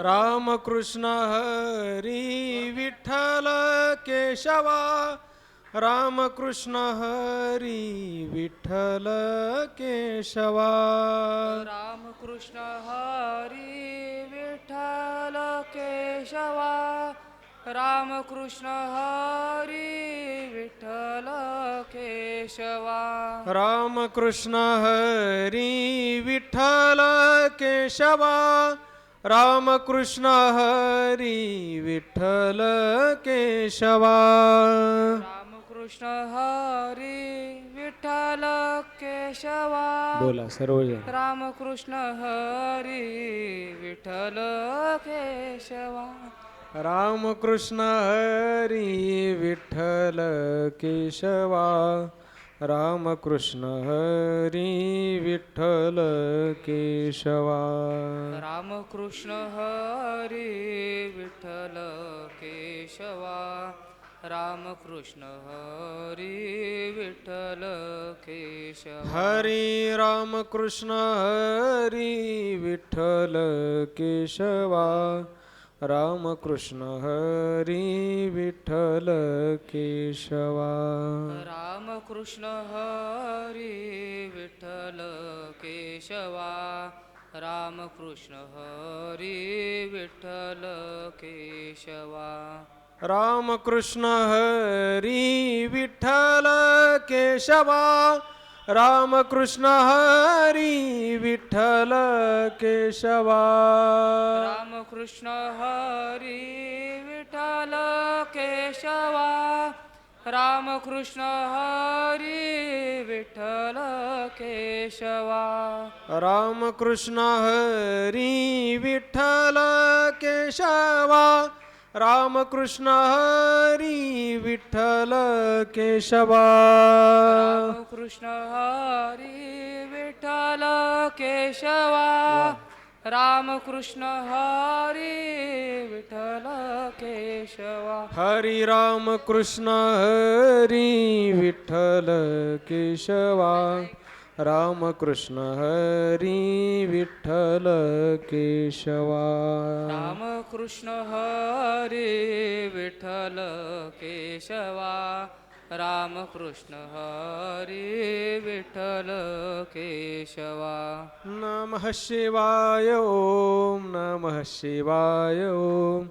रामकृष्ण हरी विठ्ठल केशवा रामकृष्ण हरी विठ्ठल केशवा रामकृष्ण हरी विठ्ठल केशवा रामकृष्ण हरी विठ्ठल केशवा रामकृष्ण हरी विठ्ठल केशवा रामकृष्ण हरी विठ्ठल केशवा रामकृष्ण हरी विठ्ठल केशवा बोला सर्वजण रामकृष्ण हरी विठ्ठल केशवा रामकृष्ण हरी विठ्ठल केशवा रामकृष्ण हरी विठ्ठल केशवा रामकृष्ण हरी विठ्ठल केशवा रामकृष्ण हरी विठ्ठल केशवा हरी रामकृष्ण हरी विठ्ठल केशवा रामकृष्ण हरी विठ्ठल केशवा रामकृष्ण हरी विठ्ठल केशवा रामकृष्ण हरी विठ्ठल केशवा रामकृष्ण हरी विठ्ठल केशवा रामकृष्ण हरी विठ्ठल केशवा रामकृष्ण हरी विठ्ठल केशवा रामकृष्ण हरी विठ्ठल केशवा रामकृष्ण हरी विठ्ठल केशवा रामकृष्ण हरी विठ्ठल केशवा रामकृष्ण हरी विठ्ठल केशवा रामकृष्ण हरी विठ्ठल केशवा हरी रामकृष्ण हरी विठ्ठल केशवा रामकृष्ण हरी विठ्ठल केशवा रामकृष्ण हरी विठ्ठल केशवा रामकृष्ण हरी विठ्ठल केशवा नमः शिवाय ओम नमः शिवाय ओम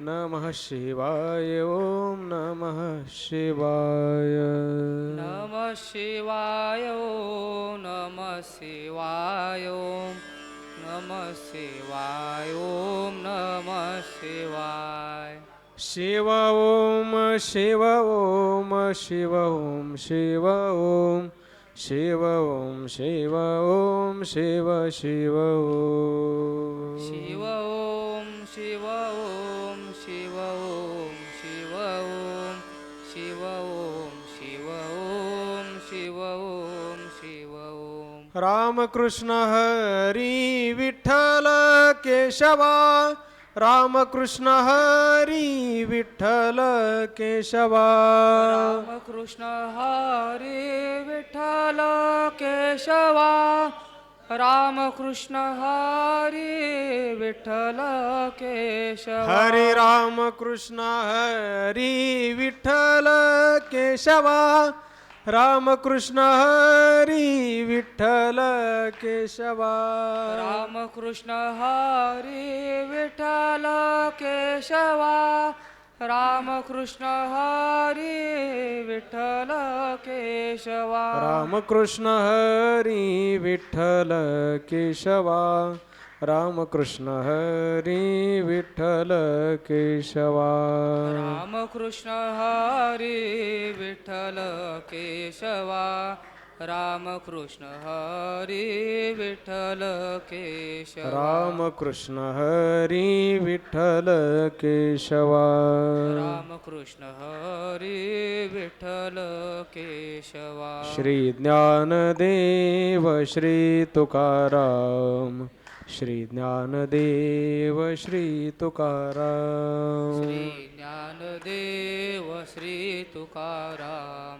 नमः शिवाय ओम नमः शिवाय नमः शिवाय ओम नमः शिवाय ओम नमः शिवाय ओम नमः शिवाय शिव ओम शिव ओम शिव ओम शिव ओम शिव ओम शिव ओम शिव शिव ओम शिव ओम शिव ओम शिव ओम शिव ओम शिव ओम शिव ओम शिव ओम शिव ओम रामकृष्ण हरी विठ्ठल केशवा रामकृष्ण हरी विठ्ठल केशवा रामकृष्ण हरी विठ्ठल केशवा रामकृष्ण हरी विठ्ठल केशवा हरे रामकृष्ण हरी विठ्ठल केशवा रामकृष्ण हरी विठ्ठल केशवा रामकृष्ण हरी विठ्ठल केशवा रामकृष्ण हरी विठ्ठल केशवा रामकृष्ण हरी विठ्ठल केशवा रामकृष्ण हरी विठ्ठल केशवा रामकृष्ण हरी विठ्ठल केशवा रामकृष्ण हरी विठ्ठल केशवा रामकृष्ण हरी विठ्ठल केशवा रामकृष्ण हरी विठ्ठल केशवा श्री ज्ञानदेव श्री तुकाराम श्री ज्ञानदेव श्री तुकाराम श्री ज्ञानदेव श्री तुकाराम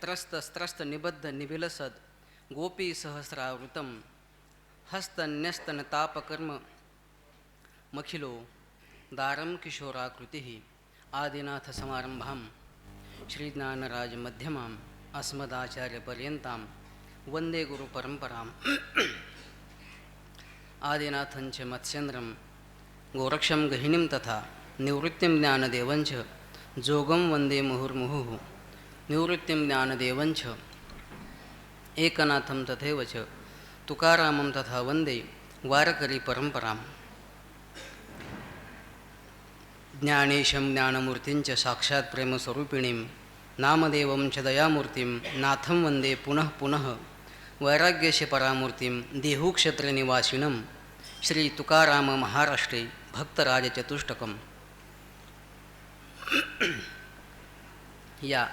त्रस्त स्त्रस्त निबद्ध निभिलसद गोपी सहस्रावृतम हस्तन्यस्तनतापकर्म मखिलो दारम किशोराकृती आदिनाथ समारंभां श्रीज्ञानराज मध्यमाम् अस्मदाचार्यपर्यन्तां वन्दे गुरुपरम्पराम् आदिनाथं च मत्स्येन्द्रं गोरक्षं गहिनीं तथा निवृत्तिं ज्ञानदेवञ्च जोगं वन्दे मुहुर्मुहुः निवृत्तिं ज्ञानदेवञ्च एकनाथं तथैव च तुकारामं तथा वन्दे वारकरी परम्पराम् ज्ञानेशं ज्ञानमूर्तिं च साक्षात् प्रेमस्वरूपिणीं नामदेवं च दयामूर्तिं नाथं वन्दे पुनः पुनः वैराग्यस्य परामूर्तिं देहुक्षेत्रनिवासिनं श्री तुकाराम महाराष्ट्रे भक्तराजचतुष्टकम् या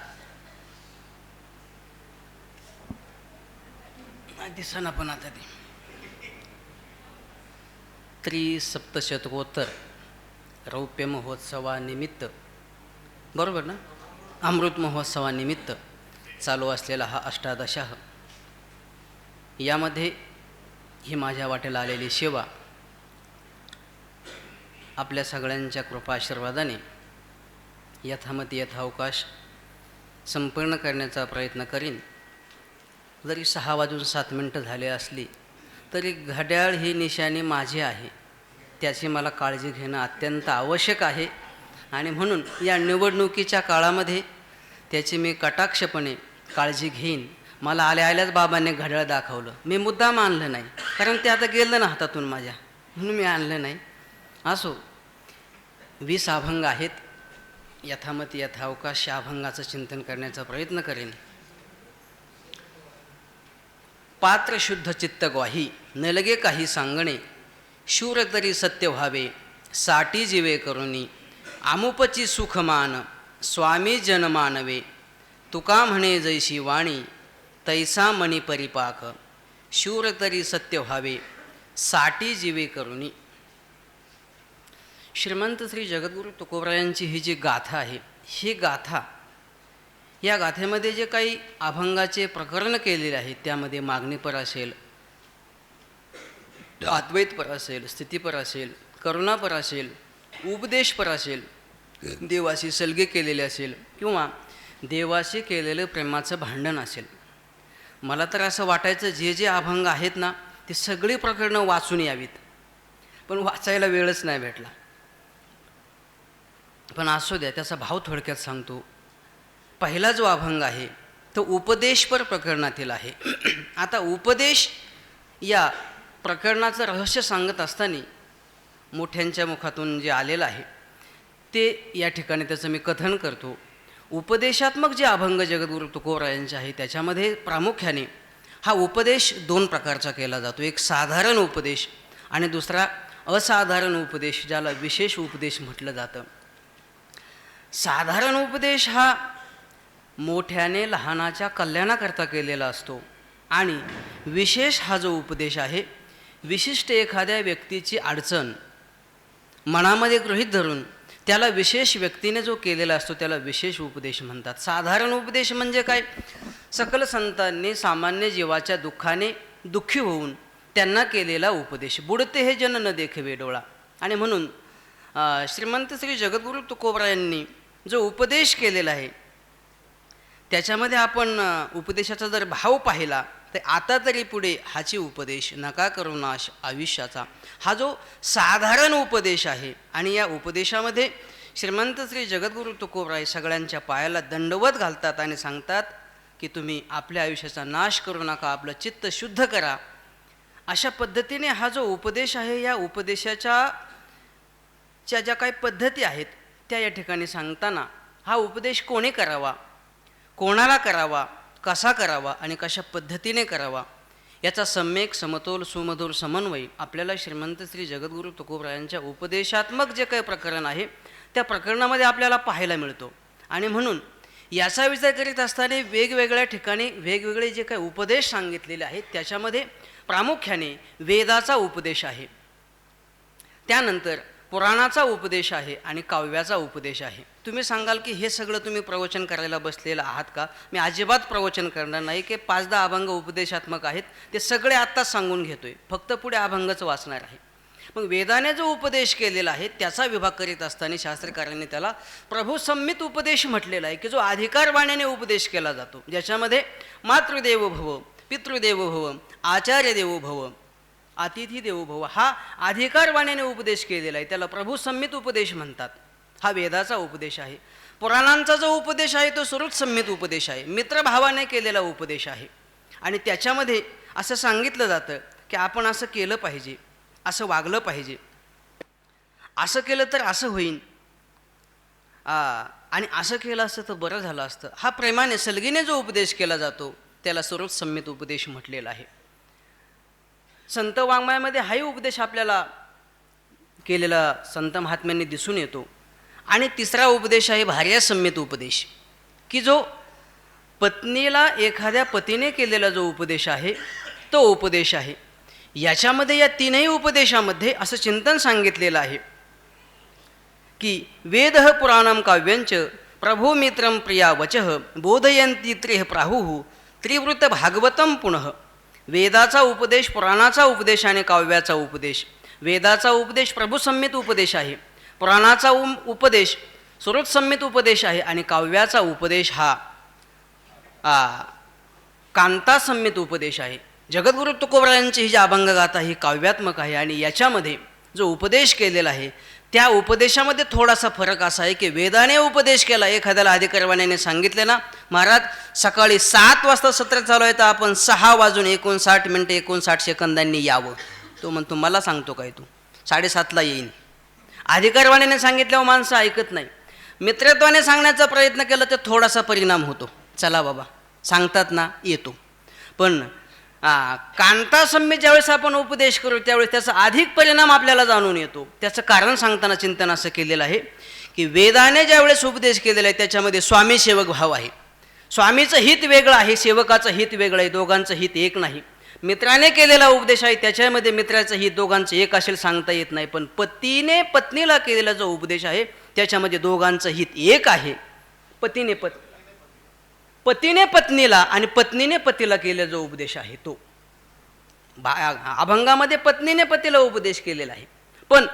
दिसना पण आता ते त्रिसप्तशतकोत्तर रौप्य महोत्सवानिमित्त बरोबर ना अमृत महोत्सवानिमित्त चालू असलेला हा अष्टादशाह यामध्ये ही माझ्या वाटेला आलेली सेवा आपल्या सगळ्यांच्या कृपा आशीर्वादाने यथामती यथावकाश संपूर्ण करण्याचा प्रयत्न करीन. जरी 6:07 झाले असली तरी घड्याळ ही निशाणी माझी आहे, त्याची मला काळजी घेणं अत्यंत आवश्यक आहे आणि म्हणून या निवडणुकीच्या काळामध्ये त्याची मी कटाक्षपणे काळजी घेईन. मला आल्याच बाबांनी घड्याळ दाखवलं, मी मुद्दाम आणलं नाही कारण ते आता गेलं ना हातातून माझ्या, म्हणून मी आणलं नाही. असो, 20 अभंग आहेत, यथामती यथावकाश अभंगाचं चिंतन करण्याचा प्रयत्न करेन. पात्र शुद्ध चित्त ग्वाही न लगे काही सांगणे, शूर तरी सत्य व्हावे साठी जीवे करुणी, आमुपची सुखमान स्वामी जन मानवे, तुका म्हणे जैशी वाणी तैसा मणी परिपाक, शूर तरी सत्य व्हावे साठी जीवे करुणी. श्रीमंत श्री जगद्गुरू तुकोबरायांची ही जी गाथा आहे, ही गाथा, या गाथेमध्ये जे काही अभंगाचे प्रकरण केलेले आहेत त्यामध्ये मागणीपर असेल, अद्वैतपर असेल, स्थितीपर असेल, करुणापर असेल, उपदेशपर असेल, देवाशी सलगे केलेले असेल किंवा देवाशी केलेलं प्रेमाचं भांडण असेल. मला तर असं वाटायचं जे जे अभंग आहेत ना ते सगळी प्रकरणं वाचून यावीत, पण वाचायला वेळच नाही भेटला. पण असू द्या, त्याचा भाव थोडक्यात सांगतो. पहिला जो अभंग आहे तो उपदेशपर प्रकरणातील आहे. आता उपदेश या प्रकरणाचं रहस्य सांगत असताना मोठ्यांच्या मुखातून जे आलेलं आहे ते या ठिकाणी त्याचं मी कथन करतो. उपदेशात्मक जे अभंग जगद्गुरू तुकोबरायांचे आहे त्याच्यामध्ये प्रामुख्याने हा उपदेश 2 प्रकारचा केला जातो. एक साधारण उपदेश आणि दुसरा असाधारण उपदेश, ज्याला विशेष उपदेश म्हटलं जातं. साधारण उपदेश हा मोठ्याने लहानाच्या कल्याणाकरता केलेला असतो आणि विशेष हा जो उपदेश आहे, विशिष्ट एखाद्या व्यक्तीची अडचण मनामध्ये गृहीत धरून त्याला विशेष व्यक्तीने जो केलेला असतो त्याला विशेष उपदेश म्हणतात. साधारण उपदेश म्हणजे काय? सकल संतांनी सामान्य जीवाच्या दुःखाने दुःखी होऊन त्यांना केलेला उपदेश. बुडते हे जन न देखवे डोळा. आणि म्हणून श्रीमंत श्री जगद्गुरू तुकोबरायांनी जो उपदेश केलेला आहे त्याच्यामध्ये आपण उपदेशाचा जर भाव पाहिला तर आता तरी पुढे हाची उपदेश नका करू नाश आयुष्याचा, हा जो साधारण उपदेश आहे. आणि या उपदेशामध्ये श्रीमंत श्री जगद्गुरू तुकोबराय सगळ्यांच्या पायाला दंडवत घालतात आणि सांगतात की तुम्ही आपल्या आयुष्याचा नाश करू नका, आपलं चित्त शुद्ध करा. अशा पद्धतीने हा जो उपदेश आहे, या उपदेशाच्या ज्या काही पद्धती आहेत त्या या ठिकाणी सांगताना हा उपदेश कोणी करावा, कोणाला करावा, कसा करावा आणि कशा पद्धतीने करावा याचा सम्यक समतोल सुमधुर समन्वय आपल्याला श्रीमंत श्री जगद्गुरू तुकोबरायांच्या उपदेशात्मक जे काही प्रकरण आहे त्या प्रकरणामध्ये आपल्याला पाहायला मिळतो. आणि म्हणून याचा विचार करीत असताना वेगवेगळ्या ठिकाणी वेगवेगळे जे काही उपदेश सांगितलेले आहेत त्याच्यामध्ये प्रामुख्याने वेदाचा उपदेश आहे, त्यानंतर पुराणाचा उपदेश आहे आणि काव्याचा उपदेश आहे. तुम्ही सांगाल की हे सगळं तुम्ही प्रवचन करायला बसलेलं आहात का? मी अजिबात प्रवचन करणार नाही की 5-10 अभंग उपदेशात्मक आहेत, ते सगळे आत्ताच सांगून घेतोय, फक्त पुढे अभंगच वाचणार आहे. मग वेदाने जो उपदेश केलेला आहे त्याचा विभाग करीत असताना शास्त्रकारांनी त्याला प्रभुसंमित उपदेश म्हटलेला आहे, की जो अधिकारवाण्याने उपदेश केला जातो, ज्याच्यामध्ये मातृदेवो भव, पितृदेवो भव, आचार्य देवो भव, अतिथी देवो भव हा अधिकारवाण्याने उपदेश केलेला आहे, त्याला प्रभुसंमित उपदेश म्हणतात. हा वेदाचा उपदेश आहे. पुराणांचा जो उपदेश आहे तो सुहृतसंमित उपदेश आहे, मित्रभावाने केलेला उपदेश आहे. आणि त्याच्यामध्ये असं सांगितलं जातं की आपण असं केलं पाहिजे, असं वागलं पाहिजे, असं केलं तर असं होईन, आणि असं केलं असतं तर बरं झालं असतं. हा प्रेमाने सलगीने जो उपदेश केला जातो त्याला सुहृतसंमित उपदेश म्हटलेला आहे. संत वाङ्मयामध्ये हाही उपदेश आपल्याला केलेला संत महात्म्यांनी दिसून येतो. आणि तिसरा उपदेश आहे भार्यासंमित उपदेश, की जो पत्नीला एखाद्या पतीने केलेला जो उपदेश आहे तो उपदेश आहे. याच्यामध्ये या तीनही उपदेशामध्ये असं चिंतन सांगितलेलं आहे की वेदः पुराणं काव्यंच प्रभुमित्रं प्रिया वचः बोधयन्ति त्रिः प्राहुः त्रिवृत्त भागवतं पुनः. वेदाचा उपदेश, पुराणाचा उपदेश आणि काव्याचा उपदेश. वेदाचा उपदेश प्रभुसंमित उपदेश आहे, पुराणाचा उपदेश सुहृतसंमित उपदेश आहे, आणि काव्याचा उपदेश हा कांतासंमित उपदेश आहे. जगद्गुरु तुकोबरायांची ही जी अभंगगाथा ही काव्यात्मक आहे, आणि याच्यामध्ये जो उपदेश केलेला आहे त्या उपदेशामध्ये थोडासा फरक असा आहे की वेदाने उपदेश केला, एखाद्याला अधिकारवाण्याने सांगितले ना, महाराज सकाळी 7 वाजता सत्र चालू आहे तर आपण 6:59 यावं. तो म्हणतो मला सांगतो काय, तू 7:30 येईन. अधिकारवाण्याने सांगितल्यावर माणसं ऐकत नाही. मित्रत्वाने सांगण्याचा प्रयत्न केला तर थोडासा परिणाम होतो, चला बाबा सांगतात ना येतो. पण कांतासंमित ज्यावेळेस आपण उपदेश करू त्यावेळेस त्याचा अधिक परिणाम आपल्याला जाणून येतो. त्याचं कारण सांगताना चिंतन असं केलेलं आहे की वेदाने ज्यावेळेस उपदेश केलेला आहे त्याच्यामध्ये स्वामी सेवक भाव आहे. स्वामीचं हित वेगळं आहे, सेवकाचं हित वेगळं आहे, दोघांचं हित एक नाही. मित्राने केलेला उपदेश आहे त्याच्यामध्ये मित्राचं हित दोघांचं एक असेल सांगता येत नाही, पण पतीने पत्नीला केलेला जो उपदेश आहे त्याच्यामध्ये दोघांचं हित एक आहे. पतीने पत्नीला आणि पत्नीने पतीला केलेला जो उपदेश आहे तो अभंगामध्ये पत्नीने पतीला उपदेश केलेला आहे, पण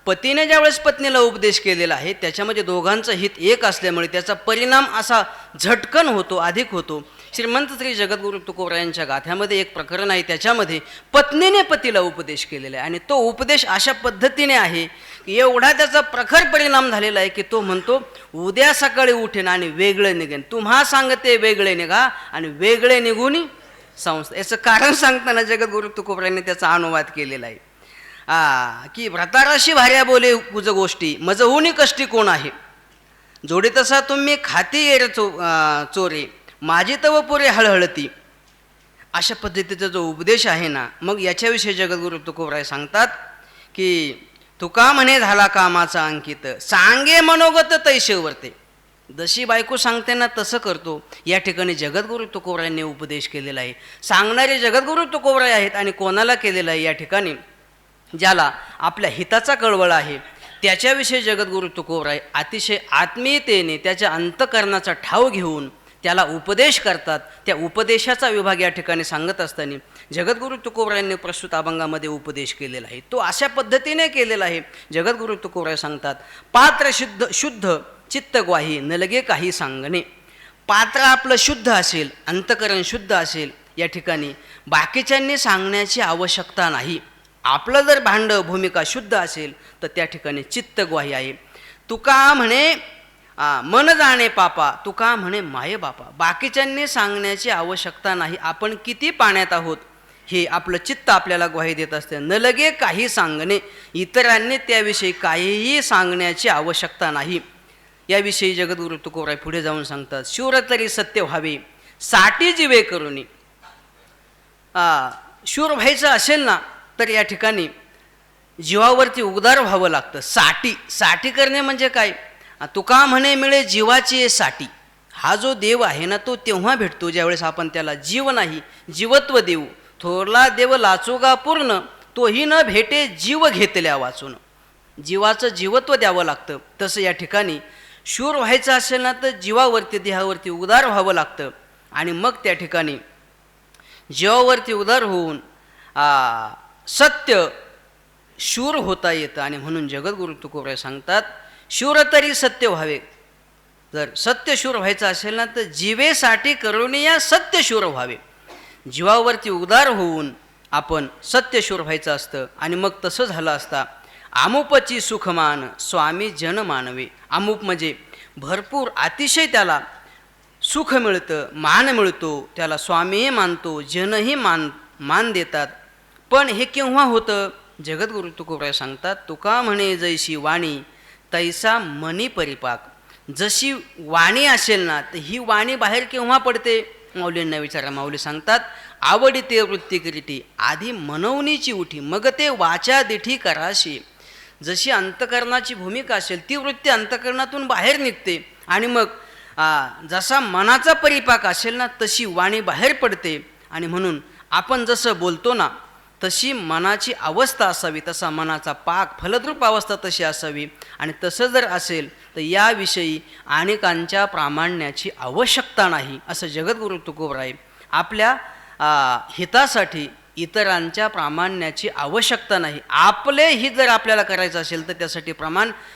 पतीने ज्यावेळेस पत्नीला उपदेश केलेला आहे त्याच्यामध्ये दोघांचं हित एक असल्यामुळे त्याचा परिणाम असा झटकन होतो, अधिक होतो. श्रीमंत श्री जगद्गुरु तुकोबरायांच्या गाथ्यामध्ये एक प्रकरण आहे, त्याच्यामध्ये पत्नीने पतीला उपदेश केलेला आहे, आणि तो उपदेश अशा पद्धतीने आहे की एवढा त्याचा प्रखर परिणाम झालेला आहे की तो म्हणतो उद्या सकाळी उठेन आणि वेगळे निघेन, तुम्हा सांगते वेगळे निघा आणि वेगळे निघून संस्था. याचं कारण सांगताना जगद्गुरु तुकोबरायांनी त्याचा अनुवाद केलेला आहे की व्रताराशी भार्या बोले कुज गोष्टी मजहुनी कष्टी कोण आहे, जोडी तसा तुम्ही खाती येर चोरे माझी तव पुरे हळहळती. अशा पद्धतीचा जो उपदेश आहे ना, मग याच्याविषयी जगद्गुरु तुकोबराय सांगतात की तुका म्हणे झाला कामाचा अंकित सांगे मनोगत तैसे वर्ते. जशी बायको सांगते ना तसं करतो. या ठिकाणी जगद्गुरु तुकोबरायांनी उपदेश केलेला आहे. सांगणारे जगद्गुरु तुकोबराय आहेत, आणि कोणाला केलेला आहे या ठिकाणी, ज्याला आपल्या हिताचा कळवळ आहे त्याच्याविषयी जगद्गुरु तुकोबराय अतिशय आत्मीयतेने त्याच्या अंतकरणाचा ठाव घेऊन त्याला उपदेश करतात. त्या उपदेशाचा विभाग या ठिकाणी सांगत असताना जगद्गुरु तुकोबरायांनी प्रस्तुत अभंगामध्ये उपदेश केलेला आहे. तो अशा पद्धतीने केलेला आहे. जगद्गुरु तुकोबराय सांगतात पात्र शुद्ध चित्त ग्वाही न लगे काही सांगणे. पात्र आपलं शुद्ध असेल, अंतकरण शुद्ध असेल, या ठिकाणी बाकीच्यांनी सांगण्याची आवश्यकता नाही. आपलं जर भांड भूमिका शुद्ध असेल तर त्या ठिकाणी चित्त ग्वाही आहे. तुका म्हणे मन जाणे पापा, तुका म्हणे माये बापा. बाकीच्यांनी सांगण्याची आवश्यकता नाही. आपण किती पाण्यात आहोत हे आपलं चित्त आपल्याला ग्वाही देत असते. न लगे काही सांगणे, इतरांनी त्याविषयी काहीही सांगण्याची आवश्यकता नाही. याविषयी जगद्गुरु तुकोबराय पुढे जाऊन सांगतात शूर तरी सत्य व्हावे साठी जीवे करुणी. शूर व्हायचं असेल ना तर या ठिकाणी जीवावरती उदार व्हावं लागतं. साठी करणे म्हणजे काय, तुका म्हणे मिळे जीवाची साठी. हा जो देव आहे ना तो तेव्हा भेटतो ज्यावेळेस आपण त्याला जीव नाही जीवत्व देऊ. थोरला देव लाचोगा पूर्ण तोही न भेटे जीव घेतल्या वाचून. जीवाचं जीवत्व द्यावं लागतं. तसं या ठिकाणी शूर व्हायचं असेल ना तर जीवावरती देहावरती उदार व्हावं लागतं आणि मग त्या ठिकाणी जीवावरती उदार होऊन सत्य शूर होता येतं. आणि म्हणून जगद्गुरु तुकोबराय सांगतात शूर तरी सत्य व्हावे. जर सत्यशूर व्हायचं असेल ना तर जीवेसाठी करुणिया सत्यशूर व्हावे. जीवावरती उदार होऊन आपण सत्यशूर व्हायचं असतं. आणि मग तसं झालं असता आमुपची सुखमान स्वामी जन मानवे. आमुप म्हणजे भरपूर अतिशय त्याला सुख मिळतं, मान मिळतो, त्याला स्वामीही मानतो, जनही मान देतात. पण हे केव्हा होतं? जगद्गुरु तुकोबराय सांगतात तुका म्हणे जैशी वाणी तैसा मनी परिपाक. जशी वाणी असेल ना तर ही वाणी बाहेर केव्हा पडते? माऊलींना विचारा. माऊली सांगतात आवडीते वृत्ती करीती आधी मनवणीची उठी मग ते वाचा दिठी कराशी. जशी अंतकरणाची भूमिका असेल ती वृत्ती अंतकरणातून बाहेर निघते आणि मग जसा मनाचा परिपाक असेल ना तशी वाणी बाहेर पडते. आणि म्हणून आपण जसं बोलतो ना तशी मनाची अवस्था असावी, तसा मनाचा पाक फलद्रूप अवस्था तशी असावी. आणि तसं जर असेल तर याविषयी अनेकांच्या प्रामाण्याची आवश्यकता नाही असं जगद्गुरु तुकोबराय आपल्या हितासाठी इतरांच्या प्रामाण्याची आवश्यकता नाही. आपले हित जर आपल्याला करायचं असेल तर त्यासाठी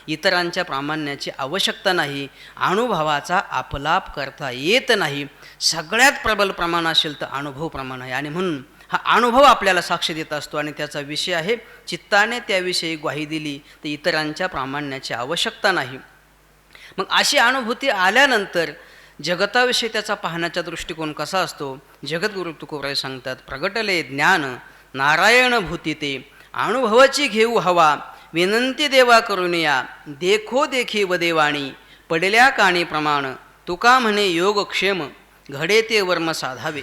इतरांच्या प्रामाण्याची आवश्यकता नाही. अनुभवाचा आपलाप करता येत नाही. सगळ्यात प्रबल प्रमाण असेल तर अनुभव प्रमाण आहे. आणि म्हणून हा अनुभव आपल्याला साक्ष देत असतो आणि त्याचा विषय आहे चित्ताने त्याविषयी ग्वाही दिली तर इतरांच्या प्रामाण्याची आवश्यकता नाही. मग अशी अनुभूती आल्यानंतर जगताविषयी त्याचा पाहण्याचा दृष्टिकोन कसा असतो? जगद्गुरु तुकोबराय सांगतात प्रगटले ज्ञान नारायण भूती ते अनुभवाची घेऊ हवा विनंती देवा करुनिया देखो देखी व देवाणी पडल्या काणी प्रमाण तुका म्हणे योगक्षेम घडे ते वर्म साधावे.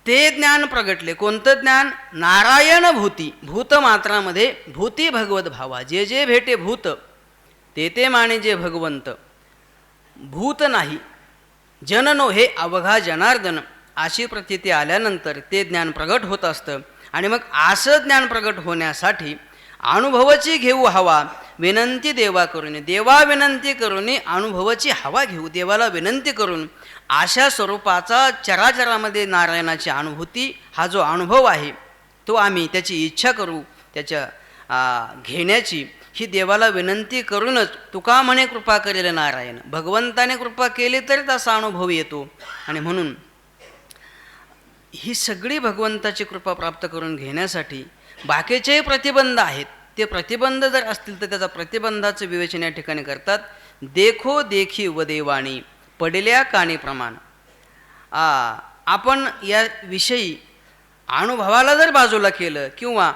ते ज्ञान प्रगटले. कोणतं ज्ञान? नारायण भूती. भूत मात्रामध्ये भूती भगवत भावा. जे जे भेटे भूत ते ते माने जे भगवंत. भूत नाही जननो हे अवघा जनार्दन अशी प्रतीती आल्यानंतर ते ज्ञान प्रगट होत असतं. आणि मग असं ज्ञान प्रगट होण्यासाठी अनुभवाची घेऊ हवा विनंती देवा करून. देवा विनंती करून अनुभवाची हवा घेऊ. देवाला विनंती करून अशा स्वरूपाचा चराचरामध्ये नारायणाची अनुभूती हा जो अनुभव आहे तो आम्ही त्याची इच्छा करू त्याच्या घेण्याची. ही देवाला विनंती करूनच तुका म्हणे कृपा करेल नारायण. भगवंताने कृपा केली तर तसा अनुभव येतो. आणि म्हणून ही सगळी भगवंताची कृपा प्राप्त करून घेण्यासाठी बाकीचेही प्रतिबंध आहेत. ते प्रतिबंध जर असतील तर त्याचा प्रतिबंधाचं विवेचन या ठिकाणी करतात. देखो देखी व देवाणी पडल्या काणी प्रमाण. आपण या विषयी अनुभवाला जर बाजूला केलं किंवा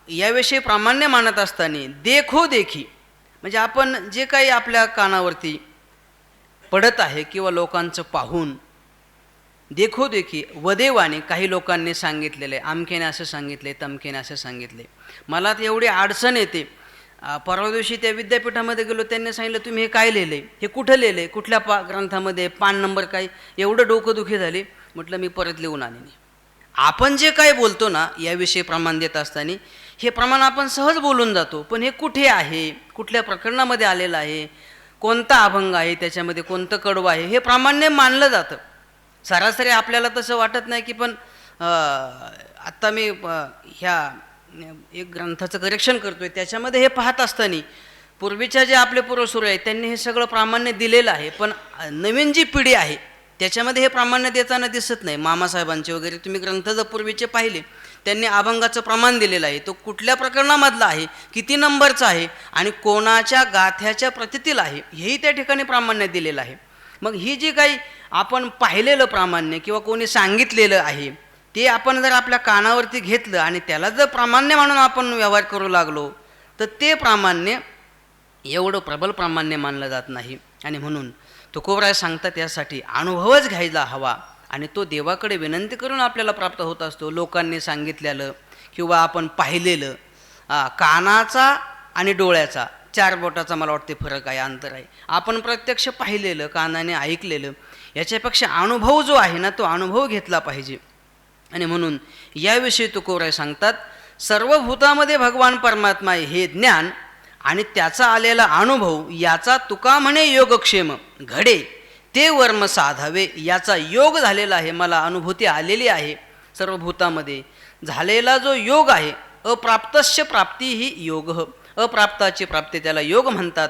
याविषयी प्रामाण्य मानत असताना देखो देखी म्हणजे आपण जे काही आपल्या कानावरती पडत आहे किंवा लोकांचं पाहून देखो देखी वदेवाने काही लोकांनी सांगितलेलं आहे अमकेने असं सांगितले तमकेने असं सांगितले. मला तर एवढी अडचण येते. परवा दिवशी त्या विद्यापीठामध्ये गेलो त्यांनी सांगितलं तुम्ही हे काय लिहिलं आहे, हे कुठं लिहिलं आहे, कुठल्या ग्रंथामध्ये, पान नंबर काय. एवढं डोकंदुखी झाली. म्हटलं मी परत लिहून आणेन. आपण जे काय बोलतो ना याविषयी प्रमाण देत असताना हे प्रमाण आपण सहज बोलून जातो. पण हे कुठे आहे, कुठल्या प्रकरणामध्ये आलेलं आहे, कोणता अभंग आहे, त्याच्यामध्ये कोणतं कडवं आहे हे प्रामाण्य मानलं जातं. सरासरी आपल्याला तसं वाटत नाही की पण आत्ता मी ह्या एक ग्रंथाचं करेक्शन करतोय त्याच्यामध्ये हे पाहत असताना पूर्वीच्या जे आपले पूर्वसुरू आहेत त्यांनी हे सगळं प्रामाण्य दिलेलं आहे. पण नवीन जी पिढी आहे त्याच्यामध्ये हे प्रामाण्य देताना दिसत नाही. मामासाहेबांचे वगैरे तुम्ही ग्रंथ जर पूर्वीचे पाहिले त्यांनी अभंगाचं प्रमाण दिलेलं आहे. तो कुठल्या प्रकरणामधला आहे, किती नंबरचा आहे आणि कोणाच्या गाथ्याच्या प्रतीतील आहे हेही त्या ठिकाणी प्रामाण्य दिलेलं आहे. मग ही जी काही आपण पाहिलेलं प्रामाण्य किंवा कोणी सांगितलेलं आहे ते आपण जर आपल्या कानावरती घेतलं आणि त्याला जर प्रामाण्य म्हणून आपण व्यवहार करू लागलो तर ते प्रामाण्य एवढं प्रबल प्रामाण्य मानलं जात नाही. आणि म्हणून तुकोबराय सांगतात यासाठी अनुभवच घ्यायला हवा आणि तो देवाकडे विनंती करून आपल्याला प्राप्त होत असतो. लोकांनी सांगितलेलं किंवा आपण पाहिलेलं, कानाचा आणि डोळ्याचा 4 बोटाचा मला वाटते फरक आहे, अंतर आहे. आपण प्रत्यक्ष पाहिलेलं, कानाने ऐकलेलं याच्यापेक्षा अनुभव जो आहे ना तो अनुभव घेतला पाहिजे. आणि म्हणून याविषयी तुकोबराय सांगतात सर्व भूतामध्ये भगवान परमात्मा हे ज्ञान आणि त्याचा आलेला अनुभव याचा तुका म्हणे योगक्षेम घडे ते वर्म साधावे याचा योग झालेला आहे. मला अनुभूती आलेली आहे. सर्व भूतामध्ये झालेला जो योग आहे, अप्राप्तस्य प्राप्ती ही योग, अप्राप्ताची प्राप्ती त्याला योग म्हणतात.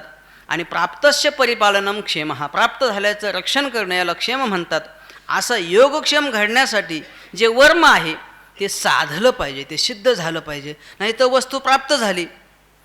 आणि प्राप्तस्य परिपालनम क्षेम, हा प्राप्त झाल्याचं रक्षण करणं याला क्षेम म्हणतात. असं योगक्षेम घडण्यासाठी जे वर्म आहे ते साधलं पाहिजे, ते सिद्ध झालं पाहिजे. नाही तर वस्तू प्राप्त झाली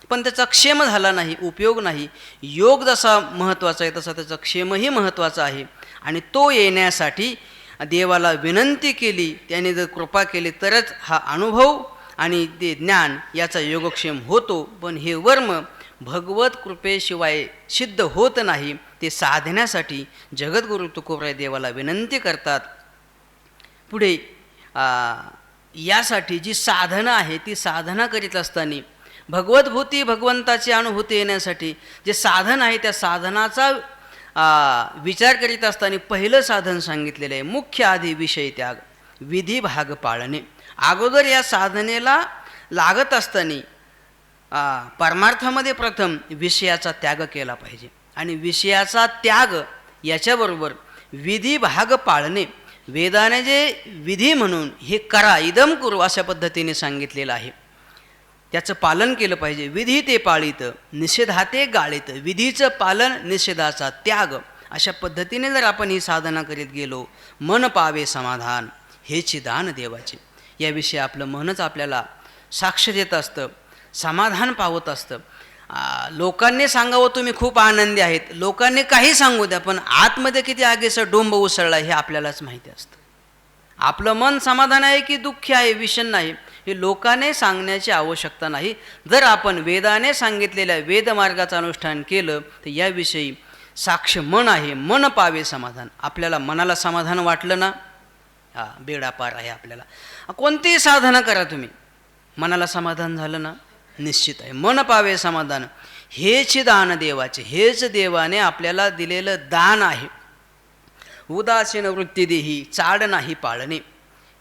पण त्याचा क्षेम झाला नाही, उपयोग नाही. योग जसा महत्त्वाचा आहे तसा त्याचा क्षेमही महत्त्वाचा आहे. आणि तो येण्यासाठी देवाला विनंती केली, त्याने जर कृपा केली तरच हा अनुभव आणि ते ज्ञान याचा योगक्षेम होतो. पण हे वर्म भगवत कृपेशिवाय सिद्ध होत नाही. ते साधण्यासाठी जगद्गुरु तुकोबराय देवाला विनंती करतात. पुढे यासाठी जी साधना आहे ती साधना करीत असताना भगवतभूती भगवंताची अनुभूती येण्यासाठी जे साधन आहे त्या साधनाचा विचार करीत असताना पहिलं साधन सांगितलेलं आहे, मुख्य आधी विषय त्याग, विधी भाग पाळणे. अगोदर या साधनेला लागत असताना परमार्थामध्ये प्रथम विषयाचा त्याग केला पाहिजे. आणि विषयाचा त्याग याच्याबरोबर विधी भाग पाळणे. वेदाने जे विधी म्हणून हे करा, इदम कुरु अशा पद्धतीने सांगितलेलं आहे, त्याचं पालन केलं पाहिजे. विधी ते पाळीत, निषेधाते गाळीत. विधीचं पालन, निषेधाचा त्याग, अशा पद्धतीने जर आपण ही साधना करीत गेलो, मन पावे समाधान हेची दान देवाचे. याविषयी आपलं मनच आपल्याला साक्ष देत असतं, समाधान पावत असतं. लोकांनी सांगावं तुम्ही खूप आनंदी आहेत, लोकांनी काही सांगू द्या, पण आतमध्ये किती आगीचं डोंब उसळला हे आपल्यालाच माहिती असतं. आपलं मन समाधान आहे की दुःखी आहे, विषण्ण आहे, हे लोकांनी सांगण्याची आवश्यकता नाही. जर आपण वेदाने सांगितलेल्या वेदमार्गाचं अनुष्ठान केलं तर याविषयी साक्ष मन आहे. मन पावे समाधान. आपल्याला मनाला समाधान वाटलं ना, बेडा पार आहे. आपल्याला कोणतीही साधना करा तुम्ही, मनाला समाधान झालं ना, निश्चित आहे. मन पावे समाधान हेच दान देवाचे, हेच देवाने आपल्याला दिलेलं दान आहे. उदासीन वृत्ती देही चाड नाही पाळणे.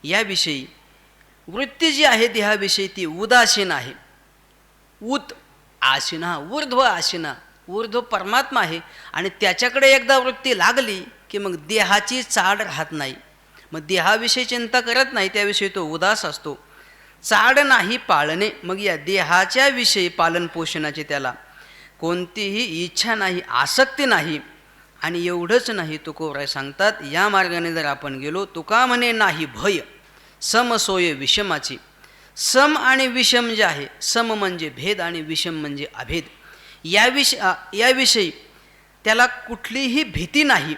याविषयी वृत्ती जी आहे देहाविषयी ती उदासीन आहे. उत आसीना, ऊर्ध्व आसीना. ऊर्ध्व परमात्मा आहे आणि त्याच्याकडे एकदा वृत्ती लागली की मग देहाची चाड राहत नाही. मग देहाविषयी चिंता करत नाही, त्याविषयी तो उदास असतो. चाड नाही पाळणे, मग या देहाच्या विषयी पालन पोषणाची त्याला कोणतीही इच्छा नाही, आसक्ती नाही. आणि एवढंच नाही, तुकोबराय सांगतात या मार्गाने जर आपण गेलो, तुका म्हणे नाही भय सम सोय विषमाची. सम आणि विषम जे आहे, सम म्हणजे भेद आणि विषम म्हणजे अभेद, याविषयी त्याला कुठलीही भीती नाही.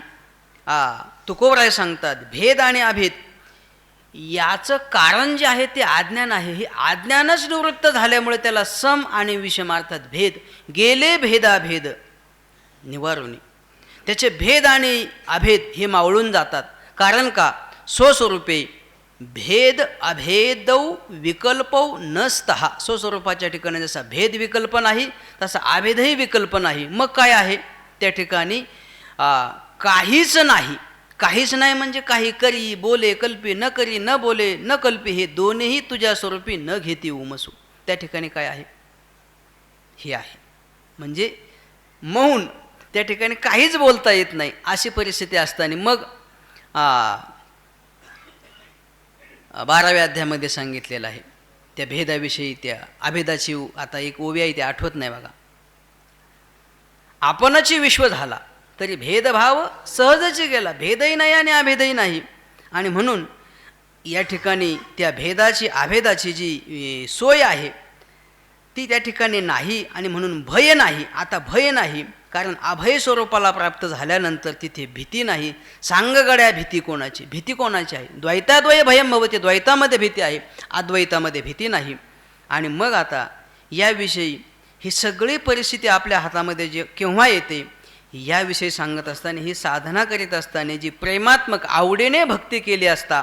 तुकोबराय सांगतात भेद आणि अभेद याचं कारण जे आहे ते अज्ञान आहे. हे अज्ञानच निवृत्त झाल्यामुळे त्याला सम आणि विषम अर्थात भेद गेले, भेदाभेद निवारुनी. त्याचे भेद आणि अभेद हे मावळून जातात. कारण का? स्वस्वरूपे भेद अभेदौ विकल्पौ नस्तहा. स्वस्वरूपाच्या ठिकाणी जसा भेद विकल्प नाही तसा अभेदही विकल्प नाही. मग काय आहे त्या ठिकाणी? काहीच नाही. काहीच नाही म्हणजे काही करी बोले कल्पी, न करी न बोले न कल्पी, हे दोन्हीही तुझ्या स्वरूपी न घेती उमसू. त्या ठिकाणी काय आहे? हे आहे म्हणजे मौन. त्या ठिकाणी काहीच बोलता येत नाही अशी परिस्थिती असताना मग 12व्या अध्यायामध्ये सांगितलेलं आहे त्या भेदाविषयी. त्या अभेदाची आता एक ओवी आहे, ते आठवत नाही बघा. आपणची विश्व झाला तरी भेदभाव सहजच गेला. भेदही नाही आणि अभेदही नाही. आणि म्हणून या ठिकाणी त्या भेदाची अभेदाची जी सोय आहे ती त्या ठिकाणी नाही. आणि म्हणून भय नाही. आता भय नाही, कारण अभय स्वरूपाला प्राप्त झाल्यानंतर तिथे भीती नाही. सांगगड्या भीती कोणाची? भीती कोणाची आहे? द्वैताद्वय भयम भवते. द्वैतामध्ये भीती आहे, अद्वैतामध्ये भीती नाही. आणि मग आता याविषयी ही सगळी परिस्थिती आपल्या हातामध्ये जे केव्हा येते याविषयी सांगत असताना, ही साधना करीत असताना जी प्रेमात्मक आवडीने भक्ती केली असता,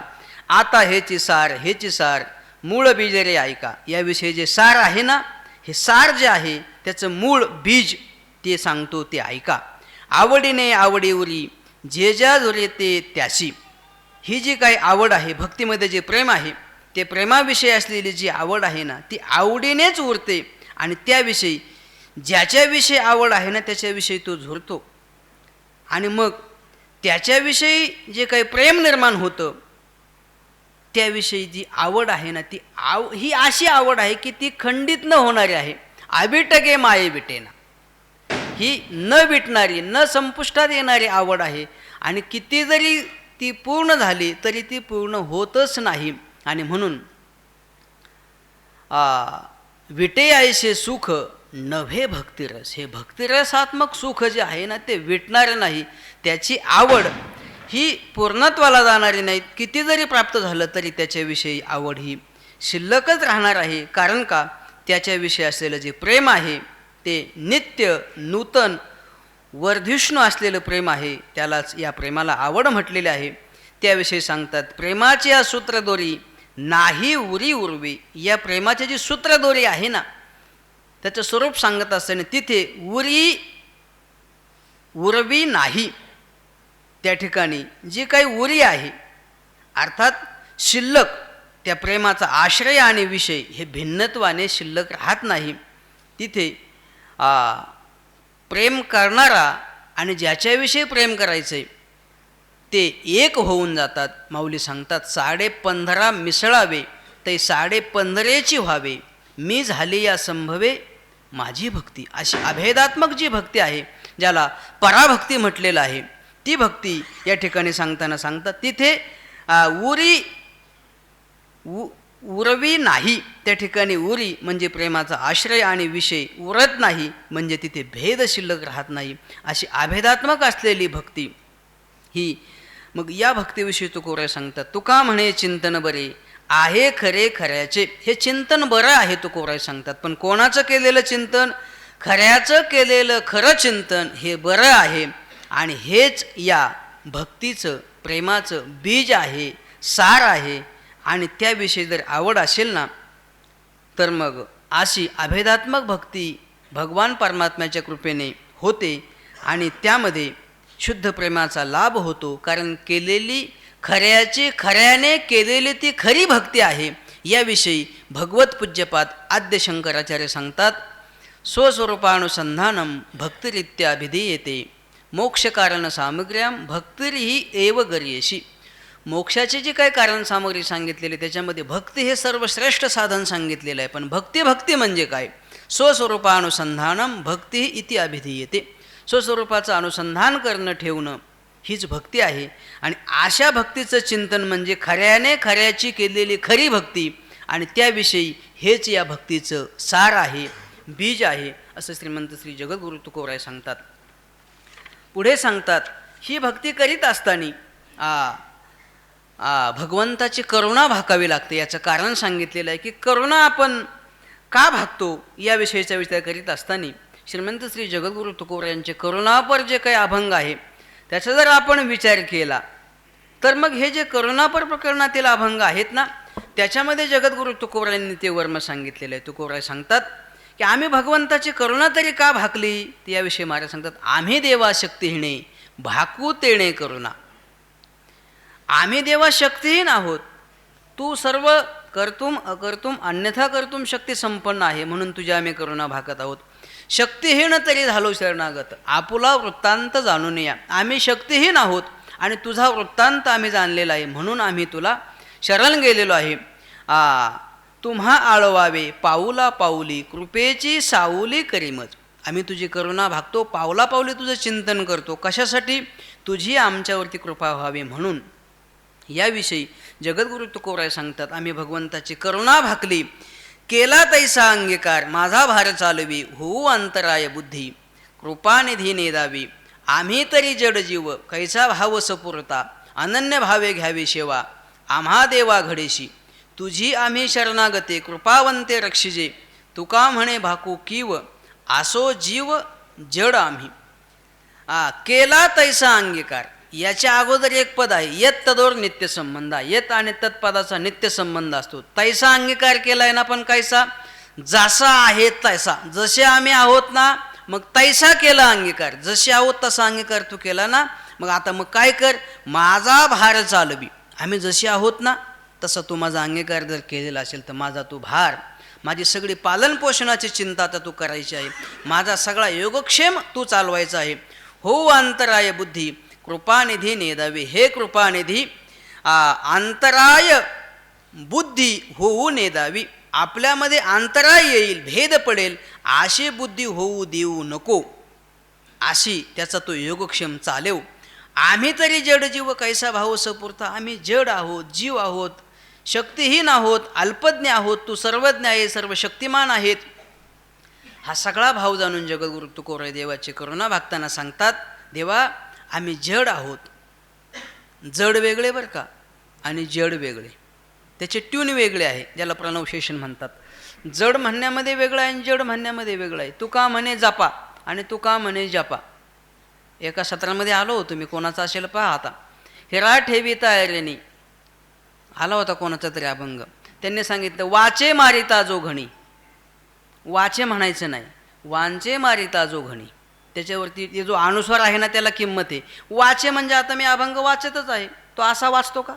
आता हेची सार हेची सार मूळ बीज रे ऐका. याविषयी जे सार आहे ना, हे सार जे आहे त्याचं मूळ बीज ते सांगतो, ते ऐका. आवडीने आवडीवरी जे ज्या जोरे ते त्याशी. ही जी काही आवड आहे भक्तीमध्ये, जे प्रेम आहे ते प्रेमाविषयी असलेली जी आवड आहे ना, ती आवडीनेच उरते. आणि त्याविषयी ज्याच्याविषयी आवड आहे ना त्याच्याविषयी तो झुरतो आणि मग त्याच्याविषयी जे काही प्रेम निर्माण होतं त्याविषयी जी आवड आहे ना ती ही अशी आवड आहे की ती खंडित न होणारी आहे. आबिटगे माये बिटेना, ही न विटणारी न संपुष्टात येणारी आवड आहे आणि किती जरी ती पूर्ण झाली तरी ती पूर्ण होतच नाही. आणि म्हणून विटे ऐसे सुख नव्हे भक्तिरस, हे भक्तिरसात्मक सुख जे आहे ना ते विटणारं नाही. त्याची आवड ही पूर्णत्वाला जाणारी नाही. किती जरी प्राप्त झालं तरी त्याच्याविषयी आवड ही शिल्लकच राहणार आहे. कारण का त्याच्याविषयी असलेलं जे प्रेम आहे ते नित्य नूतन वर्धिष्णू असलेलं प्रेम आहे. त्यालाच या प्रेमाला आवड म्हटलेली आहे. त्याविषयी सांगतात, प्रेमाची या सूत्रदोरी नाही उरी उर्वी. या प्रेमाची जी सूत्रदोरी आहे ना त्याचं स्वरूप सांगत असताना तिथे उर्वी नाही. त्या ठिकाणी जी काही उरी आहे अर्थात शिल्लक, त्या प्रेमाचा आश्रय आणि विषय हे भिन्नत्वाने शिल्लक राहत नाही. तिथे प्रेम करणारा आणि ज्याच्याविषयी प्रेम करायचे ते एक होऊन जातात. माऊली सांगतात, 15.5 मिसळावे ते 15.5ची व्हावे, मी झाली या संभवे माझी भक्ती. अशी अभेदात्मक जी भक्ती आहे ज्याला पराभक्ती म्हटलेलं आहे ती भक्ती या ठिकाणी सांगताना सांगतात. तिथे उरवी नाही. त्या ठिकाणी उरी म्हणजे प्रेमाचा आश्रय आणि विषय उरत नाही म्हणजे तिथे भेद शिल्लक राहत नाही. अशी अभेदात्मक असलेली भक्ती ही. मग या भक्तीविषयी तुकोबाई सांगतात, तुका म्हणे चिंतन बरे आहे खरे खऱ्याचे. हे चिंतन बरं आहे तुकोबाई सांगतात, पण कोणाचं केलेलं चिंतन? खऱ्याचं केलेलं खरं चिंतन हे बरं आहे. आणि हेच या भक्तीचं प्रेमाचं बीज आहे, सार आहे. आणि त्याविषयी जर आवड असेल ना तर मग अशी अभेदात्मक भक्ती भगवान परमात्म्याच्या कृपेने होते आणि त्यामध्ये शुद्ध प्रेमाचा लाभ होतो. कारण केलेली खऱ्याने केलेली ती खरी भक्ती आहे. याविषयी भगवत पूज्यपाद आद्य शंकराचार्य सांगतात, स्वस्वरूपानुसंधानम भक्तिरित्या भिधीयते मोक्षकारण सामग्र्याम भक्तिरिही एव गरीयशी. मोक्षाची जी काही कारण सामग्री सांगितलेली त्याच्यामध्ये भक्ती हे सर्वश्रेष्ठ साधन सांगितलेलं आहे. पण भक्ती म्हणजे काय? स्वस्वरूपानुसंधानम भक्ती इति अभिधीयते. स्वस्वरूपाचं अनुसंधान करणं ठेवणं हीच भक्ती आहे. आणि अशा भक्तीचं चिंतन म्हणजे खऱ्याची केलेली खरी भक्ती आणि त्याविषयी हेच या भक्तीचं सार आहे, बीज आहे, असं श्रीमंत श्री जगद्गुरु तुकोबाई सांगतात. पुढे सांगतात, ही भक्ती करीत असताना भगवंताची करुणा भाकावी लागते. याचं कारण सांगितलेलं आहे की करुणा आपण का भागतो याविषयीचा विचार करीत असताना श्रीमंत श्री जगद्गुरु तुकोबाई यांचे करुणापर जे काही अभंग आहे त्याचा जर आपण विचार केला तर मग हे जे करुणापर प्रकरणातील अभंग आहेत ना त्याच्यामध्ये जगद्गुरु तुकोबाईंनी ते वर्म सांगितलेलं आहे. तुकोबाई सांगतात की आम्ही भगवंताची करुणा तरी का भाकली याविषयी महाराज सांगतात, आम्ही देवा शक्तिहीने भाकू तेणे करुणा. आम्ही देवा शक्तिहीन आहोत, तू सर्व कर्तुम अकर्तुम अन्यथा कर्तुम शक्ती संपन्न आहे म्हणून तुझ्या आम्ही करुणा भाकत आहोत. शक्तिहीन तरी झालो शरणागत आपुला वृत्तांत जाणून या. आम्ही शक्तिहीन आहोत आणि तुझा वृत्तांत आम्ही जाणलेला आहे म्हणून आम्ही तुला शरण गेलेलो आहे. तुम्हा आळवावे पाऊला पाऊली कृपेची साऊली करीमच. आम्ही तुझी करुणा भागतो, पावला पाऊली तुझं चिंतन करतो. कशासाठी? तुझी आमच्यावरती कृपा व्हावी म्हणून. याविषयी जगद्गुरु तुकोबाई सांगतात, आम्ही भगवंताची करुणा भाकली, केला तैसा अंगीकार माझा भार चालवी, होऊ अंतराय बुद्धी कृपानिधी नेदावी. आम्ही तरी जड जीव कैसा भाव सपुरता, अनन्य भावे घ्यावी सेवा आम्हा देवा घडेशी. तुझी आम्ही शरणागते कृपावंते रक्षिजे, तुका म्हणे भाकू कीव आसो जीव जड आम्ही. केला तैसा अंगीकार, याच्या अगोदर एक पद आहे, यत तदोर नित्य संबंध. यत आणि तत्पदाचा नित्य संबंध असतो. तैसा अंगीकार केलाय ना, पण कैसा? जसा आहे तैसा. जसे आम्ही आहोत ना, मग तैसा केला अंगीकार. जसे आहोत तसा अंगीकार तू केला ना, मग आता मग काय कर, माझा भार चालवी. आम्ही जसे आहोत ना तसा तू माझा अंगीकार जर केलेला असेल तर माझा तू भार, माझी सगळी पालनपोषणाची चिंता आता तू करायची आहे. माझा सगळा योगक्षेम तू चालवायचा आहे. हो अंतराय बुद्धी कृपानिधी नेदावी. हे कृपानिधी अंतराय बुद्धी होऊ नेदावी. आपल्यामध्ये अंतराय येईल, भेद पडेल, अशी बुद्धी होऊ देऊ नको. अशी त्याचा तो योगक्षेम चालेव. आम्ही तरी जड जीव कैसा भाव सपुरता. आम्ही जड आहोत, जीव आहोत, शक्तिहीन आहोत, अल्पज्ञ आहोत. तू सर्वज्ञ आहे, सर्व शक्तिमान आहेत. हा सगळा भाव जाणून जगद्गुरु तुकोराय देवाची करुणा भक्तांना सांगतात, देवा आम्ही जड आहोत. जड वेगळे बरं का, आणि जड वेगळे. त्याचे ट्यून वेगळे आहे, ज्याला प्रोनाउन्सिएशन म्हणतात. जड म्हणण्यामध्ये वेगळं आहे आणि जड म्हणण्यामध्ये वेगळं आहे. तुका म्हणे जपा आणि तुका म्हणे जपा. एका सत्रामध्ये आलो होतो मी, कोणाचा असेल पहा आता. हिरा ठेविता रेनी आला होता कोणाचा तरी अभंग. त्यांनी सांगितलं वाचे मारिता जो घणी. वाचे म्हणायचं नाही, वांचे मारिता जो घणी. त्याच्यावरती जो अनुस्वार आहे ना त्याला किंमत आहे. वाचे म्हणजे आता मी अभंग वाचतच आहे, तो असा वाचतो का?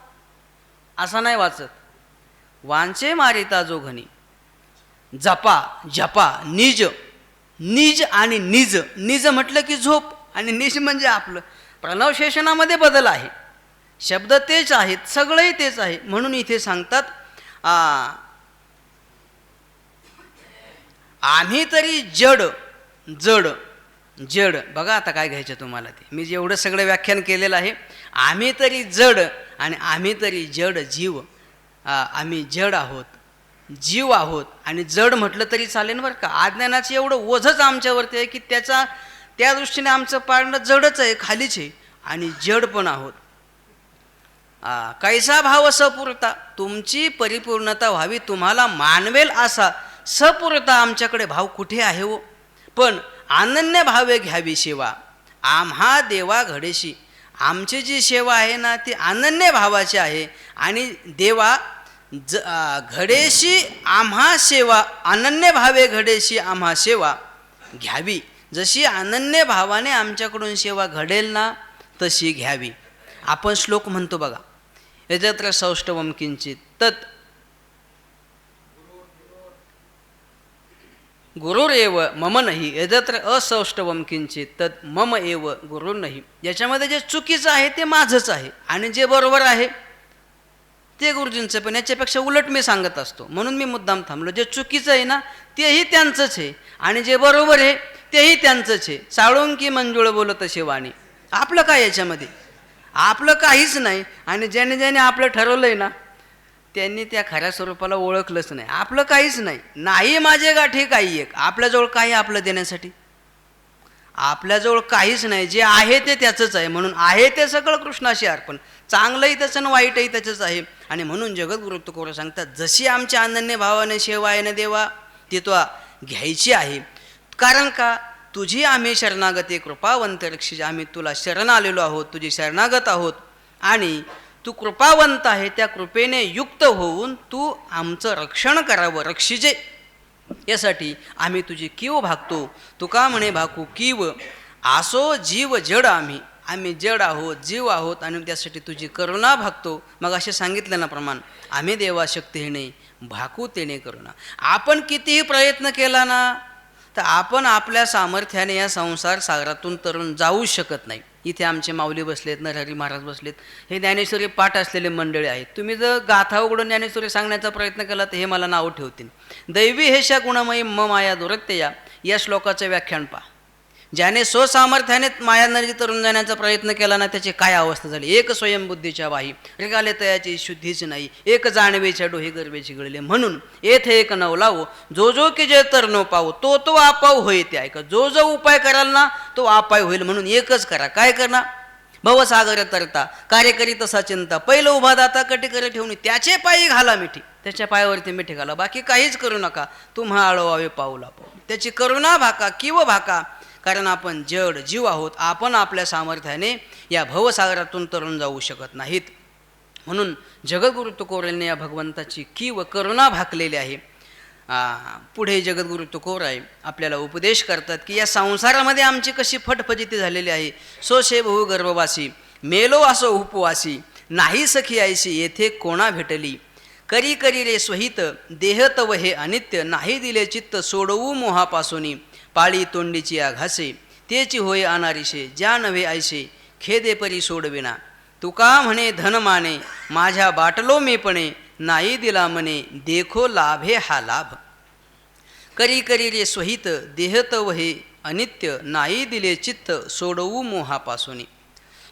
असा नाही वाचत. वांचे मारिता जो घणी. जपा जपा निज. निज आणि निज. निज म्हटलं की झोप आणि निज म्हणजे आपलं. प्रोनाउन्सिएशनामध्ये बदल आहे, शब्द तेच आहेत, सगळंही तेच आहे. म्हणून इथे सांगतात आम्ही तरी जड. जड जड बघा आता काय घ्यायचं तुम्हाला ते. मी जेवढं सगळं व्याख्यान केलेलं आहे. आम्ही तरी जड आणि आम्ही तरी जड जीव. आम्ही जड आहोत, जीव आहोत आणि जड म्हटलं तरी चालेल बरं का. अज्ञानाचं एवढं ओझंच आमच्यावरती आहे की त्या दृष्टीने आमचं पाळणं जडच आहे, खालीच आहे आणि जड पण आहोत. कैसा भाव सपूर्ता. तुमची परिपूर्णता व्हावी, तुम्हाला मानवेल असा सपूर्ता आमच्याकडे भाव कुठे आहे हो. पण अनन्य भावे घ्यावी सेवा आम्हा देवा घडेशी. आमची जी सेवा आहे ना ती अनन्य भावाची आहे. आणि देवा घडेशी आम्हा सेवा, अनन्य भावे घडेशी आम्हा सेवा घ्यावी. जशी अनन्य भावाने आमच्याकडून सेवा घडेल ना तशी घ्यावी. आपण श्लोक म्हणतो बघा, यजत्र सौष्ठवम किंचित तत् गुरुरेव मम नाही. यजत्र असौष्ठवम किंचित तत् मम एव गुरु नाही. याच्यामध्ये जे चुकीचं आहे ते माझंच आहे आणि जे बरोबर आहे ते गुरुजींचं. पण याच्यापेक्षा उलट मी सांगत असतो, म्हणून मी मुद्दाम थांबलो. जे चुकीचं आहे ना तेही त्यांचंच आहे आणि जे बरोबर आहे तेही त्यांचंच आहे. साळुंकी मंजुळ बोलत असे वाणी. आपलं काय याच्यामध्ये? आपलं काहीच नाही. आणि ज्याने ज्याने आपलं ठरवलंय ना त्यांनी त्या खऱ्या स्वरूपाला ओळखलंच नाही. आपलं काहीच नाही. नाही माझे गाठी काही एक. आपल्याजवळ काही आपलं देण्यासाठी आपल्याजवळ काहीच नाही. जे आहे ते त्याचंच आहे. म्हणून आहे ते सगळं कृष्णाशी अर्पण. चांगलंही त्याचं आणि वाईटही त्याचंच आहे. आणि म्हणून जगद्गुरु तुकोबा सांगतात जशी आमच्या अनन्य भावाने सेवा आहे ना देवा ती तो घ्यायची आहे. कारण का तुझी आम्ही शरणागती कृपावंत रक्षी. आम्ही तुला शरण आलेलो आहोत, तुझी शरणागत आहोत आणि तू कृपावंत आहे. त्या कृपेने युक्त होऊन तू आमचं रक्षण करावं, रक्षिजे. यासाठी आम्ही तुझी कीव भागतो. तुका म्हणे भाकू कीव आसो जीव जड. आम्ही जड आहोत, जीव आहोत आणि त्यासाठी तुझी करुणा भागतो. मग असे सांगितलं ना प्रमाण, आम्ही देवा शक्तीने भाकू तेने करुणा. आपण कितीही प्रयत्न केला ना तर आपण आपल्या सामर्थ्याने या संसार सागरातून तरुण जाऊ शकत नाही. इथे आमचे माऊली बसलेत, नरहरी महाराज बसलेत, हे ज्ञानेश्वरी पाठ असलेले मंडळी आहेत. तुम्ही जर गाथा उघडून ज्ञानेश्वरी सांगण्याचा प्रयत्न केला तर हे मला नाव ठेवतील. दैवी हेशा गुणमयी म माया दुरत्यया या श्लोकाचं व्याख्यान पहा. ज्याने स्वसामर्थ्याने माया नदी तरुण जाण्याचा प्रयत्न केला ना त्याची काय अवस्था झाली. एक स्वयंबुद्धीच्या वाही रेगाले तयाची शुद्धीच नाही. एक जाणवेच्या डोहे गर्वेची गळले. म्हणून येथे एक नवलावो जो जो की जे तर न पावो तो तो आपाव होय. ते ऐका, जो जो उपाय कराल ना तो आपाय होईल. म्हणून एकच करा. काय करणार? भवसागर तरता कार्य करी तसा चिंता. पहिलं उभा दाता कटी ठेवून त्याचे पायी घाला मिठी. त्याच्या पायावरती मिठी घाला. बाकी काहीच करू नका. तुम्हा आळवावे पाऊला पाऊल. त्याची करुणा भाका किंवा भाका. कारण आपण जड जीव आहोत. आपण आपल्या सामर्थ्याने या भवसागरातून तरुण जाऊ शकत नाहीत. म्हणून जगद्गुरु तुकोरायांनी या भगवंताची कीव करुणा भाकलेली आहे. पुढे जगद्गुरु तुकोराय आपल्याला उपदेश करतात की या संसारामध्ये आमची कशी फटफजिती झालेली आहे. सोशे बहु गर्भवासी मेलो असो उपवासी नाही सखी आयसी येथे कोणा भेटली. करी करी रे स्वहित देह तव हे अनित्य, नाही दिले चित्त सोडवू मोहापासोनी, पाळी तोंडीची आघासे तेची होय अनारिशे, ज्या नव्हे ऐसे खेदे परी सोडविना, तुका म्हणे धन माने माझ्या बाटलो मेपणे, नाही दिला मने देखो लाभे हा लाभ. करी करी रे स्वहित देह तव हे अनित्य, नाही दिले चित्त सोडवू मोहापासोनी.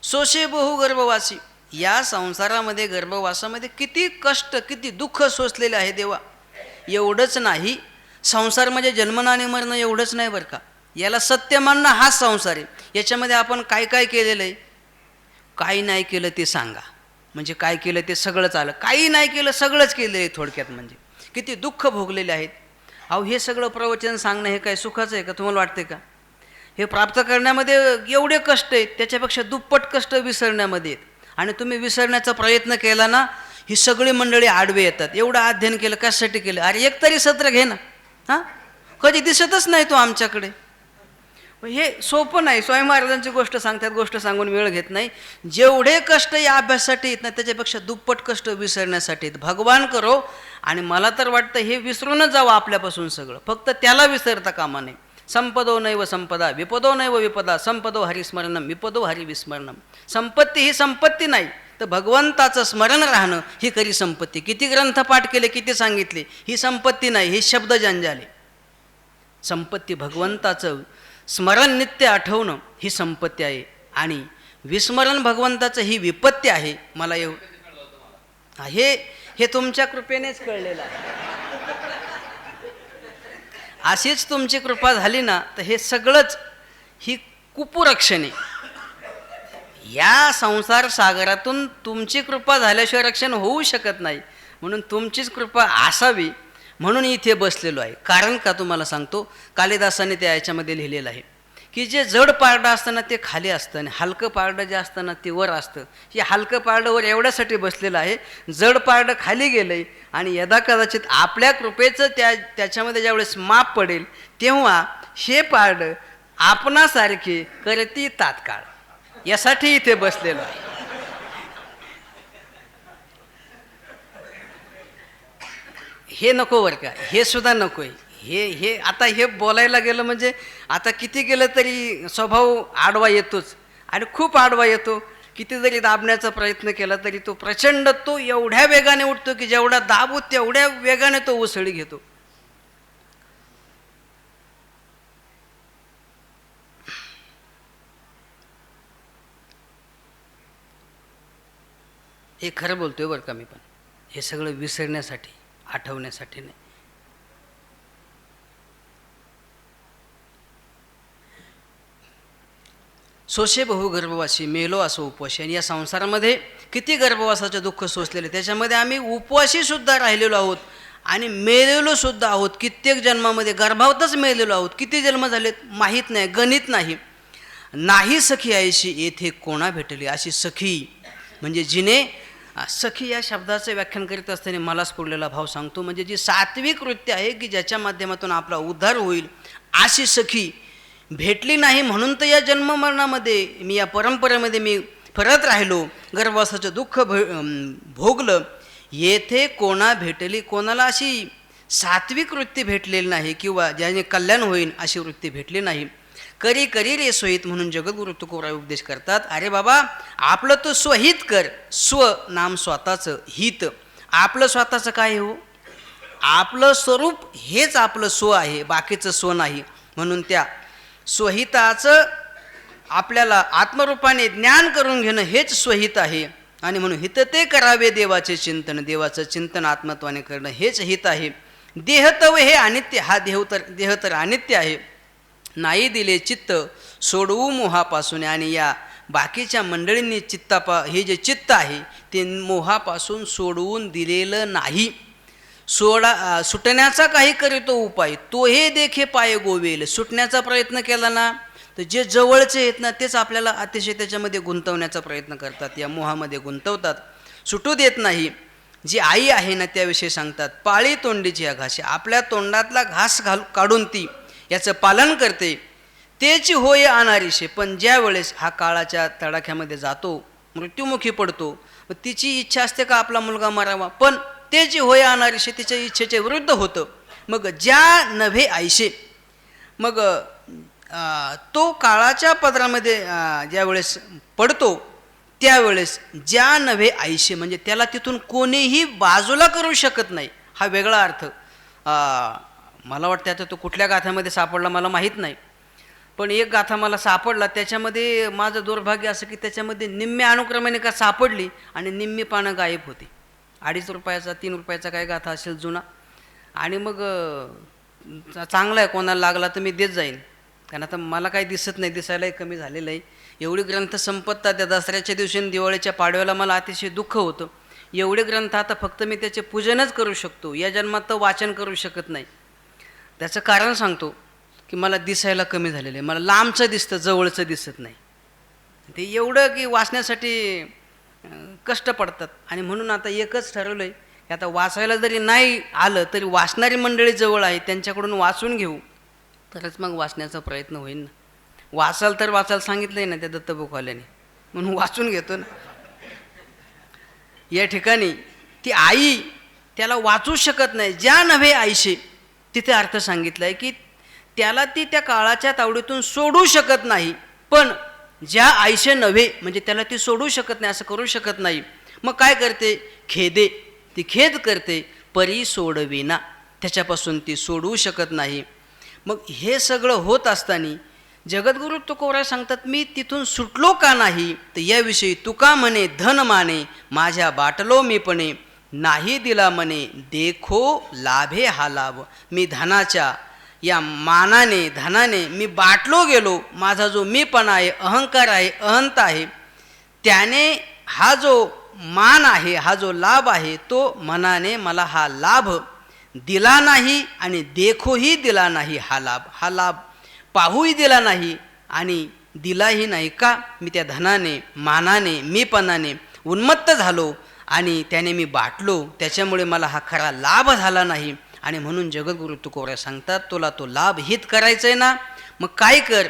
सोशे बहु गर्भवासी, या संसारामध्ये गर्भवासामध्ये किती कष्ट किती दुःख सोसलेले आहे देवा. एवढंच नाही, संसार म्हणजे जन्मणं आणि मरणं एवढंच नाही बरं का, याला सत्य मानणं हाच संसार आहे. याच्यामध्ये आपण काय काय केलेलं आहे, काही नाही केलं ते सांगा, म्हणजे काय केलं ते सगळंच आलं, काही नाही केलं सगळंच केलं आहे थोडक्यात. म्हणजे किती दुःख भोगलेले आहेत. अहो हे सगळं प्रवचन सांगणं हे काय सुखाचं आहे का तुम्हाला वाटते का? हे प्राप्त करण्यामध्ये एवढे कष्ट आहेत, त्याच्यापेक्षा दुप्पट कष्ट विसरण्यामध्ये आहेत. आणि तुम्ही विसरण्याचा प्रयत्न केला ना, ही सगळी मंडळी आडवे येतात. एवढं अध्ययन केलं कशासाठी केलं? अरे एक तरी सत्र घे ना. हां, कधी दिसतच नाही तो आमच्याकडे. हे सोपं नाही. स्वामी महाराजांची गोष्ट सांगतात, गोष्ट सांगून वेळ घेत नाही. जेवढे कष्ट या अभ्यासासाठी येत ना, त्याच्यापेक्षा दुप्पट कष्ट विसरण्यासाठी आहेत. भगवान करो. आणि मला तर वाटतं हे विसरूनच जावं आपल्यापासून सगळं, फक्त त्याला विसरता कामा नये. संपदो नैव संपदा, विपदो नैव विपदा, संपदो हरिस्मरणम, विपदो हरिविस्मरणम. संपत्ती ही संपत्ती नाही, तर भगवंताचं स्मरण राहणं ही खरी संपत्ती. किती ग्रंथपाठ केले, किती सांगितले, ही संपत्ती नाही, ही शब्द जंजाले. संपत्ती भगवंताचं स्मरण नित्य आठवणं ही संपत्ती आहे, आणि विस्मरण भगवंताचं ही विपत्ती आहे. मला हे तुमच्या कृपेनेच कळलेलं आहे. अशीच तुमची कृपा झाली ना, तर हे सगळंच ही कुपुरक्षणे. या संसार सागरातून तुमची कृपा झाल्याशिवाय रक्षण होऊ शकत नाही. म्हणून तुमचीच कृपा असावी म्हणून इथे बसलेलो आहे. कारण का तुम्हाला सांगतो, कालिदासाने त्या याच्यामध्ये लिहिलेलं आहे की जे जड पारडं असतं ना ते खाली असतं, आणि हलकं पारडं जे असतं ना ते वर असतं. हे हलकं पारडं वर एवढ्यासाठी बसलेलं आहे, जड पारडं खाली गेलं आहे, आणि यदा कदाचित आपल्या कृपेचं त्याच्यामध्ये ज्यावेळेस माप पडेल तेव्हा हे पारडं आपणासारखे करती तात्काळ, यासाठी इथे बसलेलो आहे. हे नको बरं का, हे सुद्धा नको आहे. हे आता हे बोलायला गेलं म्हणजे आता किती केलं तरी स्वभाव आडवा येतोच, आणि खूप आडवा येतो. किती जरी दाबण्याचा प्रयत्न केला तरी तो प्रचंड, तो एवढ्या वेगाने उठतो की जेवढा दाबू तेवढ्या वेगाने तो उसळी घेतो. हे खरं बोलतोय बरं का मी, पण हे सगळं विसरण्यासाठी, आठवण्यासाठी नाही. सोशे बहु गर्भवासी, मेलो असो उपवासी. आणि या संसारामध्ये किती गर्भवासाचं दुःख सोसलेलं, त्याच्यामध्ये आम्ही उपवासी सुद्धा राहिलेलो आहोत आणि मेलेलो सुद्धा आहोत. कित्येक जन्मामध्ये गर्भावतच मेलेलो आहोत. किती जन्म झालेत माहीत नाही, गणित नाही. नाही सखी आईशी येथे कोणा भेटली, अशी सखी म्हणजे जिने, सखी या शब्दाचं व्याख्यान करीत असताना मला स्फुरलेला भाव सांगतो, म्हणजे जी सात्विक वृत्ती आहे की ज्याच्या माध्यमातून आपला उद्धार होईल, अशी सखी भेटली नाही. म्हणून तर या जन्ममरणामध्ये मी, या परंपरेमध्ये मी फिरत राहिलो, गर्भवासाचं दुःख भोगलं. येथे कोणा भेटली, कोणाला अशी सात्विक वृत्ती भेटलेली नाही, किंवा ज्याने कल्याण होईल अशी वृत्ती भेटली नाही. करी करी रे स्वहित म्हणून जगद्गुरु तुकोबराय उपदेश करतात. अरे बाबा, आपलं तो स्वहित कर. स्व नाम स्वतःचं, हित आपलं स्वतःचं काय हो, आपलं स्वरूप हेच आपलं स्व आहे, बाकीचं स्व नाही. म्हणून त्या स्वहिताचं आपल्याला आत्मरूपाने ज्ञान करून घेणं हेच स्वहित आहे. आणि म्हणून हित ते करावे देवाचे चिंतन, देवाचं चिंतन आत्मत्वाने करणं हेच हित आहे. देहतव हे अनित्य, हा देह तर अनित्य आहे. नाही दिले चित्त सोडवू मोहापासून. आणि या बाकीच्या मंडळींनी हे जे चित्त आहे ते मोहापासून सोडवून दिलेलं नाही. सुटण्याचा काही करीतो उपाय, तो हे देखे पाय गोवेल. सुटण्याचा प्रयत्न केला ना तर जे जवळचे आहेत ना तेच आपल्याला अतिशय त्याच्यामध्ये गुंतवण्याचा प्रयत्न करतात, या मोहामध्ये गुंतवतात, सुटू देत नाही. जी आई आहे ना त्याविषयी सांगतात, पाळी तोंडीची या घाशी, आपल्या तोंडातला घास काढून ती याचं पालन करते. तेची होय अनारीशे, पण ज्या वेळेस हा काळाच्या तडाख्यामध्ये जातो, मृत्युमुखी पडतो, तिची इच्छा असते का आपला मुलगा मरावा, पण ते जे होय अनारीशे तिच्या इच्छेच्या विरुद्ध होतं. मग ज्या नव्हे आयशे, मग तो काळाच्या पदरामध्ये ज्यावेळेस पडतो त्यावेळेस ज्या नव्हे आयशे म्हणजे त्याला तिथून कोणीही बाजूला करू शकत नाही, हा वेगळा अर्थ. मला वाटतं आता तो कुठल्या गाथ्यामध्ये सापडला मला माहीत नाही, पण एक गाथा मला सापडला. त्याच्यामध्ये माझं दुर्भाग्य असं की त्याच्यामध्ये निम्म्या अनुक्रमाने का सापडली आणि निम्मी पानं गायब होती. 2.5 रुपयाचा 3 रुपयाचा काय गाथा असेल जुना. आणि मग चांगला आहे, कोणाला लागला तर मी देत जाईन, कारण आता मला काही दिसत नाही, दिसायलाही कमी झालेलं आहे. एवढे ग्रंथ संपत्तात त्या दसऱ्याच्या दिवशी दिवाळीच्या पाडव्याला मला अतिशय दुःख होतं. एवढे ग्रंथ आता फक्त मी त्याचे पूजनच करू शकतो, या जन्मात तर वाचन करू शकत नाही. त्याचं कारण सांगतो की मला दिसायला कमी झालेलं आहे, मला लांबचं दिसतं, जवळचं दिसत नाही. ते एवढं की वाचण्यासाठी कष्ट पडतात. आणि म्हणून आता एकच ठरवलं आहे की आता वाचायला जरी नाही आलं तरी वाचणारी मंडळी जवळ आहे, त्यांच्याकडून वाचून घेऊ, तरच मग वाचण्याचा प्रयत्न होईल ना. वाचाल तर वाचायला सांगितलं आहे ना त्या दत्तबुकवाल्याने, म्हणून वाचून घेतो ना. या ठिकाणी ती आई त्याला वाचू शकत नाही, ज्या नव्हे आईशे, तिथे अर्थ सांगितला आहे की त्याला ती त्या काळाच्या तावडीतून सोडू शकत नाही. पण ज्या आईशे नव्हे म्हणजे त्याला ती सोडू शकत नाही, असं करू शकत नाही. मग काय करते? खेदे, ती खेद करते. परी सोडविना, त्याच्यापासून ती सोडवू शकत नाही. मग हे सगळं होत असताना जगद्गुरु तुकोबराय सांगतात, मी तिथून सुटलो का नाही, तर याविषयी तुका म्हणे धन माने, माझ्या बाटलो मीपणे, नाही दिला म्हणे देखो लाभे हा लाभ. मी धनाच्या या मानाने धनाने मी बाटलो गेलो, माझा जो मीपणा आहे, अहंकार आहे, अहंता आहे, त्याने हा जो मान आहे, हा जो लाभ आहे, तो मनाने मला हा लाभ दिला नाही आणि देखोही दिला नाही. हा लाभ पाहूही दिला नाही आणि दिलाही नाही. का? मी त्या धनाने, मानाने, मीपणाने उन्मत्त झालो आणि त्याने मी बाटलो, त्याच्यामुळे मला हा खरा लाभ झाला नाही. आणि म्हणून जगद्गुरु तुकोबराय सांगतात, तुला तो लाभ हित करायचा आहे ना, मग काय कर,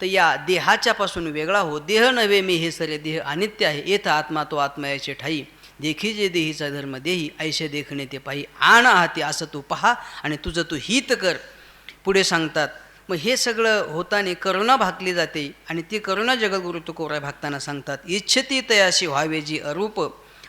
तर या देहाच्या पासून वेगळा हो. देह नव्हे मी हे सरे, देह अनित्य आहे. येथ आत्मा तो आत्मा याचे ठाई, देखी जे देहीचा धर्म देही, ऐसे देखणे ते पाही. आण आहाती असं तू पहा आणि तुझं तू हित कर. पुढे सांगतात, मग हे सगळं होताना करुणा भाकली जाते आणि ती करुणा जगद्गुरु तुकोबराय भागताना सांगतात, इच्छती तयाशी व्हावे जी अरूप,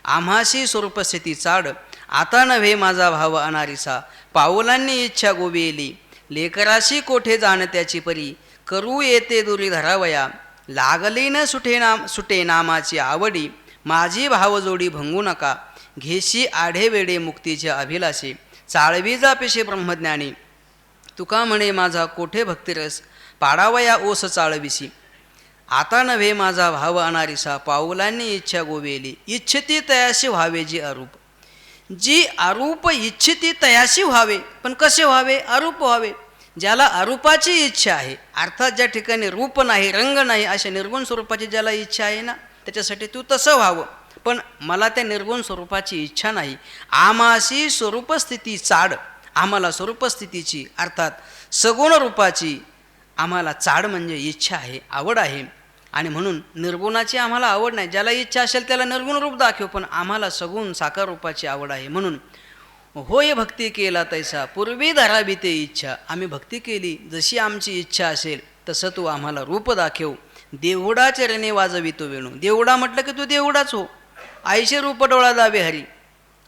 आम्हाशी स्वरूपस्थिती चाड, आता नव्हे माझा भाव अनारिसा, पाऊलांनी इच्छा गोविली, लेकराशी कोठे जाण त्याची परी, करू येते दुरी धरावया, लागली न सुटे नामाची आवडी, माझी भावजोडी भंगू नका, घेशी आढे वेडे मुक्तीचे अभिलाषे, चाळवी जा पेशे ब्रह्मज्ञानी, तुका म्हणे माझा कोठे भक्तिरस, पाडावया ओस चाळविसी, आता नव्हे माझा भाव अनारिसा, पाऊलांनी इच्छा गोवेली, इच्छती तयाशी व्हावे जी अरूप. जी अरूप इच्छिती तयाशी व्हावे, पण कसे व्हावे? अरूप व्हावे. ज्याला अरूपाची इच्छा आहे, अर्थात ज्या ठिकाणी रूप नाही, रंग नाही, अशा निर्गुण स्वरूपाची ज्याला इच्छा आहे ना, त्याच्यासाठी तू तसं व्हावं. पण मला त्या निर्गुण स्वरूपाची इच्छा नाही. आमाशी स्वरूपस्थिती चाड, आम्हाला स्वरूपस्थितीची अर्थात सगुण रूपाची आम्हाला चाड म्हणजे इच्छा आहे, आवड आहे. आणि म्हणून निर्गुणाची आम्हाला आवड नाही. ज्याला इच्छा असेल त्याला निर्गुण रूप दाखव, पण आम्हाला सगुण साकार रूपाची आवड आहे. म्हणून होय भक्ती केला तैसा, पूर्वी धरावी ते इच्छा. आम्ही भक्ती केली, जशी आमची इच्छा असेल तसं तू आम्हाला रूप दाखव. देवडा चरणे वाजवितो वेणू, देवडा म्हटलं की तू देवडाच हो. आईशे रूप डोळा दावे हरी,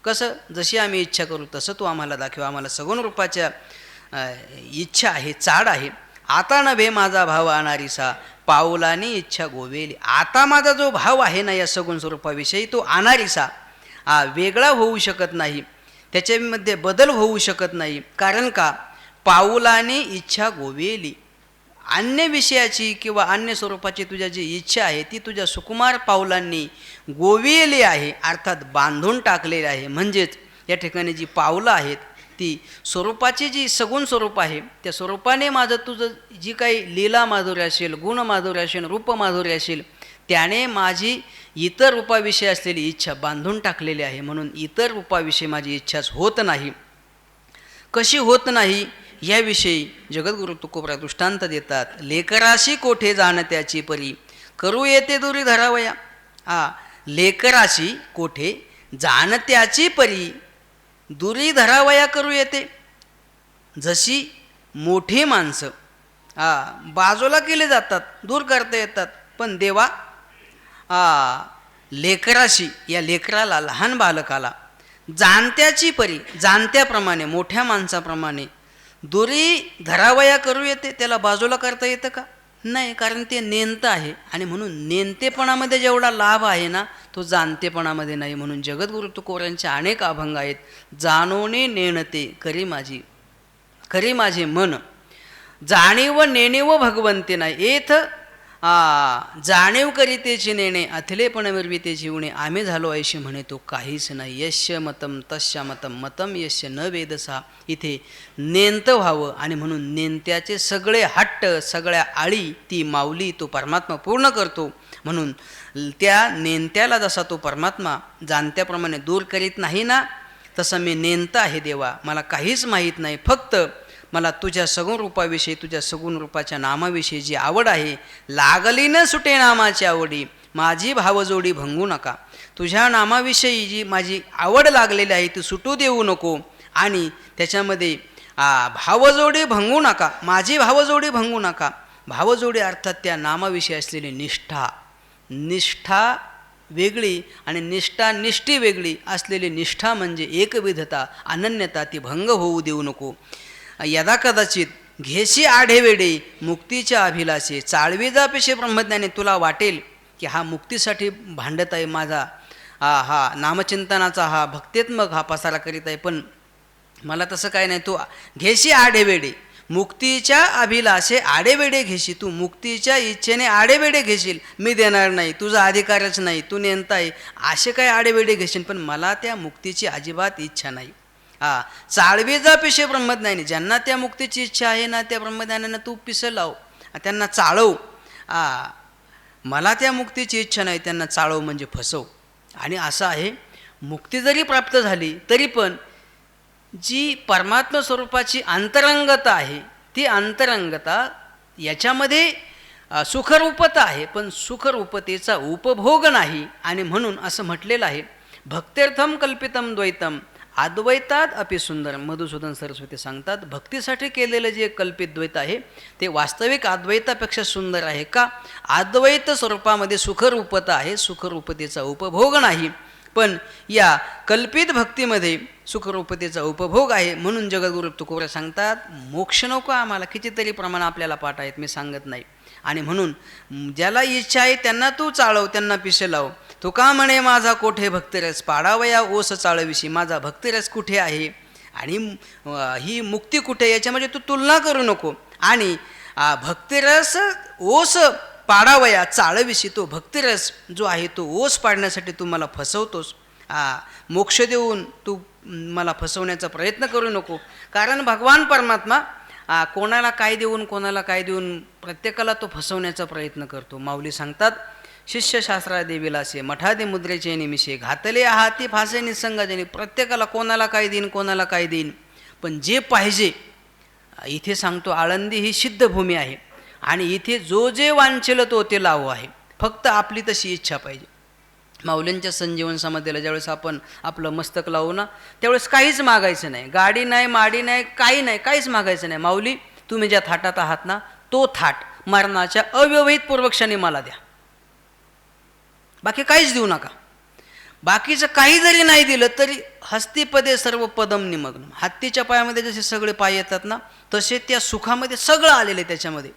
कसं? जशी आम्ही इच्छा करू तसं तू आम्हाला दाखव. आम्हाला सगुण रूपाच्या इच्छा आहे, चाड आहे. आता नव्हे माझा भाव अनारिसा, पाऊलानी इच्छा गोवेली. आता माझा जो भाव आहे ना या सगुण स्वरूपाविषयी, तो अनारिसा, वेगळा होऊ शकत नाही, त्याच्यामध्ये बदल होऊ शकत नाही. कारण का? पाऊलाने इच्छा गोवेली. अन्य विषयाची किंवा अन्य स्वरूपाची तुझ्या जी इच्छा आहे ती तुझ्या सुकुमार पाऊलांनी गोविलेली आहे, अर्थात बांधून टाकलेली आहे. म्हणजेच या ठिकाणी जी पावलं आहेत ती स्वरूपाची जी सगुण स्वरूप आहे, त्या स्वरूपाने माझं तुझं जी काही लीला माधुर्य असेल, गुण माधुर्य असेल, रूप माधुर्य असेल, त्याने माझी इतर रूपाविषयी असलेली इच्छा बांधून टाकलेली आहे. म्हणून इतर रूपाविषयी माझी इच्छाच होत नाही. कशी होत नाही याविषयी जगद्गुरु तुकोबराय दृष्टांत देतात. लेकराशी कोठे जाण त्याची परी, करू येते दुरी धरावया. लेकराशी कोठे जाण त्याची परी, दुरी धरावया करू येते. जशी मोठी माणसं बाजूला केले जातात, दूर करता येतात, पण देवा लेकराशी, या लेकराला, लहान बालकाला जाणत्याची परी, जाणत्याप्रमाणे, मोठ्या माणसाप्रमाणे दुरी धरावया करू येते. त्याला बाजूला करता येतं का? नाही, कारण ते नेणतं आहे. आणि म्हणून नेणतेपणामध्ये जेवढा लाभ आहे ना, तो जाणतेपणामध्ये नाही. म्हणून जगद्गुरु तुकोबांचे अनेक अभंग आहेत. जाणोने नेणते करी माझे मन, जाणीव नेणीव भगवंते नाही. एथ जाणीव करीतेची नेणे, अथिलेपण विरविते जीवणे. आम्ही झालो ऐशी म्हणे तो काहीच नाही. यश्य मतम तस्य मतम मतम यश्य न वेदसा. इथे नेंतं व्हावं. आणि म्हणून नेंत्याचे सगळे हट्ट, सगळ्या आळी ती माऊली, तो परमात्मा पूर्ण करतो. म्हणून त्या नेंत्याला जसा तो परमात्मा जाणत्याप्रमाणे दूर करीत नाही ना, तसं मी नेंतं आहे देवा. मला काहीच माहीत नाही, फक्त मला तुझ्या सगुण रूपाविषयी, तुझ्या सगुण रूपाच्या नामाविषयी जी आवड आहे, लागली न सुटे नामाची आवडी, माझी भावजोडी भंगू नका. तुझ्या नामाविषयी जी माझी आवड लागलेली आहे ती सुटू देऊ नको. आणि त्याच्यामध्ये भावजोडी भंगू नका, माझी भावजोडी भंगू नका. भावजोडी अर्थात त्या नामाविषयी असलेली निष्ठा वेगळी आणि निष्ठी वेगळी असलेली निष्ठा म्हणजे एकविधता, अनन्यता, ती भंग होऊ देऊ नको. यदा कदाचित घेशी आढेवेडे मुक्तीच्या अभिलाषे, चाळवी जा पेशे ब्रह्मज्ञानी. तुला वाटेल की हा मुक्तीसाठी भांडत आहे, माझा हा नामचिंतनाचा, हा भक्तित्मक हा पसारा करीत आहे, पण मला तसं काय नाही. तू घेशी आढेवेडे मुक्तीच्या अभिलाषे, आडेवेडे घेशी. तू मुक्तीच्या इच्छेने आडेवेडे घेशील, मी देणार नाही, तुझा अधिकारच नाही, तू नेमता आहे, असे काय आडेवेडे घेशील, पण मला त्या मुक्तीची अजिबात इच्छा नाही. चाळवी जा पिशे ब्रह्मज्ञानी. ज्यांना त्या मुक्तीची इच्छा आहे ना, त्या ब्रह्मज्ञानांना तू पिसं लाव, त्यांना चाळव. मला त्या मुक्तीची इच्छा नाही, त्यांना चाळव म्हणजे फसव. आणि असं आहे, मुक्ती जरी प्राप्त झाली तरी पण जी परमात्मा स्वरूपाची अंतरंगता आहे, ती अंतरंगता याच्यामध्ये सुखरूपता आहे, पण सुखरूपतेचा उपभोग नाही. आणि म्हणून असं म्हटलेलं आहे, भक्त्यर्थम कल्पितम द्वैतम अद्वैतात अपि सुंदर. मधुसूदन सरस्वती सांगतात, भक्तीसाठी केलेलं जे कल्पित द्वैत आहे ते वास्तविक अद्वैतापेक्षा सुंदर आहे. का? अद्वैत स्वरूपामध्ये सुखरूपता आहे, सुखरूपतेचा उपभोग नाही. पण या कल्पित भक्तीमध्ये सुखरूपतेचा उपभोग आहे. म्हणून जगद्गुरु तुकोबा सांगतात, मोक्ष नको आम्हाला. कितीतरी प्रमाण आपल्याला पाठ आहेत, मी सांगत नाही. आणि म्हणून ज्याला इच्छा आहे त्यांना तू चाळव, त्यांना पिसे लाव. तुका म्हणे माझा कोठे भक्तिरस, पाडावया ओस चाळविशी. माझा भक्तिरस कुठे आहे आणि ही मुक्ती कुठे, याच्यामध्ये तू तुलना करू नको. आणि भक्तिरस ओस पाडावया चाळविशी, तो भक्तिरस जो आहे तो ओस पाडण्यासाठी तू मला फसवतोस. मोक्ष देऊन तू मला फसवण्याचा प्रयत्न करू नको. कारण भगवान परमात्मा कोणाला काय देऊन, कोणाला काय देऊन प्रत्येकाला तो फसवण्याचा प्रयत्न करतो. माऊली सांगतात, शिष्यशास्त्रा देविलासे मठादे मुद्रेचे निमिषे, घातले आहाती फासे निसंगाजनी. प्रत्येकाला कोणाला काय देईन, कोणाला काय देईन, पण जे पाहिजे. इथे सांगतो, आळंदी ही सिद्ध भूमी आहे आणि इथे जो जे वांछेल तो ते लावू आहे. फक्त आपली तशी इच्छा पाहिजे. माऊलींच्या संजीवन समाधीला ज्यावेळेस आपण आपलं मस्तक लावू ना, त्यावेळेस काहीच मागायचं नाही, गाडी नाही, माडी नाही, काही नाही, काहीच मागायचं नाही. माऊली, तुम्ही ज्या थाटात आहात ना, तो थाट मरणाच्या अव्यवहित पूर्वक्षाने मला द्या, बाकी काहीच देऊ नका. बाकीचं काही जरी नाही दिलं तरी हस्तिपदे सर्व पदम निमग्न. हत्तीच्या पायामध्ये जसे सगळे पाय येतात ना, तसे त्या सुखामध्ये सगळं आलेलं आहे त्याच्यामध्ये.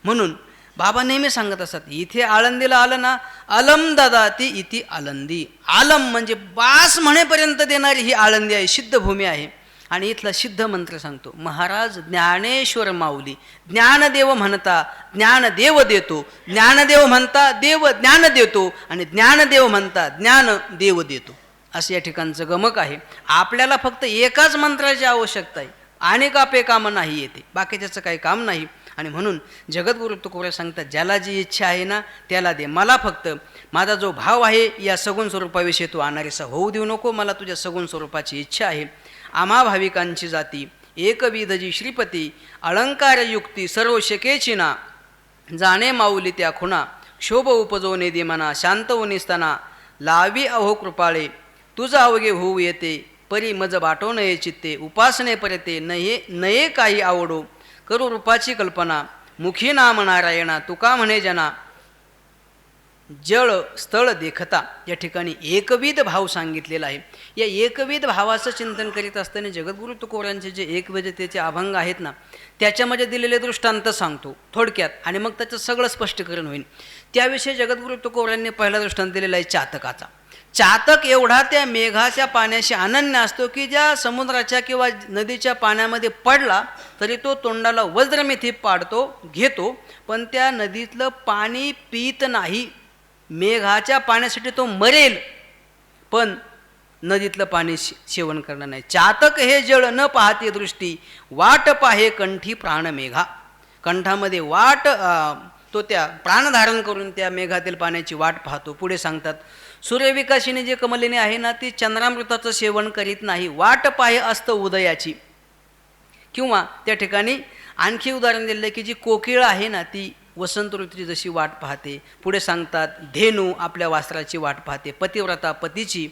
म्हणून बाबा नेहमी सांगत असतात, इथे आळंदीला आलं ना, अलम ददाती इति आळंदी. आलम म्हणजे बास म्हणेपर्यंत देणारी ही आळंदी आहे, सिद्ध भूमी आहे. आणि इथला सिद्ध मंत्र सांगतो, महाराज ज्ञानेश्वर माऊली. ज्ञानदेव म्हणता ज्ञानदेव देतो, ज्ञानदेव म्हणता देव ज्ञान देतो, आणि ज्ञानदेव म्हणता ज्ञान देव देतो. असं या ठिकाणचं गमक आहे. आपल्याला फक्त एकाच मंत्राची आवश्यकता आहे, अनेकापे कामं नाही येते, बाकी त्याचं काही काम नाही. आणि म्हणून जगद्गुरु तुकोबा सांगतात, ज्याला जी इच्छा आहे ना त्याला दे. मला फक्त माझा जो भाव आहे या सगुण स्वरूपाविषयी तू अनारीसा होऊ देऊ नको. मला तुझ्या सगुण स्वरूपाची इच्छा आहे. आम्हा भाविकांची जाती एकविधजी श्रीपती, अलंकार युक्ती सर्व शकेची ना. जाणे माऊली त्या खुणा, क्षोभ उपजवणे दे मना. शांत निसताना लावी अहो कृपाळे, तुझा अवघे होऊ येते परी मज बाटो नये चित्ते उपासने परते नये नये काही आवडो करू रूपाची कल्पना मुखी नाम नारायणा तुका म्हणे जना जळ स्थळ देखता. या ठिकाणी एकविध भाव सांगितलेला आहे. या एकविध भावाचं चिंतन करीत असताना जगद्गुरु तुकोबांचे जे एकविधतेचे अभंग आहेत ना, त्याच्यामध्ये दिलेले दृष्टांत सांगतो थोडक्यात आणि मग त्याचं सगळं स्पष्टीकरण होईल. त्याविषयी जगद्गुरु तुकोबांनी पहिला दृष्टांत दिलेला आहे चातकाचा. चातक एवढा त्या मेघाच्या पाण्याशी अनन्य असतो की ज्या समुद्राच्या किंवा नदीच्या पाण्यामध्ये पडला तरी तो तोंडाला वज्रमेथी पाडतो घेतो, पण त्या नदीतलं पाणी पित नाही. मेघाच्या पाण्यासाठी तो मरेल पण नदीतलं पाणी सेवन करणार नाही. चातक हे जळ न पाहते दृष्टी वाट पाहे कंठी प्राण मेघा. कंठामध्ये वाट तो त्या प्राण धारण करून त्या मेघातील पाण्याची वाट पाहतो. पुढे सांगतात सूर्यविकाशिनी जे कमलिनी आहे ना ती चंद्रामृताचं सेवन करीत नाही, वाट पाहे असतं उदयाची. किंवा त्या ठिकाणी आणखी उदाहरण दिलं की जी कोकिळ आहे ना ती वसंत ऋतूची जशी वाट पाहते. पुढे सांगतात धेनू आपल्या वासराची वाट पाहते, पतिव्रता पतीची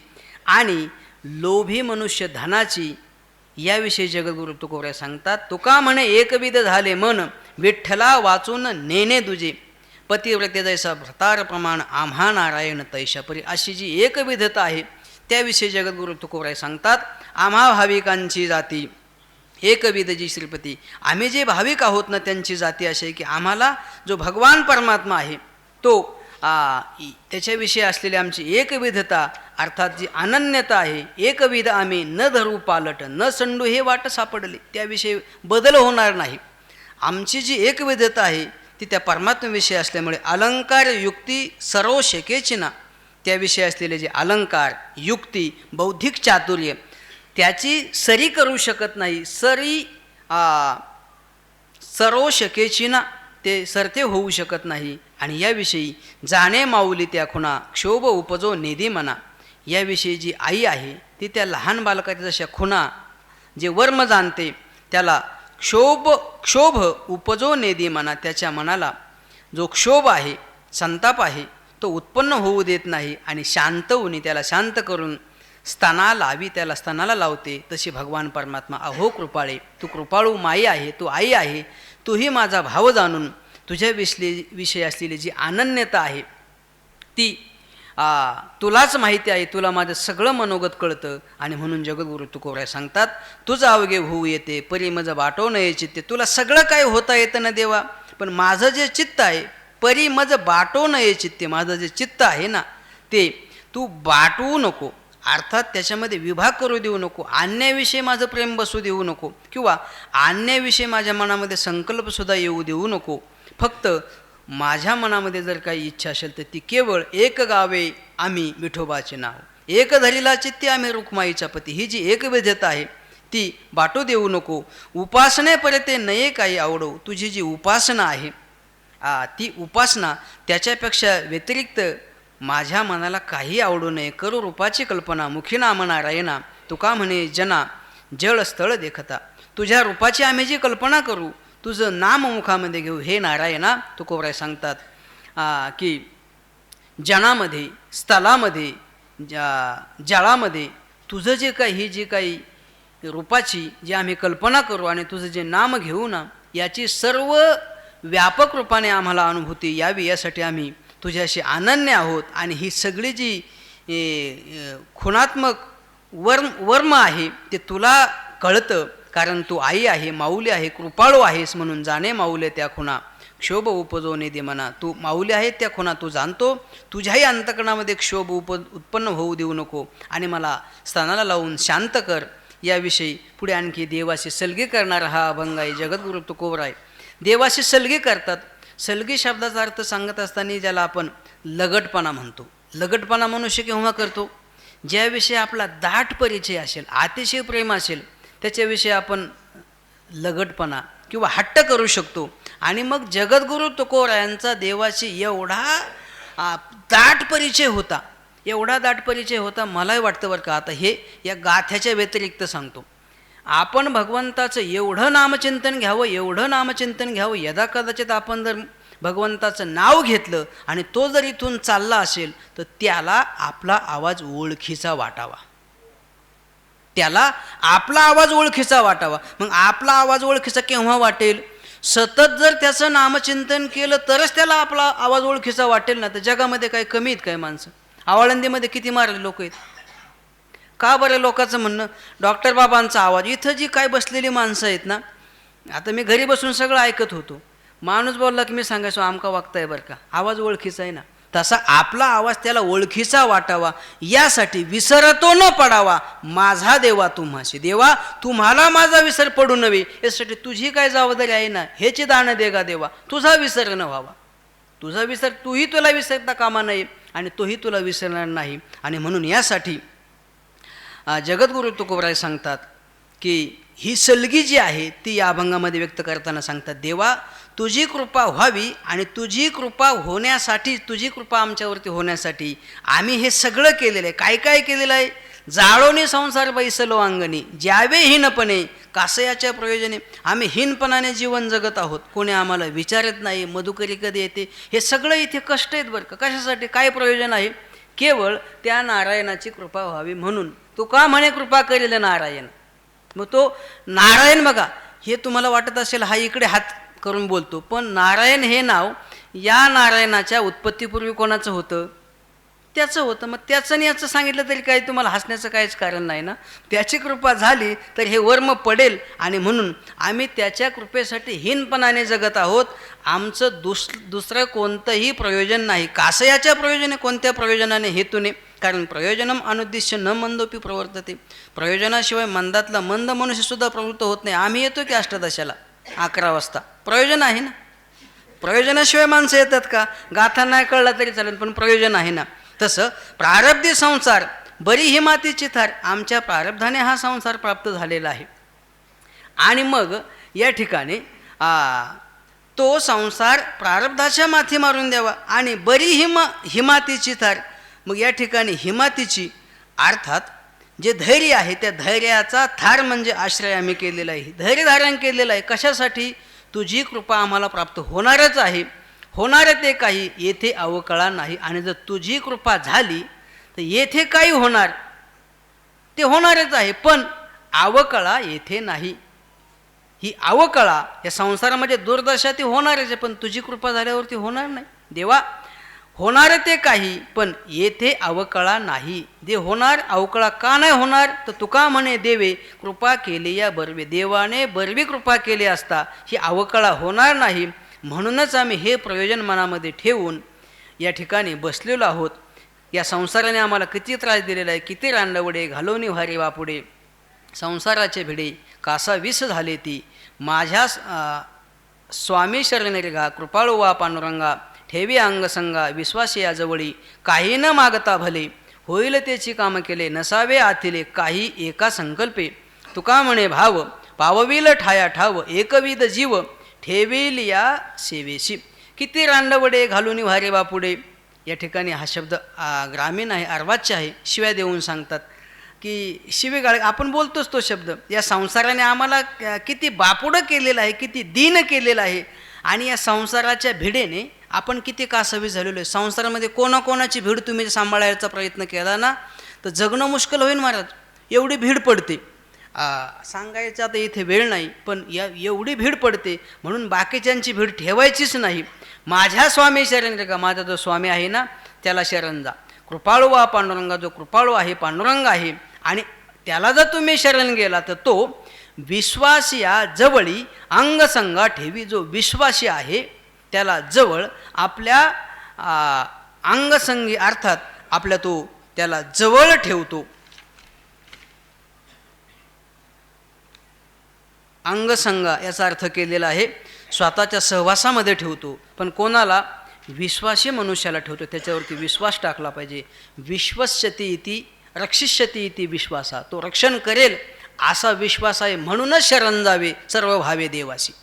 आणि लोभी मनुष्य धनाची. याविषयी जगद्गुरु तुकोबा सांगतात तुका म्हणे एकविध झाले मन विठ्ठला वाचून नेणे दुजे पतिव्रते जैसा भ्रतार प्रमाण आम्हा नारायण तैशापरी. अशी जी एकविधता आहे त्याविषयी जगद्गुरु तुकोबा सांगतात आम्हा भाविकांची जाती एकविध जी श्रीपती. आम्ही जे भाविक आहोत ना त्यांची जाती अशी आहे की आम्हाला जो भगवान परमात्मा आहे तो त्याच्याविषयी असलेली आमची एकविधता अर्थात जी अनन्यता आहे एकविध आम्ही न धरू पालट न संडू हे वाट सापडले. त्याविषयी बदल होणार नाही. आमची जी एकविधता आहे ती त्या परमात्म्याविषयी असल्यामुळे अलंकार युक्ती सर्व शकेची ना. त्याविषयी असलेले जे अलंकार युक्ती बौद्धिक चातुर्य त्याची सरी करू शकत नाही. सर्व शकेची ना ते सरते होऊ शकत नाही. आणि याविषयी जाणे माऊली त्या खुणा क्षोभ उपजो निधी म्हणा. याविषयी जी आई आहे ती त्या लहान बालकाच्या जशा खुणा जे वर्म जाणते त्याला क्षोभ उपजो नेदी म्हणा. त्याच्या मनाला जो क्षोभ आहे संताप आहे तो उत्पन्न होऊ देत नाही आणि शांत होऊन त्याला शांत करून त्याला स्तनाला लावते. तशी भगवान परमात्मा अहो कृपाळे तू कृपाळू माई आहे, तू आई आहे, तूही माझा भाव जाणून तुझ्या विषयी असलेली जी अनन्यता आहे ती तुलाच माहिती आहे, तुला माझं सगळं मनोगत कळतं. आणि म्हणून जगद्गुरु तुकोबा सांगतात तुझं अवघे होऊ येते परी मज बाटो नये चित्ते. तुला सगळं काय होता येतं ना देवा, पण माझं जे चित्त आहे परी मज बाटो नये चित्ते, माझं जे चित्त आहे ना ते तू बाटवू नको. अर्थात त्याच्यामध्ये विभाग करू देऊ नको. अन्याविषयी माझं प्रेम बसू देऊ नको किंवा अन्याविषयी माझ्या मनामध्ये संकल्पसुद्धा येऊ देऊ नको. फक्त माझ्या मनामध्ये जर काही इच्छा असेल तर ती केवळ एक गावे आम्ही विठोबाचे नाव, एक धरीला चित्ते आम्ही रुक्माईचा पती. ही जी एकविधता आहे ती बाटू देऊ नको. उपासने परते नये काही आवडो. तुझी जी उपासना आहे ती उपासना त्याच्यापेक्षा व्यतिरिक्त माझ्या मनाला काही आवडू नये. करू रूपाची कल्पना मुखी नाम नारायणा तुका म्हणे जना जळ स्थळ देखता. तुझ्या रूपाची आम्ही जी कल्पना करू तुझं नाम मुखामध्ये घेऊ हे नारायणा. तुकोबराय सांगतात की जनामध्ये स्थलामध्ये जळामध्ये तुझं जे काही ही जी काही रूपाची जी आम्ही कल्पना करू आणि तुझं जे नाम घेऊ ना याची सर्व व्यापक रूपाने आम्हाला अनुभूती यावी यासाठी आम्ही तुझ्याशी अनन्य आहोत. आणि ही सगळी जी खुणात्मक वर्म आहे ते तुला कळतं कारण तू आई आहे, माऊली आहे, कृपाळू आहेस. म्हणून जाणे माऊले त्या खुणा क्षोभ उपजो निधी म्हणा. तू माऊली आहे त्या खुणा तू जाणतो. तुझ्याही अंतकरणामध्ये क्षोभ उत्पन्न होऊ देऊ नको आणि मला स्तनाला लावून शांत कर. याविषयी पुढे आणखी देवाशी सलगी करणारा हा अभंग आहे. जगद्गुरु तुकोबराय देवाशी सलगी करतात. सलगी शब्दाचा अर्थ सांगत असताना ज्याला आपण लगटपणा म्हणतो. लगटपणा मनुष्य केव्हा करतो ज्याविषयी आपला दाट परिचय असेल, अतिशय प्रेम असेल त्याच्याविषयी आपण लगटपणा किंवा हट्ट करू शकतो. आणि मग जगद्गुरु तुकोबरायांचा देवाशी एवढा दाट परिचय होता, एवढा दाट परिचय होता. मलाही वाटतं बरं का आता हे या गाथ्याच्या व्यतिरिक्त सांगतो. आपण भगवंताचं एवढं नामचिंतन घ्यावं, एवढं नामचिंतन घ्यावं. यदा कदाचित आपण जर भगवंताचं नाव घेतलं आणि तो जर इथून चालला असेल तर त्याला आपला आवाज ओळखीचा वाटावा. त्याला आपला आवाज ओळखीचा वाटावा. मग आपला आवाज ओळखीचा केव्हा वाटेल? सतत जर त्याचं नामचिंतन केलं तरच त्याला आपला आवाज ओळखीचा वाटेल ना. तर जगामध्ये काही कमी आहेत काय माणसं? आवाळंदीमध्ये किती मारले लोक आहेत. का बरं? लोकांचं म्हणणं डॉक्टर बाबांचा आवाज. इथं जी काय बसलेली माणसं आहेत ना, आता मी घरी बसून सगळं ऐकत होतो. माणूस बोलला की मी सांगायचो आमका वागताय बरं का, आवाज ओळखीचा आहे ना. तसा आपला आवाज त्याला ओळखीचा वाटावा यासाठी विसरतो न पडावा माझा देवा तुम्हाशी. देवा तुम्हाला माझा विसर पडू नये यासाठी तुझी काय जबाबदारी आहे ना, ह्याची दान दे गा देवा. तुझा विसर न व्हावा. तुझा विसर, तूही तुला विसरता कामा नये आणि तोही तुला विसरणार नाही. आणि म्हणून यासाठी जगद्गुरु तुकोबराय सांगतात की ही सलगी जी आहे ती या अभंगामध्ये व्यक्त करताना सांगतात, देवा तुझी कृपा व्हावी आणि तुझी कृपा होण्यासाठी, तुझी कृपा आमच्यावरती होण्यासाठी आम्ही हे सगळं केलेलं आहे. काय काय केलेलं आहे? जाळोनी संसार बैसलो अंगणी ज्यावे हीनपणे कासयाच्या प्रयोजने. आम्ही हीनपणाने जीवन जगत आहोत, कोणी आम्हाला विचारत नाही, मधुकरी कधी येते, हे सगळं इथे कष्ट आहेत बरं का. कशासाठी? काय प्रयोजन आहे? केवळ त्या नारायणाची कृपा व्हावी म्हणून. तो का म्हणे कृपा करेल नारायण? मग तो नारायण बघा, हे तुम्हाला वाटत असेल हा इकडे हात करून बोलतो, पण नारायण हे नाव या नारायणाच्या उत्पत्तीपूर्वी कोणाचं होतं? त्याचं होतं. मग त्याचं आणि याचं सांगितलं तरी काही तुम्हाला हसण्याचं काहीच कारण नाही ना. त्याची कृपा झाली तर हे वर्म पडेल आणि म्हणून आम्ही त्याच्या कृपेसाठी हीनपणाने जगत आहोत. आमचं दुसरं कोणतंही प्रयोजन नाही. कासयाच्या प्रयोजने, कोणत्या प्रयोजनाने, हेतूने? कारण प्रयोजनम अनुद्दिश्य न मंदोपी प्रवर्तते. प्रयोजनाशिवाय मंदातला मंद मनुष्यसुद्धा प्रवृत्त होत नाही. आम्ही येतो की अष्टदशाला 11 वाजता, प्रयोजन आहे ना. प्रयोजनाशिवाय माणसं येतात का? गाथा नाही कळला तरी चालेल, पण प्रयोजन आहे ना. तसं प्रारब्धी संसार बरी ही मातीची थार. आमच्या प्रारब्धाने हा संसार प्राप्त झालेला आहे. आणि मग या ठिकाणी तो संसार प्रारब्धाच्या माथी मारून द्यावा आणि बरी हिमातीची थार. मग या ठिकाणी हिमातीची अर्थात जे धैर्य आहे त्या धैर्याचा थार म्हणजे आश्रय आम्ही केलेला आहे. धैर्य धारण केलेलं आहे. कशासाठी? तुझी कृपा आम्हाला प्राप्त होणारच आहे. होणार ते काही येथे अवकळा नाही. आणि जर तुझी कृपा झाली तर येथे काही होणार ते होणारच आहे, पण अवकळा येथे नाही. ही अवकळा या संसारामध्ये दुर्दशा ती होणारच आहे, पण तुझी कृपा झाल्यावरती होणार नाही. देवा होणार ते काही पण येथे अवकळा नाही. दे होणार, अवकळा का नाही होणार? तर तुका म्हणे देवे कृपा केली या बर्वे. देवाने बर्वी कृपा केली असता ही अवकळा होणार नाही. म्हणूनच आम्ही हे प्रयोजन मनामध्ये ठेवून या ठिकाणी बसलेलो आहोत. या संसाराने आम्हाला किती त्रास दिलेला आहे, किती रांडवडे घालवणी व्हारी वापुडे. संसाराचे भिडे कासा विष झाले ती. माझ्या स्वामी शरण रेगा कृपाळू वा पांडुरंगा. ठेवी अंगसंगा विश्वास या जवळी. काही न मागता भले होईल त्याची काम केले. नसावे आथिले काही एका संकल्पे. तुका म्हणे भाव पावविल ठाया ठाव. एकविध जीव ठेवील या सेवेशी. किती रांडवडे घालून व्हारे बापुडे. या ठिकाणी हा शब्द ग्रामीण आहे, अर्वाच्य आहे. शिव्या देऊन सांगतात की शिवेगाळ आपण बोलतोच तो शब्द. या संसाराने आम्हाला किती बापुडं केलेलं आहे, किती दीन केलेलं आहे. आणि या संसाराच्या भिडेने आपण किती कासावी झालेलो आहे. संसारामध्ये कोणाकोणाची भीड तुम्ही सांभाळायचा प्रयत्न केला ना तर जगणं मुश्किल होईल महाराज. एवढी भीड पडते. सांगायचं आता इथे वेळ नाही, पण एवढी भीड पडते. म्हणून बाकीच्यांची भीड ठेवायचीच नाही. माझ्या स्वामी शरण रे का. माझा जो स्वामी आहे ना त्याला शरण जा. कृपाळू वा पांडुरंगा. जो कृपाळू आहे पांडुरंग आहे आणि त्याला जर तुम्ही शरण गेला तर तो विश्वासिया जवळी अंगसंगा ठेवी. जो विश्वासी आहे त्याला जवळ आपल्या अंगसंगी अर्थात आपल्या तो त्याला जवळ ठेवतो. अंगसंगा याचा अर्थ केलेला आहे स्वतःच्या सहवासामध्ये ठेवतो. पण कोणाला? विश्वासी मनुष्याला ठेवतो. त्याच्यावरती विश्वास टाकला पाहिजे. विश्वस्यती इति रक्षिष्यती इति विश्वासा. तो रक्षण करेल असा विश्वास आहे. म्हणूनच शरण जावे सर्व भावे देवासी.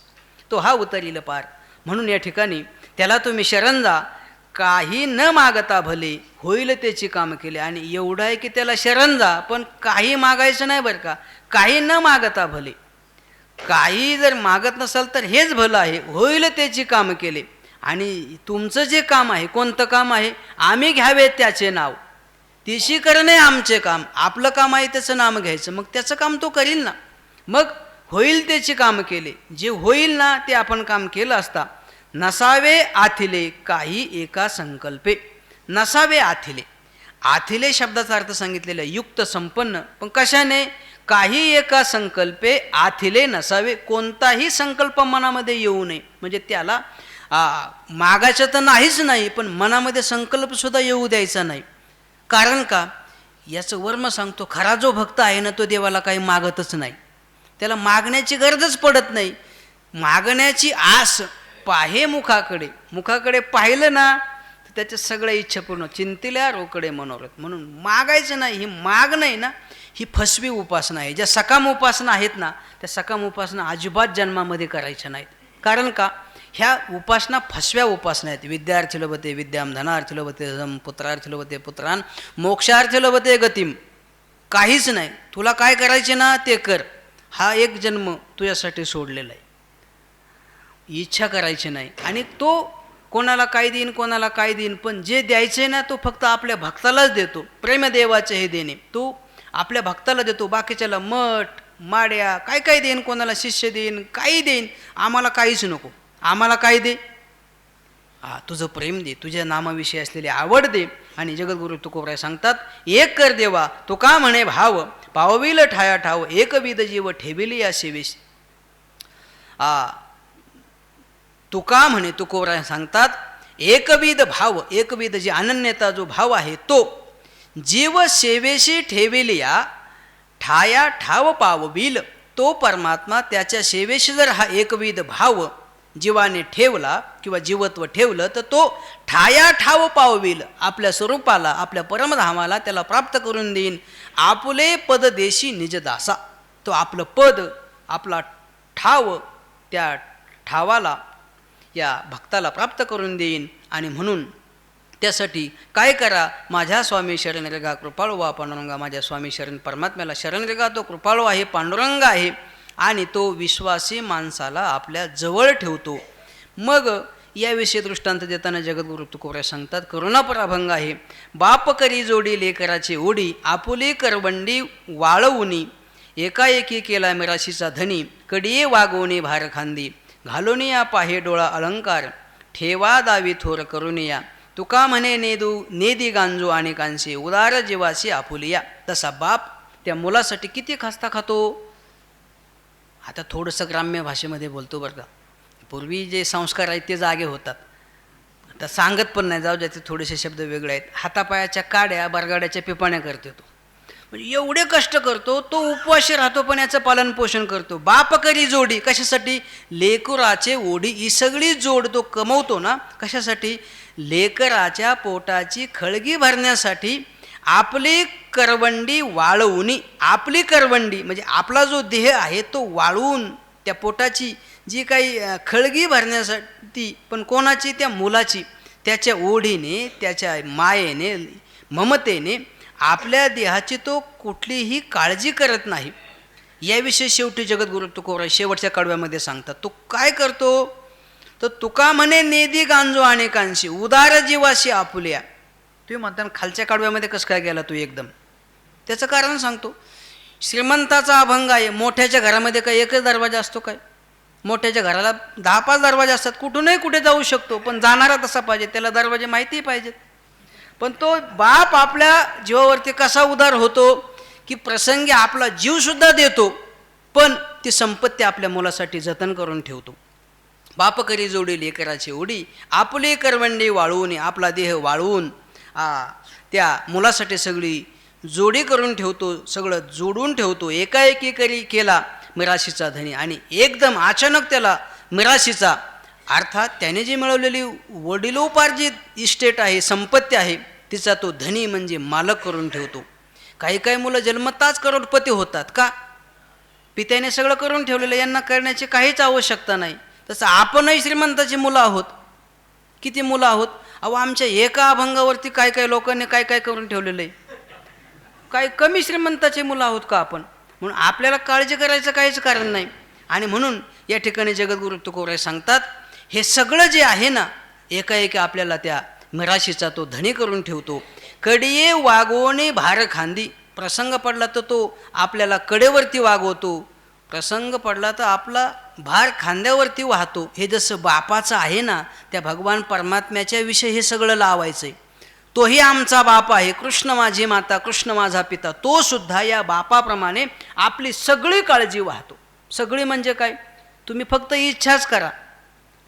तो हा उतरील पार. म्हणून या ठिकाणी त्याला तुम्ही शरण जा. काही न मागता भले होईल त्याची कामं केले. आणि एवढं आहे की त्याला शरण जा पण काही मागायचं नाही बरं का. काही न मागता भले. काही जर मागत नसाल तर हेच भलं आहे. होईल त्याची कामं केले. आणि तुमचं जे काम आहे कोणतं काम आहे? आम्ही घ्यावे त्याचे नाव. तिशी करणे आमचे काम. आपलं काम आहे त्याचं नाम घ्यायचं, मग त्याचं काम तो करील ना. मग होईल त्याचे काम केले, जे होईल ना ते आपण काम केलं असता. नसावे आथिले काही एका संकल्पे. नसावे आथिले, आथिले शब्दाचा अर्थ सांगितलेला आहे युक्त संपन्न. पण कशाने? काही एका संकल्पे आथिले नसावे. कोणताही संकल्प मनामध्ये येऊ नये. म्हणजे त्याला मागायचं तर नाहीच नाही, पण मनामध्ये संकल्पसुद्धा येऊ द्यायचा नाही. कारण का? याचं वर्म सांगतो. खरा जो भक्त आहे ना तो देवाला काही मागतच नाही. त्याला मागण्याची गरजच पडत नाही. मागण्याची आस पाहे मुखाकडे. मुखाकडे पाहिलं ना तर त्याच्या सगळ्या इच्छा पूर्ण. चिंतिल्या रोकडे मनोरथ. म्हणून मागायचं नाही. ही माग नाही ना, ही फसवी उपासना आहे. ज्या सकाम उपासना आहेत ना त्या सकाम उपासना अजिबात जन्मामध्ये करायच्या नाहीत. कारण का? ह्या उपासना फसव्या उपासना आहेत. विद्यार्थी लभते विद्याम, धनार्थी लभते धम, पुत्रार्थी लभते पुत्रान, मोक्षार्थी लभते गतिम. काहीच नाही. तुला काय करायचे ना ते कर. हा एक जन्म तुझ्यासाठी सोडलेला आहे. इच्छा करायची नाही. आणि तो कोणाला काय देईन कोणाला काय देईन, पण जे द्यायचे ना तो फक्त आपल्या भक्तालाच देतो. प्रेमदेवाचे हे देणे तो आपल्या भक्ताला देतो. बाकीच्याला मठ माड्या काय काय देईन, कोणाला शिष्य देईन, काही देईन. आम्हाला काहीच नको. आम्हाला काय दे? तुझं प्रेम दे, तुझ्या नामाविषयी असलेली आवड दे. आणि जगद्गुरु तुकोबराय सांगतात, एक कर देवा तुका म्हणे भाव, पावविल ठाया ठाव, एकविध जीव ठेविली या सेवेशी. तुका म्हणे तुकोबराय सांगतात, एकविध भाव, एकविध जी अनन्यता जो भाव आहे तो जीव सेवेशी ठेविली या ठाया ठाव पावविल. तो परमात्मा त्याच्या सेवेशी जर हा एकविध भाव जीवाने ठेवला किंवा जीवत्व ठेवलं तर तो ठाया ठाव पावविल. आपल्या स्वरूपाला, आपल्या परमधामाला त्याला प्राप्त करून देईन. आपुले पद देशी निजदासा. तो आपलं पद, आपला ठाव, त्या ठावाला या भक्ताला प्राप्त करून देईन. आणि म्हणून त्यासाठी काय करा? माझ्या स्वामी शरण रेगा कृपाळू वा पांडुरंगा. माझ्या स्वामी शरण परमात्म्याला शरण रेगा. तो कृपाळू आहे, पांडुरंग आहे. आणि तो विश्वासी माणसाला आपल्या जवळ ठेवतो. मग याविषयी दृष्टांत देताना जगद्गुरु तुकोबराय सांगतात, करुणापर अभंग आहे. बाप करी जोडी लेकराची ओढी, आपुली करवंडी वाळवुनी, एकाएकी केला मिराशीचा धनी, कडिये वागवणे भार खांदी, घालोनिया पाहे डोळा अलंकार, ठेवा दावी थोर करुनिया, तुका म्हणे नेदी गांजो आणि कांशी, उदार जीवाशी आपुलिया. तसा बाप त्या मुलासाठी किती खास्ता खातो. आता थोडंसं ग्राम्य भाषेमध्ये बोलतो बरं का. पूर्वी जे संस्कार आहेत ते जागे होतात. आता सांगत पण नाही, जाऊ द्याचे थोडेसे शब्द वेगळे आहेत. हातापायाच्या काड्या बरगाड्याच्या पिपाण्या करतो तो. म्हणजे एवढे कष्ट करतो तो, उपवाशी राहतो, पण याचं पालन पोषण करतो. बाप करी जोडी, कशासाठी? लेकराचे ओढी. ही सगळी जोड तो कमवतो ना कशासाठी? लेकराच्या पोटाची खळगी भरण्यासाठी. आपली करवंडी वाळवून, आपली करवंडी म्हणजे आपला जो देह आहे तो वाळवून त्या पोटाची जी काही खळगी भरण्यासाठी. पण कोणाची? त्या मुलाची. त्याच्या ओढीने, त्याच्या मायेने, ममतेने आपल्या देहाची तो कुठलीही काळजी करत नाही. याविषयी शेवटी जगद्गुरु तुकोबराय शेवटच्या कडव्यामध्ये सांगतात. तो काय करतो? तर तुका म्हणे नेदी गांजो आणि कांशी, उदार जीवाशी आपुल्या. तुम्ही म्हणता खालच्या काडव्यामध्ये कसं काय गेला तू एकदम? त्याचं कारण सांगतो. श्रीमंताचा अभंग आहे. मोठ्याच्या घरामध्ये काय एकच दरवाजा असतो काय? मोठ्याच्या घराला 10-5 दरवाजे असतात. कुठूनही कुठे जाऊ शकतो, पण जाणारा तसा पाहिजे, त्याला दरवाजे माहिती पाहिजेत. पण तो बाप आपल्या जीवावरती कसा उदार होतो की प्रसंगी आपला जीवसुद्धा देतो, पण ती संपत्ती आपल्या मुलासाठी जतन करून ठेवतो. बाप करी जोडी लेकराची ओढी, आपली करवंडी वाळवून, आपला देह वाळवून त्या मुलासाठी सगळी जोडी करून ठेवतो, सगळं जोडून ठेवतो. एकाएकी केला मिराशीचा धनी. आणि एकदम अचानक त्याला मिराशीचा, अर्थात त्याने जी मिळवलेली वडिलोपार्जित इस्टेट आहे, संपत्ती आहे, तिचा तो धनी म्हणजे मालक करून ठेवतो. काही काही मुलं जन्मताच करोडपती होतात का? पित्याने सगळं करून ठेवलेलं, यांना करण्याची काहीच आवश्यकता नाही. तसं आपणही श्रीमंताची मुलं आहोत. किती मुलं आहोत? अहो, आमच्या एका अभंगावरती काय काय लोकांनी काय काय करून ठेवलेलं आहे. काय कमी श्रीमंताचे मुलं आहोत का आपण? म्हणून आपल्याला काळजी करायचं काहीच कारण नाही. आणि म्हणून या ठिकाणी जगद्गुरु तुकोबराय सांगतात, हे सगळं जे आहे ना, एकाएकी आपल्याला त्या मिराशीचा तो धनी करून ठेवतो. कडिये वागवणे भार खांदी. प्रसंग पडला तर तो आपल्याला कडेवरती वागवतो, प्रसंग पडला तर आपला भार खांद्यावरती वाहतो. हे जसं बापाचं आहे ना, त्या भगवान परमात्म्याच्या विषयी हे सगळं लावायचं आहे. तोही आमचा बाप आहे, कृष्ण माझी माता, कृष्ण माझा पिता. तो सुद्धा या बापाप्रमाणे आपली सगळी काळजी वाहतो. सगळी म्हणजे काय? तुम्ही फक्त इच्छाच करा,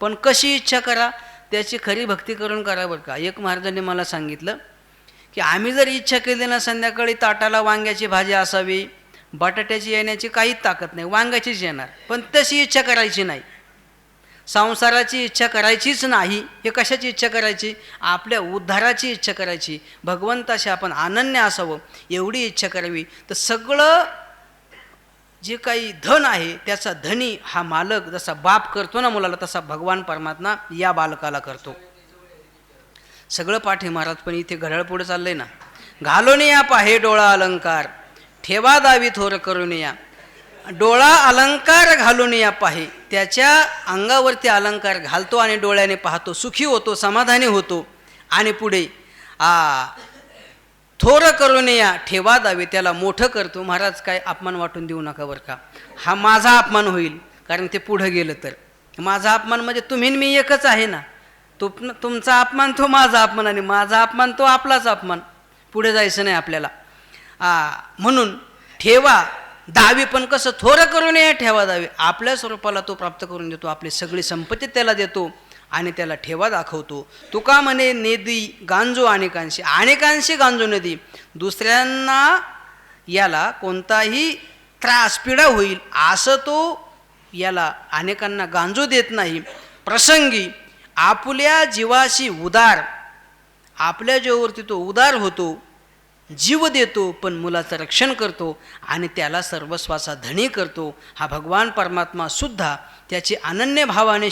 पण कशी इच्छा करा, त्याची खरी भक्ती करून करा बरं का. एक महाराजांनी मला सांगितलं की आम्ही जर इच्छा केली ना, संध्याकाळी ताटाला वांग्याची भाजी असावी, बटाट्याची येण्याची काहीच ताकद नाही, वांग्याचीच येणार, पण तशी इच्छा करायची नाही. संसाराची इच्छा करायचीच नाही. हे कशाची इच्छा करायची? आपल्या उद्धाराची इच्छा करायची. भगवंताशी आपण अनन्य असावं एवढी इच्छा करावी. तर सगळं जे काही धन आहे त्याचा धनी हा मालक जसा बाप करतो ना मुलाला, तसा भगवान परमात्मा या बालकाला करतो. सगळं पाठी महाराज, पण इथे घड्याळ पुढे चाललंय ना. घालून या पाहे डोळा अलंकार, ठेवा दावी थोर करून या. डोळा अलंकार घालून या पाहे, त्याच्या अंगावरती अलंकार घालतो आणि डोळ्याने पाहतो, सुखी होतो, समाधानी होतो. आणि पुढे थोर करून या, ठेवा दावे, त्याला मोठं करतो. महाराज काय अपमान वाटून देऊ नका बरं का, हा माझा अपमान होईल, कारण ते पुढं गेलं तर. माझा अपमान म्हणजे तुम्ही मी एकच आहे ना. तुमचा अपमान तो माझा अपमान, आणि माझा अपमान तो आपलाच अपमान. पुढे जायचं नाही आपल्याला. म्हणून ठेवा दावी, पण कसं? थोर करून या, ठेवा दावी. आपल्या स्वरूपाला तो प्राप्त करून देतो, आपली सगळी संपत्ती त्याला देतो आणि त्याला ठेवा दाखवतो. तुका म्हणे नेदी गांजो अनेकांशी, अनेकांशी गांजो नदी. दुसऱ्यांना याला कोणताही त्रास पीडा होईल असं तो याला अनेकांना गांजो देत नाही. प्रसंगी आपल्या जीवाशी उदार, आपल्या जीवावरती तो उदार होतो, जीव देतो, पण मुलाचं रक्षण करतो आणि त्याला सर्वस्वाचा धनी करतो. हा भगवान परमात्मा सुद्धा त्याची अनन्य भावाने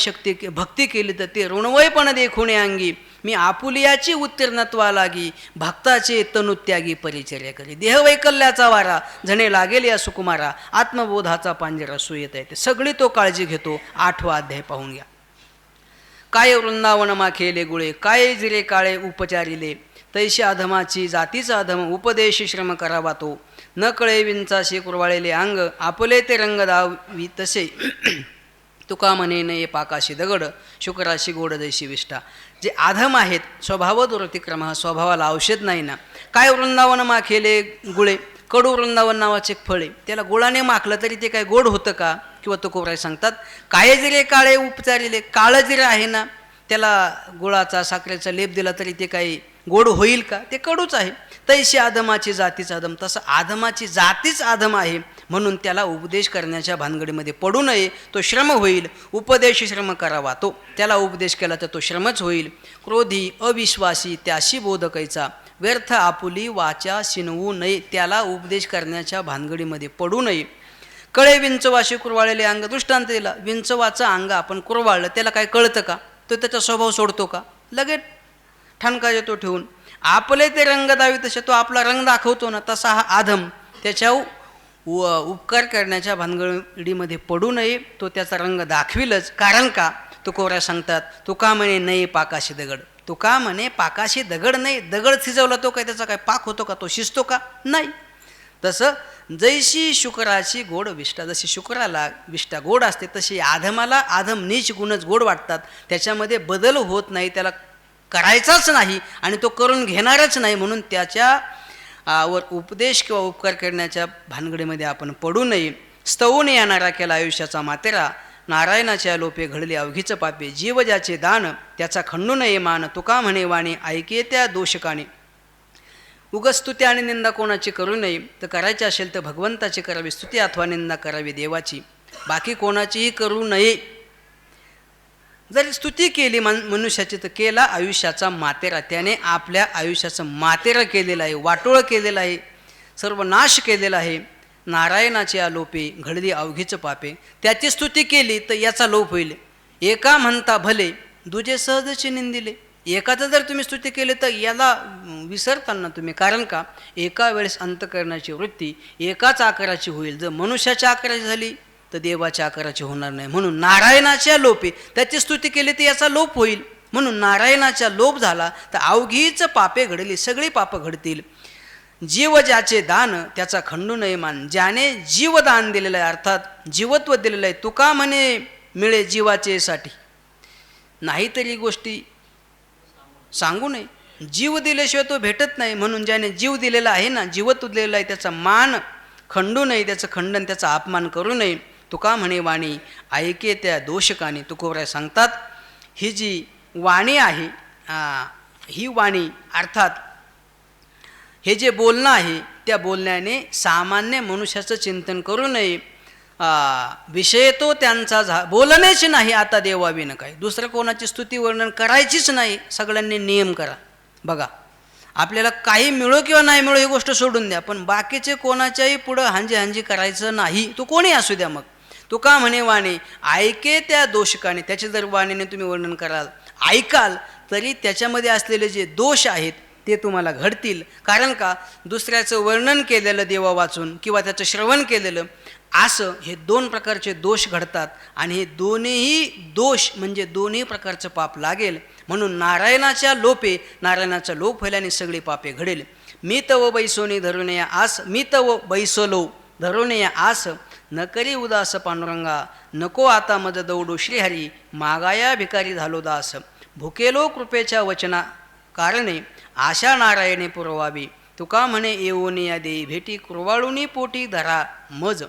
भक्ती केली तर ते ऋणवयपण देखुणे अंगी. मी आपुलियाची उत्तीर्णत्वा लागी, भक्ताचे तनुत्यागी परिचर्या करी. देहवैकल्याचा वारा जणे लागेल या सुकुमारा, आत्मबोधाचा पांजरा सुयेत आहे. सगळी तो काळजी घेतो. 8वा अध्याय पाहून घ्या. काय वृंदावन माखेले गुळे, काय जिरे काळे उपचारिले. तैशी अधमाची जातीचा अधम, उपदेश श्रम करावा तो. न कळे विंचाशी कुरवाळलेले अंग, आपले ते रंग दावी तसे. तुका म्हणे नये पाकाशी दगड, शुक्राशी गोड जैशी विष्ठा. जे अधम आहेत, स्वभाव दुरतिक्रम, हा स्वभावाला औषध नाही ना. काय वृंदावन माखेले गुळे, कडू वृंदावन नावाचे फळ आहे, त्याला गुळाने माखलं तरी ते काय गोड होतं का? किंवा तो कोराय सांगतात काय जिरे काळे उपचारिले. काळं जिरे आहे ना, त्याला गुळाचा साखरेचा लेप दिला तरी ते काही गोड होईल का? ते कडूच आहे. तैशी आधमाची जातीच आधम, तसं आधमाची जातीच आधम आहे. म्हणून त्याला उपदेश करण्याच्या भानगडीमध्ये पडू नये, तो श्रम होईल. उपदेश श्रम करावा तो, त्याला उपदेश केला तर तो श्रमच होईल. क्रोधी अविश्वासी त्याशी बोधकायचा, व्यर्थ आपुली वाचा शिनवू नये, त्याला उपदेश करण्याच्या भानगडीमध्ये पडू नये. कळे विंचवाशी कुरवाळलेले अंग, दृष्टांत दिला. विंचवाचं अंग आपण कुरवाळलं, त्याला काय कळतं का? तो त्याचा स्वभाव सोडतो का? लगेच ठणका येतो ठेवून. आपले ते रंग दावी तसे तो आपला रंग दाखवतो ना, तसा हा आधम त्याच्या उपकार करण्याच्या भानगडीमध्ये पडू नये. तो त्याचा रंग दाखविलच. कारण का? तो कोऱ्या सांगतात तुका म्हणे नाही पाकाशी दगड. तुका म्हणे पाकाशी दगड नाही. दगड शिजवला तो काय त्याचा काय पाक होतो का? तो शिजतो का? नाही. तसं जैशी शुक्राची गोड विष्ठा, जशी शुक्राला विष्ठा गोड असते तशी आधमाला आधम नीच गुणच गोड वाटतात. त्याच्यामध्ये बदल होत नाही, त्याला करायचाच नाही आणि तो करून घेणारच नाही. म्हणून त्याच्या वर उपदेश किंवा उपकार करण्याच्या भानगडीमध्ये आपण पडू नये. स्तवून येणारा केला आयुष्याचा मातेरा, नारायणाच्या लोपे घडले अवघीचं पापे. जीव ज्याचे दान त्याचा खंडू नये मान, तुका म्हणे वाणी ऐके त्या दोषकाने. उगच स्तुती आणि निंदा कोणाची करू नये. तर करायची असेल तर भगवंताची करावी स्तुती अथवा निंदा करावी देवाची, बाकी कोणाचीही करू नये. जर स्तुती केली मनुष्याची तर केला आयुष्याचा मातेरा. त्याने आपल्या आयुष्याचं मातेरा केलेलं आहे, वाटोळं केलेलं आहे, सर्व नाश केलेला आहे. नारायणाचे आलोपे घडली अवघीचं पापे. त्याची स्तुती केली तर याचा लोप होईल. एका म्हणता भले दुजे सहजचे निंदिले. एकाचं जर तुम्ही स्तुती केली तर याला विसरताल ना तुम्ही. कारण का? एका वेळेस अंतकरणाची वृत्ती एकाच आकाराची होईल. जर मनुष्याच्या आकाराची झाली तर देवाच्या आकाराची होणार नाही. म्हणून नारायणाच्या लोपे त्याची स्तुती केली तर याचा लोप होईल. म्हणून नारायणाचा लोभ झाला तर अवघीच पापे घडली, सगळी पापं घडतील. जीव ज्याचे दान त्याचा खंडू नये मान. ज्याने जीवदान दिलेलं आहे, अर्थात जीवत्व दिलेलं आहे, तुका म्हणे मिळे जीवाचे साठी. नाहीतरी गोष्टी सांगू नये. जीव दिल्याशिवाय तो भेटत नाही. म्हणून ज्याने जीव दिलेला आहे ना, जीवत्व दिलेला आहे, त्याचा मान खंडू नये, त्याचं खंडन, त्याचा अपमान करू नये. तुका म्हणे वाणी ऐके त्या दोषकानी. तुकोबराय सांगतात ही जी वाणी आहे, ही वाणी अर्थात हे जे बोलणं आहे, त्या बोलण्याने सामान्य मनुष्याचं चिंतन करू नये. विषय तो त्यांचा बोलणेच नाही आता देवाविनं काय. दुसरं कोणाची स्तुती वर्णन करायचीच नाही. सगळ्यांनी नियम करा. बघा, आपल्याला काही मिळो किंवा नाही मिळो ही गोष्ट सोडून द्या, पण बाकीचे कोणाच्याही पुढं हांजी करायचं नाही. तो कोणी असू द्या. मग तुका म्हणे वाणी ऐके त्या दोषकाने. त्याचे जर वाणीने तुम्ही वर्णन कराल, ऐकाल, तरी त्याच्यामध्ये असलेले जे दोष आहेत ते तुम्हाला घडतील. कारण का, दुसऱ्याचं वर्णन केलेलं देवा वाचून किंवा त्याचं श्रवण केलेलं, असं हे दोन प्रकारचे दोष घडतात. आणि हे दोन्हीही दोष म्हणजे दोन्ही प्रकारचं पाप लागेल. म्हणून नारायणाच्या लोपे, नारायणाचा लोप व्हायल्याने सगळी पापे घडेल. मी तव बैसोनी धरून या आस. मी तव बैसलो धरून या आस. न करी उदास पांडुरंगा. नको आता मज दौडू श्रीहरी. मागाया भिकारी झालो दास. भुकेलो कृपेच्या वचना कारणे. आशा नारायणे पुरवावी. तुका म्हणे येऊन या देई भेटी. कुरवाळुनी पोटी धरा मज.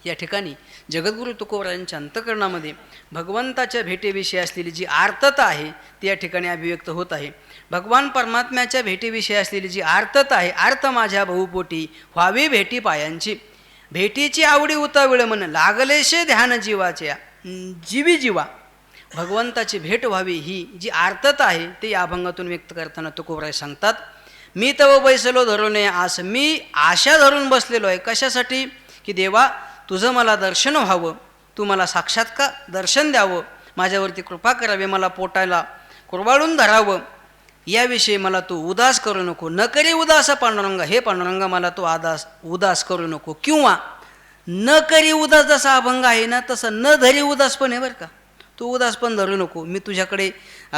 या ठिकाणी जगद्गुरू तुकोबरायांच्या अंतःकरणामध्ये भगवंताच्या भेटीविषयी असलेली जी आर्तता आहे ती या ठिकाणी अभिव्यक्त होत आहे. भगवान परमात्म्याच्या भेटीविषयी असलेली जी आर्तता आहे, आर्त माझ्या बहुपोटी व्हावी भेटी पायांची. भेटीची आवडी उताविळ मन लागलेशे ध्यान जीवाच्या. जीवी जीवा भगवंताची भेट व्हावी ही जी आर्तता आहे ती या अभंगातून व्यक्त करताना तुकोबराय सांगतात. मी तव बैसलो धरून आस. मी आशा धरून बसलेलो आहे. कशासाठी? की देवा तुझं मला दर्शन व्हावं, तू मला साक्षात्कार दर्शन द्यावं, माझ्यावरती कृपा करावी, मला पोटायला कुरवाळून धरावं, याविषयी मला तू उदास करू नको. न करी उदास पांडुरंगा. हे पांडुरंगा मला तू उदास करू नको. किंवा न करी उदास जसा अभंग आहे ना, तसं न धरी उदास पण आहे बरं का. तू उदास पण धरू नको. मी तुझ्याकडे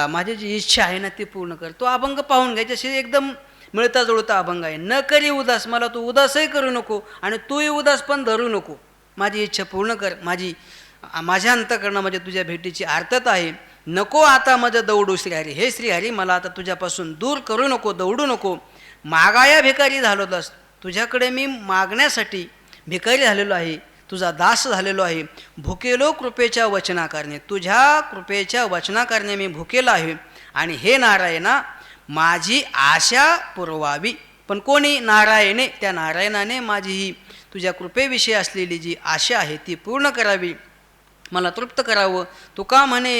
माझी जी इच्छा आहे ना ती पूर्ण कर. तो अभंग पाहून घ्यायचे, असे एकदम मिळता जुळता अभंग आहे. न करी उदास, मला तू उदासही करू नको आणि तूही उदास पण धरू नको. माझी इच्छा पूर्ण कर. माझ्या अंतःकरणामध्ये तुझ्या भेटीची आर्तता आहे. नको आता माझं दौडू श्रीहरी. हे श्रीहरी मला आता तुझ्यापासून दूर करू नको, दौडू नको. मागाया भिकारी झालो दास. तुझ्याकडे मी मागण्यासाठी भिकारी झालेलो आहे, तुझा दास झालेलो आहे. भुकेलो कृपेच्या वचनाकारणे. तुझ्या कृपेच्या वचनाकारणे मी भुकेला आहे. आणि हे नारायणा माझी आशा पुरवावी. पण कोणी? नारायणे. त्या नारायणाने माझी ही तुझ्या कृपेविषयी असलेली जी आशा आहे ती पूर्ण करावी, मला तृप्त करावं. तुका म्हणे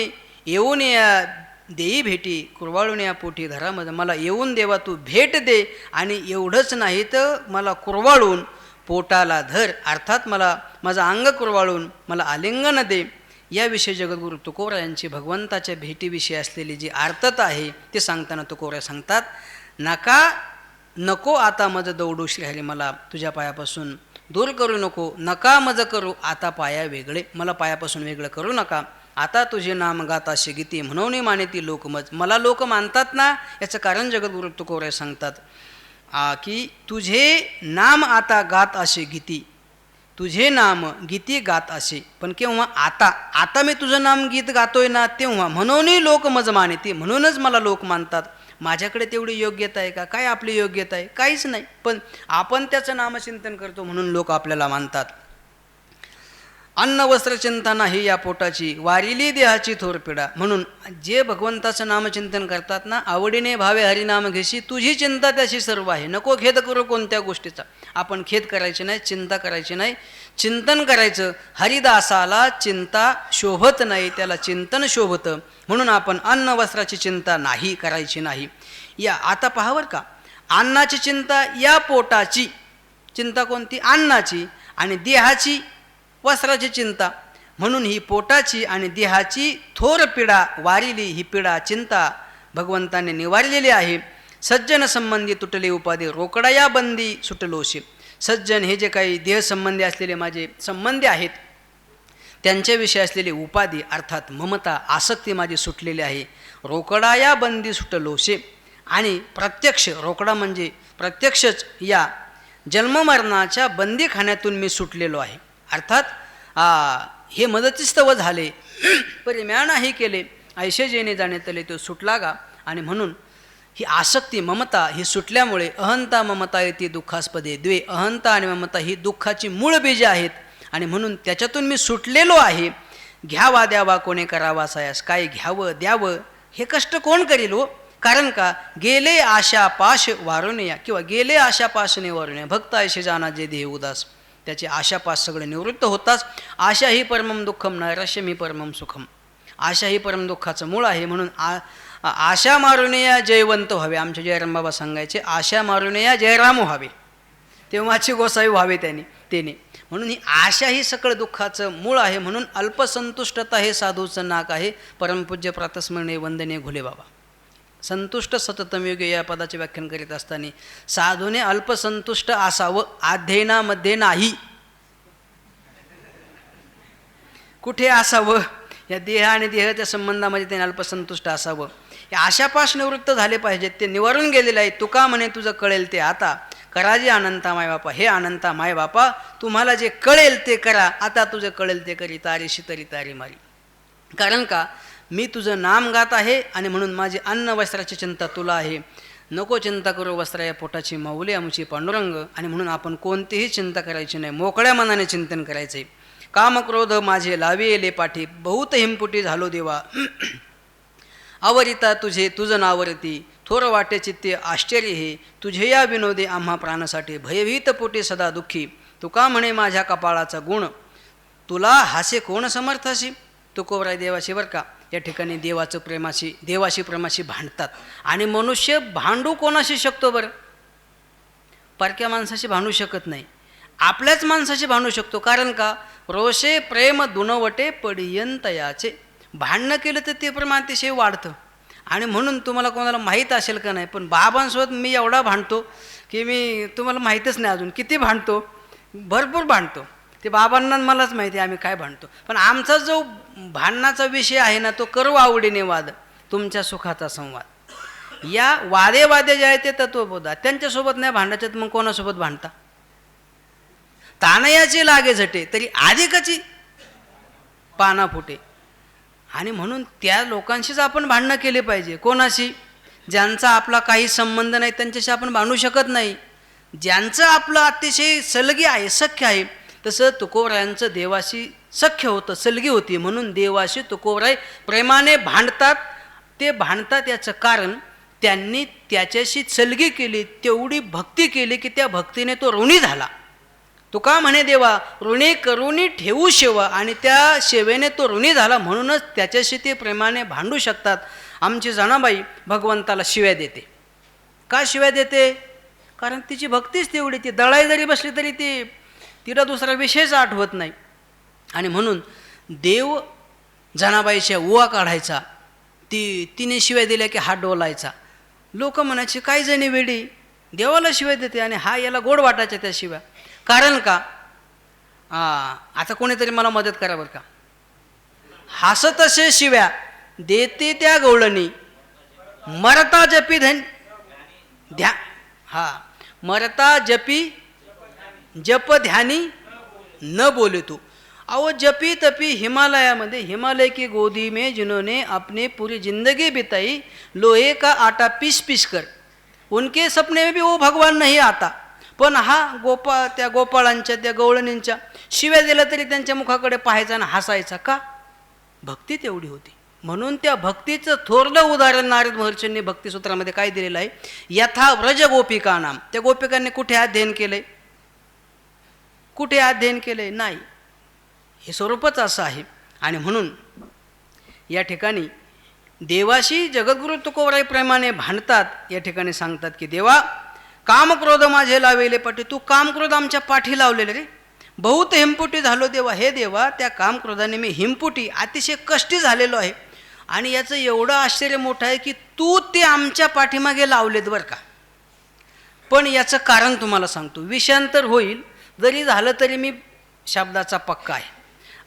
येऊन या देई भेटी. कुरवाळून या पोटी धरामध्ये. मला येऊन देवा तू भेट दे. आणि एवढंच नाही तर मला कुरवाळून पोटाला धर. अर्थात मला माझं अंग कुरवाळून मला आलिंगन दे. याविषयी जगद्गुरू तुकोबरायांची भगवंताच्या भेटीविषयी असलेली जी आर्तता आहे ते सांगताना तुकोबराय सांगतात, नको आता मज दौडू श्रीहरी. मला तुझ्या पायापासून दूर करू नको. नका मज करू आता पाया वेगळे. मला पायापासून वेगळं करू नका. आता तुझे नाम गात असे गीती. म्हणून मानेती लोकमज. मला लोक मानतात ना, याचं कारण जगद्गुरू तुकोबराय सांगतात की तुझे नाम आता गात असे गीती. तुझे नाम गीती गात असे. पण केव्हा? आता मी तुझं नाम गीत गातोय ना तेव्हा. म्हणून लोक मज मानेती. म्हणूनच मला लोक मानतात. माझ्याकडे तेवढी योग्यता आहे का? काय आपली योग्यता आहे? काहीच नाही. पण आपण त्याचं नामचिंतन करतो म्हणून लोक आपल्याला मानतात. अन्न वस्त्र चिंता नाही या पोटाची. वारिली देहाची थोर पिडा. म्हणून जे भगवंताचं नामचिंतन करतात ना, आवडीने भावे हरिनाम घेशी. तुझी चिंता त्याशी सर्व आहे. नको खेद करू कोणत्या गोष्टीचा. आपण खेद करायची नाही, चिंता करायची नाही, चिंतन करायचं. हरिदासाला चिंता शोभत नाही, त्याला चिंतन शोभतं. म्हणून आपण अन्न वस्त्राची चिंता नाही करायची नाही. या आता पहा बरं का, अन्नाची चिंता, या पोटाची चिंता कोणती? अन्नाची. आणि देहाची, वस्त्राची चिंता. म्हणून ही पोटाची आणि देहाची थोर पिडा वारिली. ही पिडा चिंता भगवंताने निवारलेली आहे. सज्जन संबंधी तुटले उपाधी. रोकडा या बंदी सुटलोशी. सज्जन हे जे काही देहसंबंधी असलेले माझे संबंधी आहेत त्यांच्याविषयी असलेली उपाधी अर्थात ममता आसक्ती माझी सुटलेली आहे. रोकडा या बंदी सुटलोशे. आणि प्रत्यक्ष रोकडा म्हणजे प्रत्यक्षच या जन्ममरणाच्या बंदीखान्यातून मी सुटलेलो आहे. अर्थात हे मदतीस्तव झाले परी म्या नाही केले ऐशे जेणे जाणे तले तो सुटला गा. आणि म्हणून ही आसक्ती ममता ही सुटल्यामुळे अहंता ममता येते दुःखास्पदे द्वे. अहंता आणि ममता ही दुःखाची मूळ बीजे आहेत आणि म्हणून त्याच्यातून मी सुटलेलो आहे. घ्यावा द्यावा कोणी करावा सायास, काय घ्यावं द्यावं हे कष्ट कोण करील हो. कारण का गेले आशा पाश वारुण्या किंवा गेले आशा पाशने वारुण्या भक्त ऐशे जाना जे देह उदास. त्याचे आशापास सगळे निवृत्त होताच. आशा ही परमम दुःखम नैराश्यम ही परमम सुखम. आशा ही परम दुःखाचं मूळ आहे. म्हणून आशा मारुनिया जयवंत व्हावे. आमचे जयराम बाबा सांगायचे आशा मारुनिया जयराम व्हावे, तेव्हाची गोसावी व्हावे त्याने. म्हणून ही आशा ही सगळं दुःखाचं मूळ आहे. म्हणून अल्पसंतुष्टता हे साधूचं नाक आहे. परमपूज्य प्रातस्मरणे वंदनीय घुले बाबा संतुष्ट सततम योग्य या पदाचे व्याख्यान करीत असताना साधूने अल्पसंतुष्ट असावं, अध्ययनामध्ये नाही. कुठे असावं? या देह आणि देहाच्या संबंधामध्ये त्याने अल्पसंतुष्ट असावं. या आशापाश निवृत्त झाले पाहिजेत. ते निवारून गेलेले आहे. तुका म्हणे तुझं कळेल ते आता कराजी अनंता मायबापा. हे अनंता मायबापा तुम्हाला जे कळेल ते करा. आता तुझं कळेल ते करी तारीशी तरी तारी मारी. कारण का मी तुझं नाम गात आहे आणि म्हणून माझी अन्न वस्त्राची चिंता तुला आहे. नको चिंता करू वस्त्रा या पोटाची माऊली आमची पांडुरंग. आणि म्हणून आपण कोणतीही चिंता करायची नाही, मोकळ्या मनाने चिंतन करायचे. कामक्रोध माझे लाविले पाठी बहुत हिमपुटी झालो देवा. आवरिता तुझे तुझं नावरती थोर वाटे चित्ते आश्चर्य हे तुझे या विनोदे आम्हा प्राणासाठी भयभीत पोटी सदा दुःखी. तुका म्हणे माझ्या कपाळाचा गुण तुला हासे कोण समर्थाशी. तुकोबराय देवाशी बरं का. या ठिकाणी देवाशी प्रेमाशी भांडतात. आणि मनुष्य भांडू कोणाशी शकतो बरं? परक्या माणसाशी भांडू शकत नाही, आपल्याच माणसाशी भांडू शकतो. कारण का रोषे प्रेम दुनवटे पडियंत याचे. भांडणं केलं तर ते प्रेम अतिशय वाढतं. आणि म्हणून तुम्हाला कोणाला माहीत असेल का नाही, पण बाबांसोबत मी एवढा भांडतो की मी तुम्हाला माहीतच नाही अजून किती भांडतो. भरपूर भांडतो. ते बाबांना मलाच माहिती आहे आम्ही काय भांडतो. पण आमचा जो भांडणाचा विषय आहे ना तो करू आवडीने वाद तुमच्या सुखाचा संवाद. या वादे जे आहे ते तत्वबोधा. त्यांच्यासोबत नाही भांडायचं तर मग कोणासोबत भांडता? तानयाचे लागे झटे तरी अधिकची पाना फुटे. आणि म्हणून त्या लोकांशीच आपण भांडणं केले पाहिजे. कोणाशी? ज्यांचा आपला काही संबंध नाही त्यांच्याशी आपण भांडू शकत नाही. ज्यांचं आपलं अतिशय सलगी आहे, सख्य आहे. तसं तुकोबरायांचं देवाशी सख्य होतं, सलगी होती. म्हणून देवाशी तुकोबराय प्रेमाने भांडतात. ते भांडतात याचं कारण त्यांनी त्याच्याशी सलगी केली, तेवढी भक्ती केली की त्या भक्तीने तो ऋणी झाला. तुका म्हणे देवा ऋणी करुणी ठेवू सेवा. आणि त्या सेवेने तो ऋणी झाला. म्हणूनच त्याच्याशी ते प्रेमाने भांडू शकतात. आमची जनाबाई भगवंताला शिव्या देते. का शिव्या देते? कारण तिची भक्तीच तेवढी. ती दळाई जरी बसली तरी तिला दुसरा विषयच आठवत नाही. आणि म्हणून देव जनाबाईच्या उवा काढायचा. तिने शिव्या दिल्या की हात डोलायचा. लोक म्हणायचे काही जणी वेडी देवाला शिव्या देते आणि हा याला गोड वाटायच्या त्या शिव्या. कारण का आता कोणीतरी मला मदत करा बरं का. हसत असे शिव्या देते त्या गवळणी मरता जपी मरता जपी जप ध्यानी न बोले तू. अहो जपी तपी हिमालयामध्ये, हिमालय की गोदी में जिन्होंने अपनी पूरी जिंदगी बिताई लोहे का आटा पीस पीस कर, उनके सपने में भी वो भगवान नहीं आता. पण हा त्या गोपाळांच्या त्या गवळणींच्या शिव्या दिल्या तरी त्यांच्या मुखाकडे पाहायचा आणि हसायचा. का? भक्ती तेवढी होती. म्हणून त्या भक्तीचं थोरलं उदाहरण नारद महर्षींनी भक्तिसूत्रामध्ये काय दिलेलं आहे? यथा व्रज गोपिका नाम. त्या गोपिकांनी कुठे अध्ययन केलंय? कुठे अध्ययन केलंय? नाही. हे स्वरूपच असं आहे. आणि म्हणून या ठिकाणी देवाशी जगद्गुरु तुकोबराय प्रेमाने भांडतात. या ठिकाणी सांगतात की देवा कामक्रोध माझे लावेले पाठी. तू कामक्रोध आमच्या पाठी लावलेले रे. बहुत हिमपुटी झालो देवा. हे देवा त्या कामक्रोधाने मी हिमपुटी अतिशय कष्टी झालेलो आहे. आणि याचं एवढं आश्चर्य मोठं आहे की तू ते आमच्या पाठीमागे लावलेत बरं का. पण याचं कारण तुम्हाला सांगतो. विषयांतर होईल जरी झालं तरी मी शब्दाचा पक्का आहे.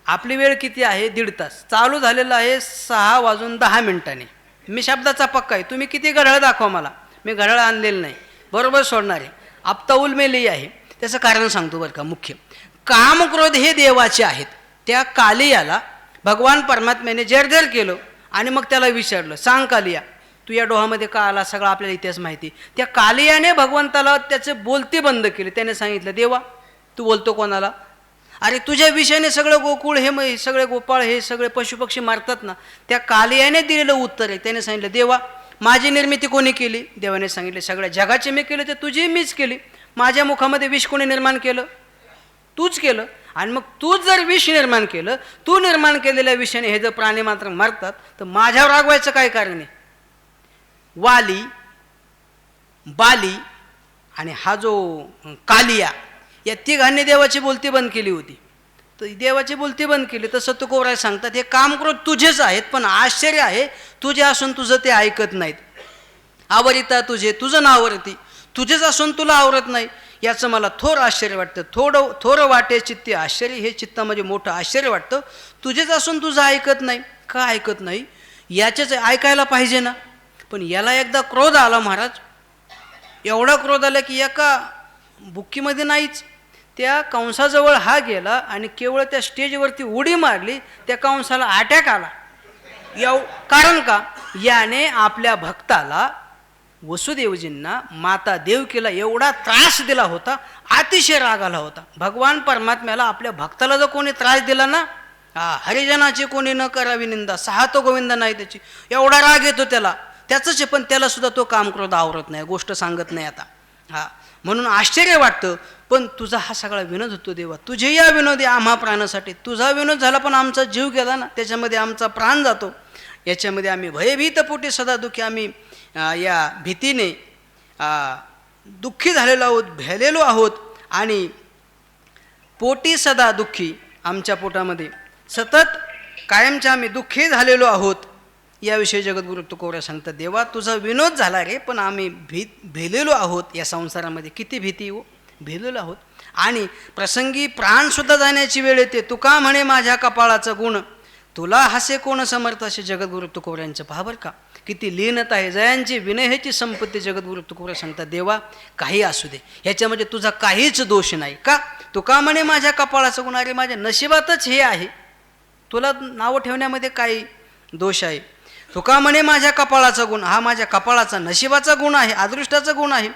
आपली वेळ किती आहे? 1.5 तास. चालू झालेलं आहे 6:10. मी शब्दाचा पक्का आहे. तुम्ही किती घड्याळ दाखवा मला, मी घड्याळ आणलेलं नाही, बरोबर सोडणार आहे. आपताऊल मेली आहे. त्याचं कारण सांगतो बरं का. मुख्य काम क्रोध हे देवाचे आहेत. त्या कालियाला भगवान परमात्म्याने जर्जर केलं आणि मग त्याला विचारलं, सांग कालिया, तू या डोहामध्ये का आला? सगळा आपल्याला इतिहास माहिती. त्या कालियाने भगवंताला त्याचे बोलते बंद केले. त्याने सांगितलं, देवा तू बोलतो कोणाला? अरे तुझ्या विषयाने सगळं गोकुळ हे सगळे गोपाळ हे सगळे पशुपक्षी मारतात ना. त्या कालियाने दिलेलं उत्तर आहे. त्याने सांगितलं, देवा माझी निर्मिती कोणी केली? देवाने सांगितले, सगळ्या जगाची मी केली, तर तुझी मीच केली. माझ्या मुखामध्ये विष कोणी निर्माण केलं? तूच केलं. आणि मग तूच जर विष निर्माण केलं, तू निर्माण केलेल्या विषयाने हे जर प्राणी मात्र मारतात, तर माझ्यावर रागवायचं काय कारण आहे? वाली, बाली आणि हा जो कालिया, या तिघांनी देवाची बोलती बंद केली होती. तर देवाची बोलती बंद केली. तर सतुकोराय सांगतात, हे कामक्रोध तुझेच आहेत, पण आश्चर्य आहे तुझे असून तुझं ते ऐकत नाहीत. आवरिता तुझे, तुझं नावरती, तुझेच असून तुला आवरत नाही. याचं मला थोर आश्चर्य वाटतं. थोरं वाटे चित्ती आश्चर्य, हे चित्तामध्ये मोठं आश्चर्य वाटतं. तुझेच असून तुझं ऐकत नाही. का ऐकत नाही? याचेच ऐकायला पाहिजे ना. पण याला एकदा क्रोध आला महाराज. एवढा क्रोध आला की एका बुक्कीमध्ये नाहीच, त्या कंसाजवळ हा गेला आणि केवळ त्या स्टेजवरती उडी मारली. त्या कंसाला अटॅक आला. कारण का? याने आपल्या भक्ताला, वसुदेवजींना, माता देवकीला एवढा त्रास दिला होता, अतिशय राग आला होता. भगवान परमात्म्याला आपल्या भक्ताला जर कोणी त्रास दिला ना, हरिजनाची कोणी न करावी निंदा, सहा तो गोविंद नाही त्याची, एवढा राग येतो त्याला. त्याचंच आहे, पण त्याला सुद्धा तो कामक्रोध आवरत नाही. गोष्ट सांगत नाही आता. म्हणून आश्चर्य वाटतं. पण तुझा हा सगळा विनोद होतो देवा, तुझे या विनोदी आम्हा प्राणासाठी. तुझा विनोद झाला पण आमचा जीव गेला ना, त्याच्यामध्ये आमचा प्राण जातो. याच्यामध्ये आम्ही भयभीत पोटी सदा दुःखी, आम्ही या भीतीने दुःखी झालेलो आहोत, भेलेलो आहोत. आणि पोटी सदा दुःखी, आमच्या पोटामध्ये सतत कायमच्या आम्ही दुःखी झालेलो आहोत. याविषयी जगद्गुरु तुकोबरा सांगतात, देवा तुझा विनोद झाला रे, पण आम्ही भेलेलो आहोत या संसारामध्ये. किती भीती हो, भेलेलो आहोत. आणि प्रसंगी प्राणसुद्धा जाण्याची वेळ येते. तुका म्हणे माझ्या कपाळाचं गुण, तुला हासे कोण समर्थ, असे जगद्गुरु तुकोबऱ्यांचं. पहा बरं का, किती लीनता आहे. जयांची विनय ह्याची संपत्ती जगद्गुरु तुकोबरा सांगतात, देवा काही असू दे, ह्याच्यामध्ये तुझा काहीच दोष नाही. का? तुका म्हणे माझ्या कपाळाचं गुण, अरे माझ्या नशिबातच हे आहे, तुला नावं ठेवण्यामध्ये काही दोष आहे. तुका म्हणे माझ्या कपाळाचा गुण, हा माझ्या कपाळाचा नशिबाचा गुण आहे, अदृष्टाचा गुण आहे.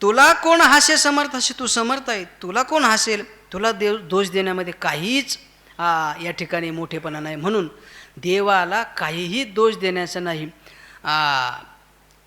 तुला कोण हासे समर्थ, असे तू समर्थ आहे, तुला कोण हसेल? तुला दोष देण्यामध्ये काहीच या ठिकाणी मोठेपणा नाही. म्हणून देवाला काहीही दोष देण्याचा नाही.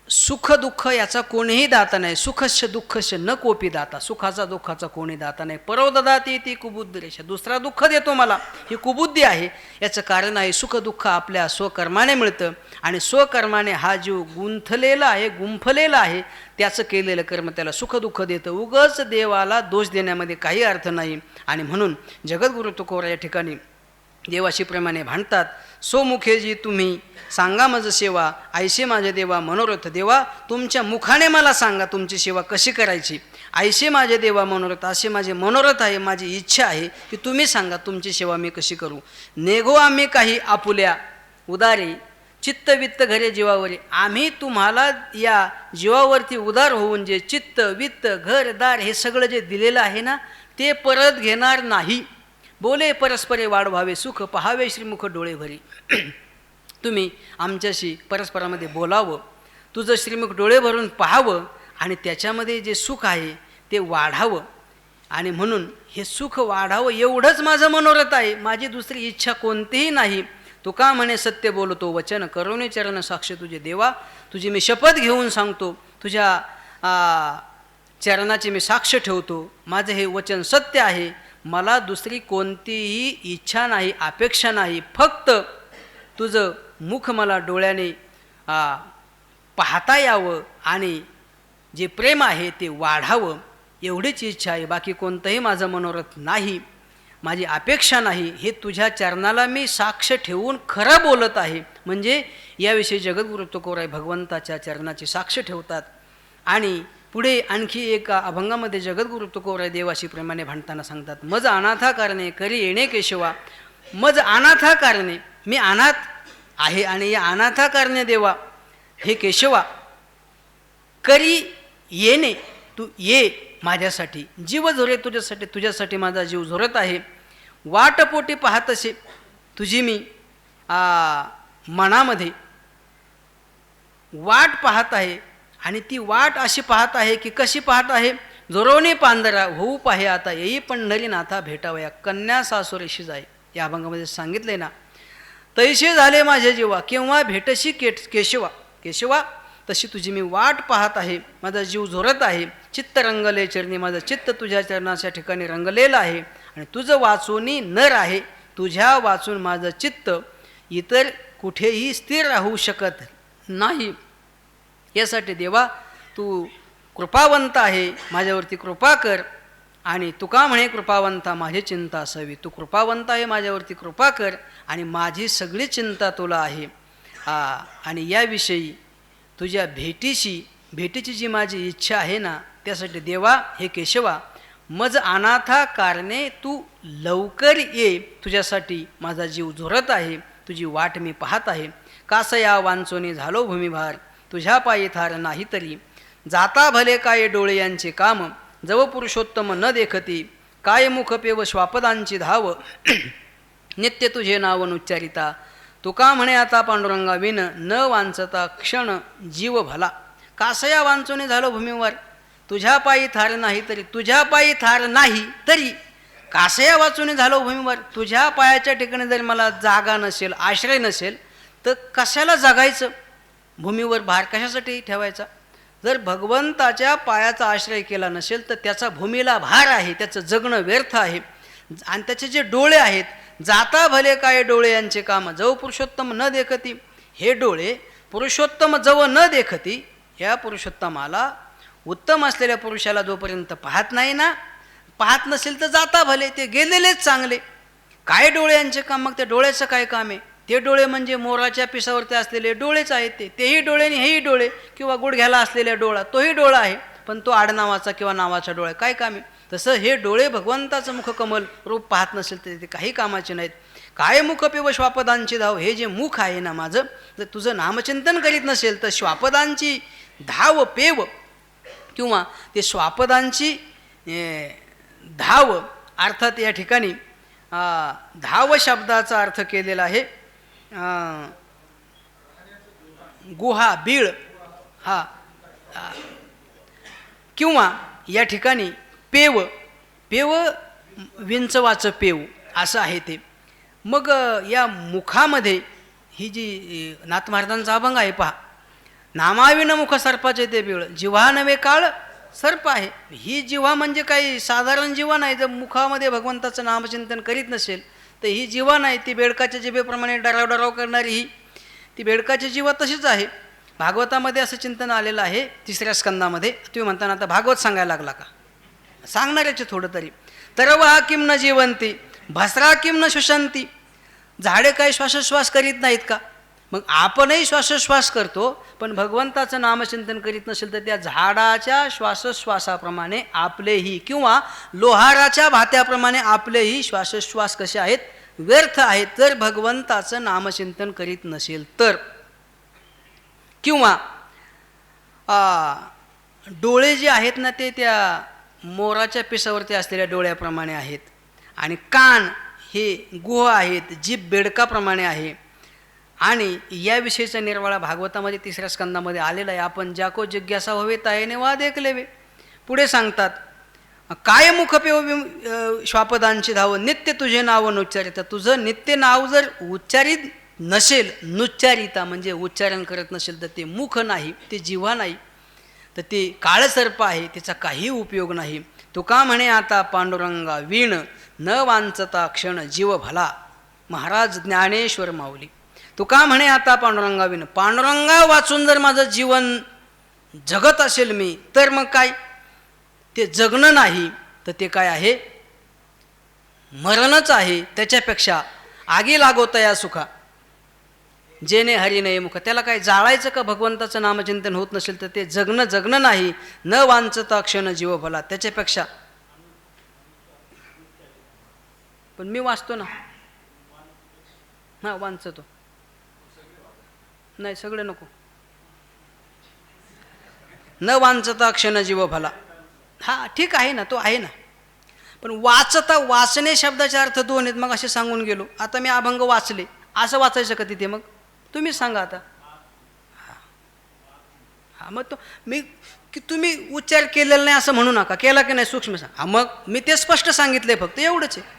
सुख दुःख याचा कोणीही दाता नाही. सुखस्य दुःखस्य न कोपी दाता, सुखाचा दुःखाचा कोणी दाता नाही. परवददाती ती कुबुद्धी रेषा, दुसरा दुःख देतो मला, ही कुबुद्धी आहे. याचं कारण आहे सुख दुःख आपल्या स्वकर्माने मिळतं. आणि स्वकर्माने हा जीव गुंफलेला आहे, त्याचं केलेलं कर्म त्याला सुख दुःख देतं. उगच देवाला दोष देण्यामध्ये काही अर्थ नाही. आणि म्हणून जगद्गुरु तुकोबरा या ठिकाणी देवाशी प्रेमाने भांडतात. सो मुखेजी तुम्ही सांगा मज सेवा, ऐसे माझे देवा मनोरथ. देवा तुमच्या मुखाने मला सांगा तुमची सेवा कशी करायची. ऐसे माझे देवा मनोरथ, असे माझे मनोरथ आहे, माझी इच्छा आहे की तुम्ही सांगा तुमची सेवा मी कशी करू. नेगो आम्ही काही आपुल्या उदारे, चित्त वित्त घरे जीवावरी. आम्ही तुम्हाला या जीवावरती उदार होऊन जे चित्त वित्त घरदार हे सगळं जे दिलेलं आहे ना, ते परत घेणार नाही. बोले परस्परे वाढ व्हावे सुख, पहावे श्रीमुख डोळे भरी. तुम्ही आमच्याशी परस्परामध्ये बोलावं, तुझं श्रीमुख डोळे भरून पाहावं आणि त्याच्यामध्ये जे सुख आहे ते वाढावं. आणि म्हणून हे सुख वाढावं एवढंच माझं मनोरथ आहे, माझी दुसरी इच्छा कोणतीही नाही. तुका म्हणे सत्य बोलतो वचन, करुणे चरण साक्ष तुझे. देवा तुझी मी शपथ घेऊन सांगतो, तुझ्या चरणाची मी साक्ष ठेवतो, माझं हे वचन सत्य आहे. मला दुसरी कोणतीही इच्छा नाही, अपेक्षा नाही. फक्त तुझं मुख मला डोळ्याने पाहता यावं आणि जे प्रेम आहे ते वाढावं, एवढीच इच्छा आहे. बाकी कोणतंही माझं मनोरथ नाही, माझी अपेक्षा नाही. हे तुझ्या चरणाला मी साक्ष ठेवून खरं बोलत आहे. म्हणजे याविषयी जगद्गुरु तुकोबराय भगवंताच्या चरणाची साक्ष ठेवतात. आणि पुढे आणखी एक अभंगामध्ये जगद्गुरु तुकोबराय देवाशी प्रेमाने भांडताना सांगतात, मज अनाथा कारणे करी येणे केशवा, मज अनाथा कारणे, मी अनाथ आहे आणि या अनाथा कारणे देवा हे केशवा करी येणे, तू ये माझ्यासाठी, जीव झोरे तुझ्यासाठी, तुझ्यासाठी माझा जीव झोरत आहे. वाटपोटी पाहत असे तुझी मी मनामध्ये वाट पाहत आहे. आणि ती वाट अशी पाहत आहे की कशी पाहत आहे, जोरवणे पांढरा होऊ पाहे आता, येई पंढरी नाथा भेटावया, कन्या सासुरेशी जाय. या अभंगामध्ये सांगितले ना, तैसे झाले माझे जीवा केव्हा भेटशी केशवा, केशवा तशी तुझी मी वाट पाहत आहे, माझा जीव झोरत आहे. चित्त रंगले चरणी, माझं चित्त तुझ्या चरणाच्या ठिकाणी रंगलेलं आहे. आणि तुझं वाचूनी नर आहे, तुझ्या वाचून माझं चित्त इतर कुठेही स्थिर राहू शकत नाही. यासाठी देवा तू कृपावंत आहे, माझ्यावरती कृपा कर. आणि तुका म्हणे कृपावंता माझी चिंता असावी, तू कृपावंत आहे, माझ्यावरती कृपा कर आणि माझी सगळी चिंता तुला आहे. आणि याविषयी तुझ्या भेटीची जी माझी इच्छा आहे ना, त्यासाठी देवा हे केशवा मज अनाथा कारणे तू लवकर ये, तुझ्यासाठी माझा जीव झोरत आहे, तुझी वाट मी पाहत आहे. कासया वांचोनी झालो भूमिभार, तुझ्या पायी थार नाही तरी, जाता भले काय डोळे यांचे काम, जव पुरुषोत्तम न देखती, काय मुख पेव श्वापदांची धाव, नित्य तुझे नाव नुच्चारिता. तुका म्हणे आता पांडुरंगा विन, न वांचता क्षण जीव भला. कासया वांचोने झालो भूमीवर, तुझ्या पायी थार नाही तरी, तुझ्या पायी थार नाही तरी, कासया वाचून झालो भूमीवर. तुझ्या पायाच्या ठिकाणी जर मला जागा नसेल, आश्रय नसेल, तर कशाला जगायचं, भूमीवर भार कशासाठी ठेवायचा. जर भगवंताच्या पायाचा आश्रय केला नसेल तर त्याचा भूमीला भार आहे, त्याचं जगणं व्यर्थ आहे. आणि त्याचे जे डोळे आहेत, जाता भले काय डोळे यांचे काम, जव पुरुषोत्तम न देखती, हे डोळे पुरुषोत्तम जव न देखती, या पुरुषोत्तमाला उत्तम असलेल्या पुरुषाला जोपर्यंत पाहत नाही ना, पाहत नसेल तर जाता भले, ते गेलेलेच चांगले. काय डोळे यांचे काम, मग त्या डोळ्याचं काय काम आहे. ते डोळे म्हणजे मोराच्या पिसावरती असलेले डोळेच आहेत, तेही डोळे आणि हेही डोळे, किंवा गुडघ्याला असलेला डोळा तोही डोळा आहे, पण तो आडनावाचा किंवा नावाचा डोळा, काय काम आहे. तसं हे डोळे भगवंताचं मुख कमल रूप पाहत नसेल तर ते काही कामाचे नाहीत. काय मुख पेव श्वापदांची धाव, हे जे मुख आहे ना माझं, जर तुझं नामचिंतन करीत नसेल तर श्वापदांची धाव पेव किंवा ते श्वापदांची धाव, अर्थात या ठिकाणी धाव शब्दाचा अर्थ केलेला आहे गुहा बीळ, हा, किंवा या ठिकाणी पेव, पेव विंचवाचं पेव असं आहे ते. मग या मुखामध्ये ही जी नाथ महाराजांचा अभंग आहे पहा, नामाविन मुख सर्पाचे ते बीळ, जिव्हा नव्हे काळ सर्प आहे. ही जिव्हा म्हणजे काही साधारण जिव्हा नाही, जर मुखामध्ये भगवंताचं नामचिंतन करीत नसेल तर ही जिव्हा नाही, ती बेडकाच्या जिभेप्रमाणे डराव करणारी ही ती बेडकाची जिव्हा तशीच आहे. भागवतामध्ये असं चिंतन आलेलं आहे 3ऱ्या स्कंदामध्ये. तुम्ही म्हणताना आता भागवत सांगायला लागला का, सांगणाऱ्याचे थोडं तरी. तरवा किम न जीवंती, भस्रा किम न शुशंती, झाडे काही श्वासोश्वास करीत नाहीत का. मग आपणही श्वासोश्वास करतो, पण भगवंताचं नामचिंतन करीत नसेल तर त्या झाडाच्या श्वासोश्वासाप्रमाणे आपलेही, किंवा लोहाराच्या भात्याप्रमाणे आपलेही श्वासोश्वास कसे आहेत, व्यर्थ आहेत, जर भगवंताचं नामचिंतन करीत नसेल तर. किंवा डोळे जे आहेत ना ते त्या मोराच्या पिसावरती असलेल्या डोळ्याप्रमाणे आहेत. आणि कान हे गुह आहेत, जीभ बेडकाप्रमाणे आहे. आणि याविषयीचा निर्वाळा भागवतामध्ये 3ऱ्या स्कंदामध्ये आलेला आहे. आपण ज्याको जिज्ञासा हवे तायने वाद ऐकलेवे. पुढे सांगतात, काय मुख पेव श्वापदांची धाव, नित्य तुझे नाव नुच्चारिता. तुझं नित्य नाव जर उच्चारित नसेल, नुच्चारिता म्हणजे उच्चारण करत नसेल, तर ते मुख नाही, ते जिव्हा नाही, तर ते काळसर्प आहे, त्याचा काही उपयोग नाही. तुका म्हणे आता पांडुरंगा वीण, न वांचता क्षण जीव भला. महाराज ज्ञानेश्वर माऊली. तुका म्हणे आता पांडुरंगा विन, पांडुरंगा वाचून जर माझं जीवन जगत असेल मी, तर मग काय ते जगणं नाही, तर ते काय आहे, मरणच आहे. त्याच्यापेक्षा आगी लागोतया सुखा जेने हरी नये मुख. त्याला काय जाळायचं का, भगवंताचं नामचिंतन होत नसेल तर ते जगणं नाही. न वांचता क्षण जीव भला, त्याच्यापेक्षा. पण मी वाचतो ना, हां वांचतो. नाही सगळे नको. न वांचता क्षण जीव भला. हा ठीक आहे ना, तो आहे ना. पण वाचता, वाचणे शब्दाचे अर्थ दोन आहेत. मग असे सांगून गेलो. आता मी अभंग वाचले, असं वाचायचं का तिथे? मग तुम्हीच सांगा आता. हा मग तो मी की तुम्ही उच्चार केलेला नाही असं म्हणू नका. केला की नाही सूक्ष्म सांग. हा मग मी ते स्पष्ट सांगितलंय, फक्त एवढंच आहे.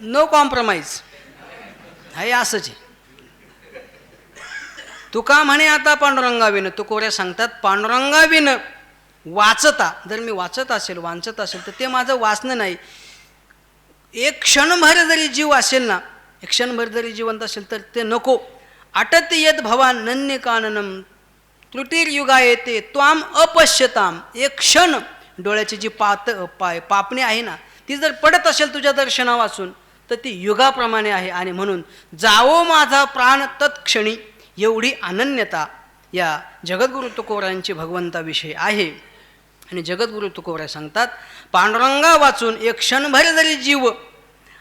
No compromise. हे असंच आहे. तुका म्हणे आता पांडुरंगाविन. तुकोऱ्या सांगतात पांडुरंगाविन वाचता. जर मी वाचत असेल, वाचत असेल तर ते माझं वाचणं नाही. एक क्षणभर जरी जीव असेल ना, एक क्षणभर जरी जिवंत असेल तर ते नको. अटत यद भवान नन्य काननम त्रुटीर्युगा येते त्वाम अपश्यताम. एक क्षण डोळ्याची जी पापणी आहे ना, ती जर पडत असेल तुझ्या दर्शना वाचून तर ती युगाप्रमाणे आहे. आणि म्हणून जावो माझा प्राण तत्क्षणी, एवढी अनन्यता या जगद्गुरु तुकोबारांची भगवंताविषयी आहे. आणि जगद्गुरु तुकोबार सांगतात पांडुरंगा वाचून एक क्षणभर जरी जीव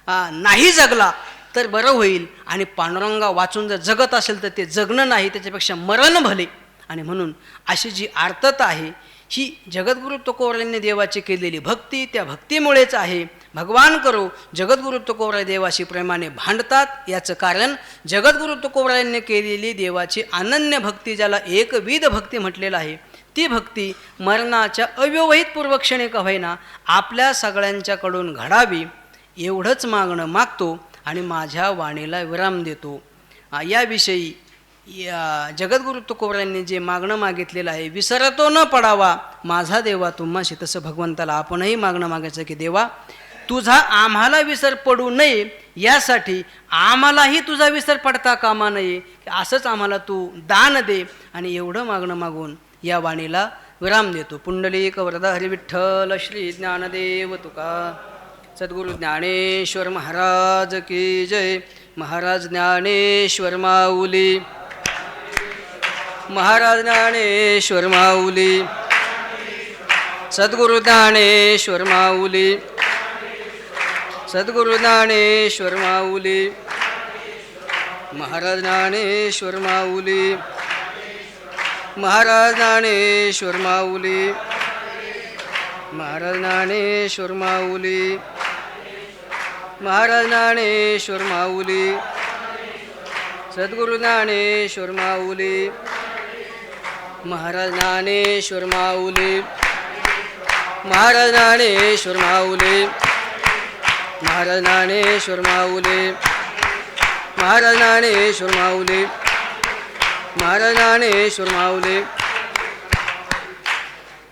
नाही जगला तर बरं होईल. आणि पांडुरंगा वाचून जर जगत असेल तर ते जगणं नाही, त्याच्यापेक्षा मरण भले. आणि म्हणून अशी जी आर्तता आहे ही जगद्गुरु तुकोबारांनी देवाची केलेली भक्ती, त्या भक्तीमुळेच आहे. भगवान करो जगद्गुरु तुकोबार देवाशी प्रेमाने भांडतात. याचं कारण जगद्गुरु तुकोबारांनी केलेली देवाची अनन्य भक्ती, ज्याला एकविध भक्ती म्हटलेलं आहे, ती भक्ती मरणाच्या अव्यवहित पूर्वक्षणी का होईना आपल्या सगळ्यांच्याकडून घडावी एवढंच मागणं मागतो. आणि माझ्या वाणीला विराम देतो. याविषयी जगद्गुरु तुकोबारांनी जे मागणं मागितलेलं आहे, विसरतो न पडावा माझा देवा तुम्हाशी, तसं भगवंताला आपणही मागणं मागायचं की देवा तुझा आम्हाला विसर पडू नये, यासाठी आम्हालाही तुझा विसर पडता कामा नये, असंच आम्हाला तू दान दे. आणि एवढं मागणं मागून या वाणीला विराम देतो. पुंडलिक वरदा हरी विठ्ठल श्री ज्ञानदेव तुका सद्गुरु ज्ञानेश्वर महाराज की जय. महाराज ज्ञानेश्वर माऊली, महाराज ज्ञानेश्वर माऊली, सद्गुरु ज्ञानेश्वर माऊली, सद्गुरु ज्ञानेश्वर माऊली, महाराज ज्ञानेश्वर माऊली, महाराज ज्ञानेश्वर माऊली, महाराज ज्ञानेश्वर माऊली, महाराज ज्ञानेश्वर माऊली, सद्गुरु ज्ञानेश्वर माऊली, महाराज ज्ञानेश्वर माऊली, महाराज ज्ञानेश्वर माऊली, महाराज ज्ञानेश्वर माऊली, महाराज ज्ञानेश्वर माऊली, महाराज ज्ञानेश्वर माऊली.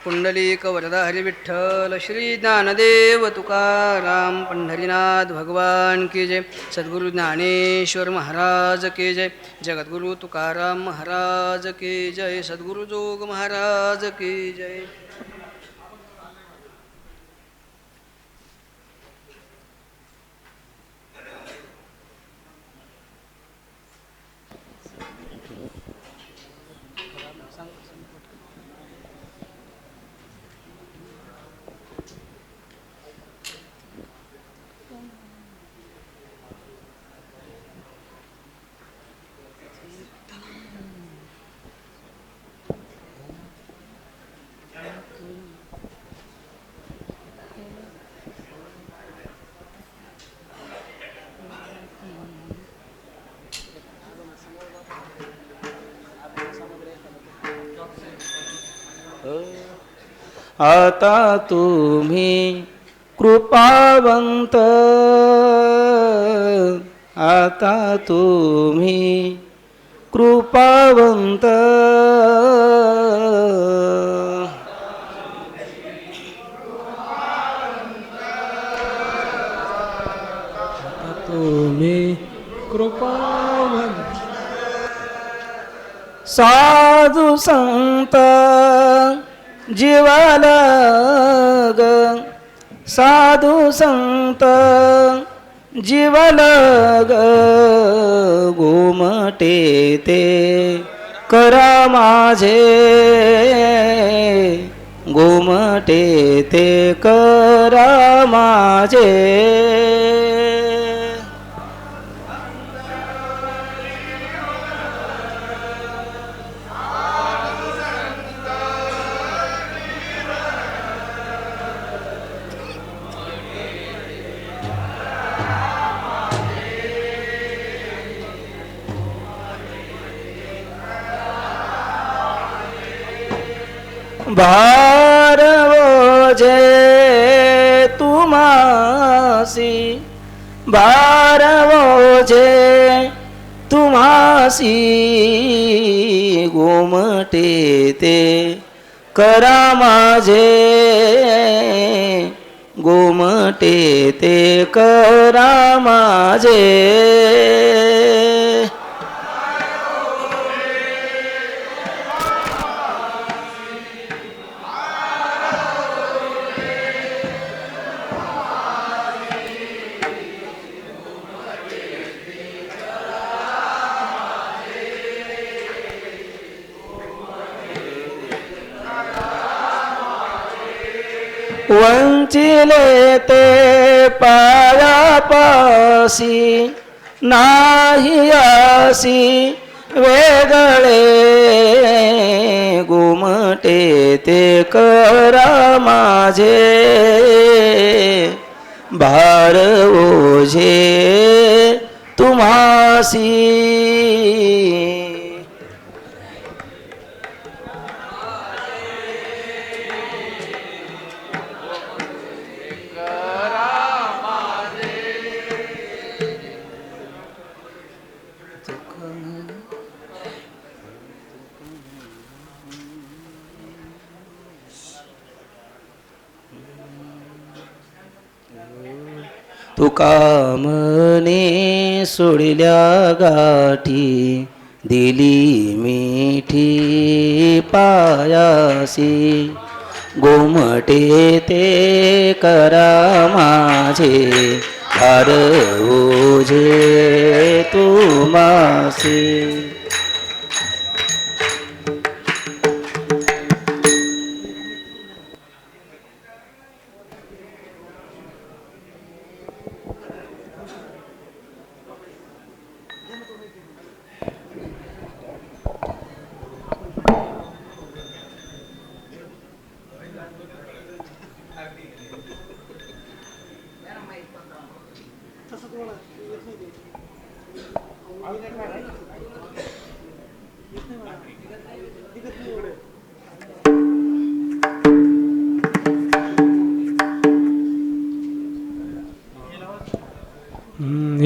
पुंडलिक वरदा हरी विठ्ठल श्री ज्ञानदेव तुकाराम पंढरीनाथ भगवान की जय. सद्गुरु ज्ञानेश्वर महाराज की जय. जगद्गुरु तुकाराम महाराज की जय. सद्गुरु जोग महाराज की जय. आता तुम्ही कृपावंत, आता तुम्ही कृपावंत, तुम्ही कृपावंत. साधू संत जीवाला ग, साधू संत जीवाला ग, गोमटे ते करा माझे, गोमटे ते करा माझे. भार ओझे तुम्हासी भार ओझे तुम्हासी गोमटे ते करा माझे गोमटे ते करा माझे वंचिले ते पायापासी नाही आसी वेगळे गुमटे ते करा माझे भार ओझे तुम्हासी तुका मने सोडल्या गाठी दिली मिठी पायासी गोमटे ते करा माझे भार ओझे तुम्हासी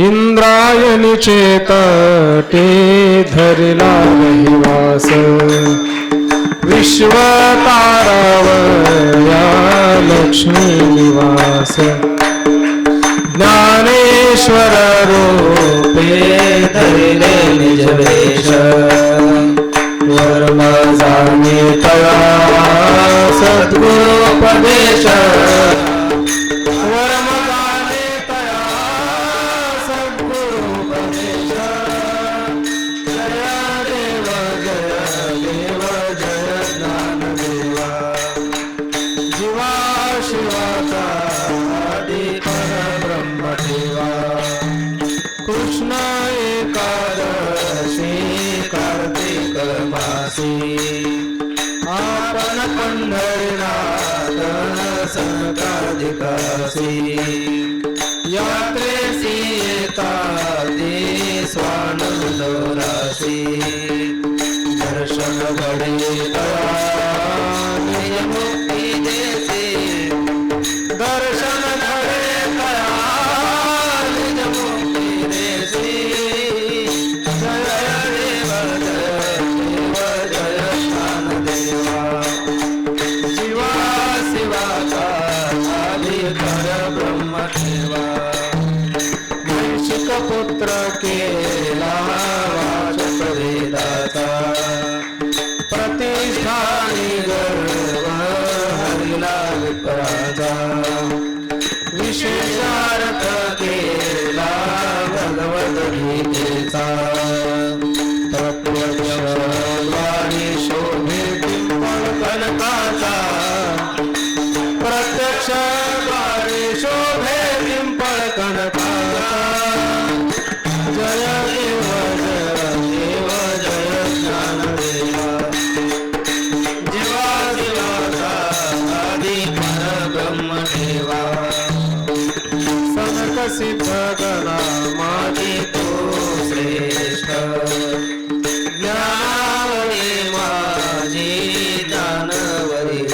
इंद्रायणी चेतटे धरला रहिवास विश्वतारावया लक्ष्मी निवास ज्ञानेश्वर रूपे धरिले निज वेश वर्म जाणे तया सद्गुरोपदेश आपण पंढरीनाथ सनकाधिकासी यात्रेसी येताती स्वानंदराशी दर्शन घडे निज मुक्ती देसी दर्शन घडे निज मुक्ती देसी जय देव जय देव शिवा शिवाचा आदिकर ब्रह्मदेवा वैशिक पुत्र केला वाचक वेदाचा प्रतिष्ठानी गर्व हरिला विप्राचा विशेषार्थ केला भगवद्गीतेचा तत्वज्ञानी शोभे पिंपळ कनकाचा प्रत्यक्ष द्वारे शोभे पिंपळ कनकाचा जय देव जय ज्ञानदेवा जीवा देवाचा आदि परब्रह्मदेवा सनक सिद्ध गणा माझी तो श्रेष्ठ ज्ञानावरी माझी ज्ञानवरी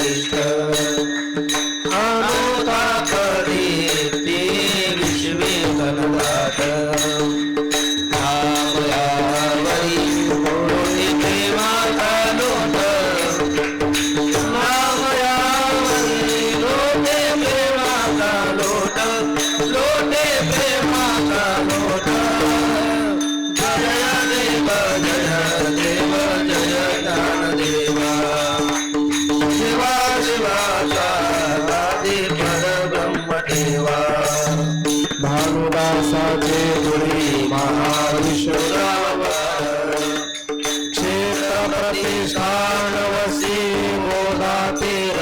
विलासा आदि परब्रह्म देवा भानुदासाचे गुणी महाविश्वराव क्षेत्र प्रतिष्ठान वसी गोदा तीर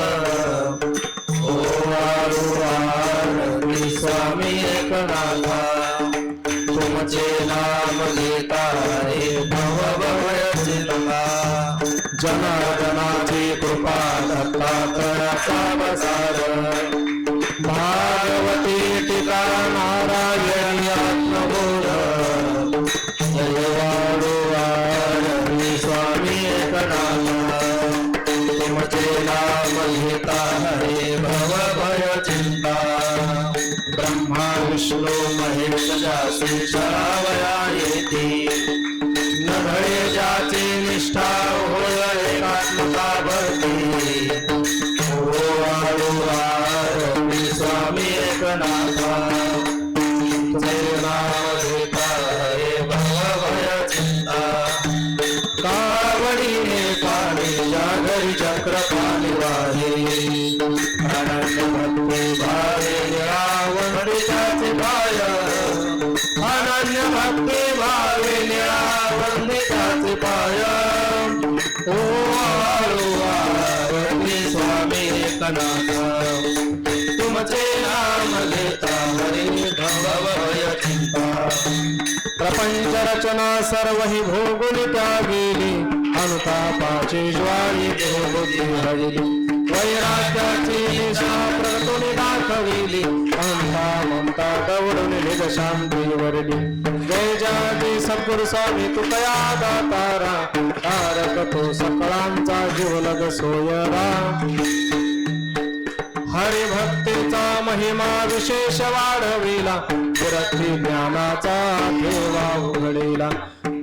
स्वामी एकनाथा तुमचे नाम घेता रे भव भय चिंता जनार्दनाची कृपा दत्तात्रयाचा वसार भागवती टीका नारायणी आत्मबोध जयवाडू वारणी स्वामी एकनाथ तुमचे नाम घेता हरे भव भय चिंता ब्रह्मा विष्णू महेश जासी शरावया येती न भळे जाची निष्ठा होय एकात्मता भरती स्वामी एकनाथा तुझे नाम घेता हरे भव भय चिंता कावडीने पाणी जागरी चक्र पाणी वाहे अनन्य भक्ती भावे निरावण त्याचे पाय अनन्य भक्ती भावे निरावण त्याचे पाय ओ स्वामी एकनाथ तुमचे नाम घेता हरे भव भय चिंता प्रपंच रचना सर्व ही भोगुनी त्यागेली अनुतापाची ज्वारी देहबुद्धी हरली वैराग्याची दिशा प्रगतुनी दाखविली अहंता ममता दौडून निज शांती वरली जय जाती सद्गुरु स्वामी तुकया दातारा तारक तो सकळांचा जीवलग सोयरा हरिभक्तीचा महिमा विशेष वाढविला विरक्ती ज्ञानाचा ठेवा उघडीला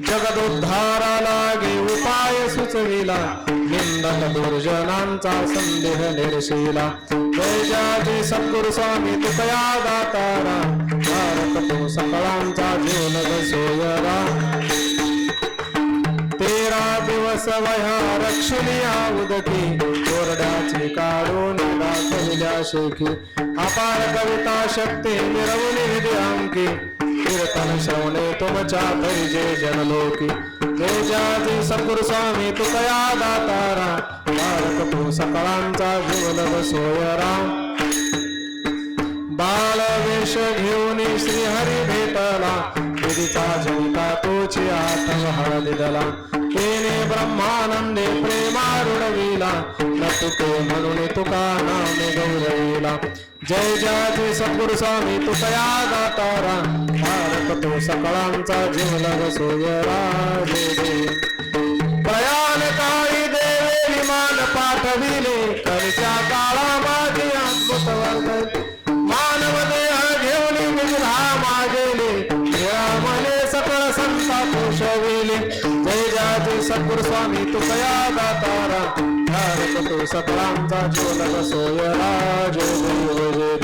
जगदोद्धारा लागे उपाय सुचविला निंदक दुर्जनांचा संदेह निर्शीला जय जाती सद्गुरु स्वामी तुकया दातारा तारक तो सकळांचा जीवलग सोयरा 13 दिवस वह्या रक्षिलिया उदकी कोरड्याची काढून दाखविल्या शेखी अपार कविता शक्ती मिरवली विधी अंकी कीर्तन श्रवणे तुमच्या तरी जे जनलोकी जय जाती सद्गुरु स्वामी तुकया दातारा तारक तो सकळांचा जीवलग सोयरा बाळ वेश घेऊन श्रीहरी भेटला विधीचा झंका तोची आठव हळदिदला तेने ब्रह्मानंदे प्रेमारुडविला न तुके म्हणून तुका नामे गौरविला जय जाती सद्गुरु स्वामी तुकया दातारा तारक तो सकळांचा जीवलग सोयरा प्रयाण काळी देवे विमान पाठविले कलिच्या काळा माझी अद्भुत वर्ग मानव देह घेऊन विविधा मागेले मने सकळ संता पोषविले जय जाती सद्गुरु स्वामी तुकया दातारा तारक तो सकळांचा जीवलग सोयरा जय जय जय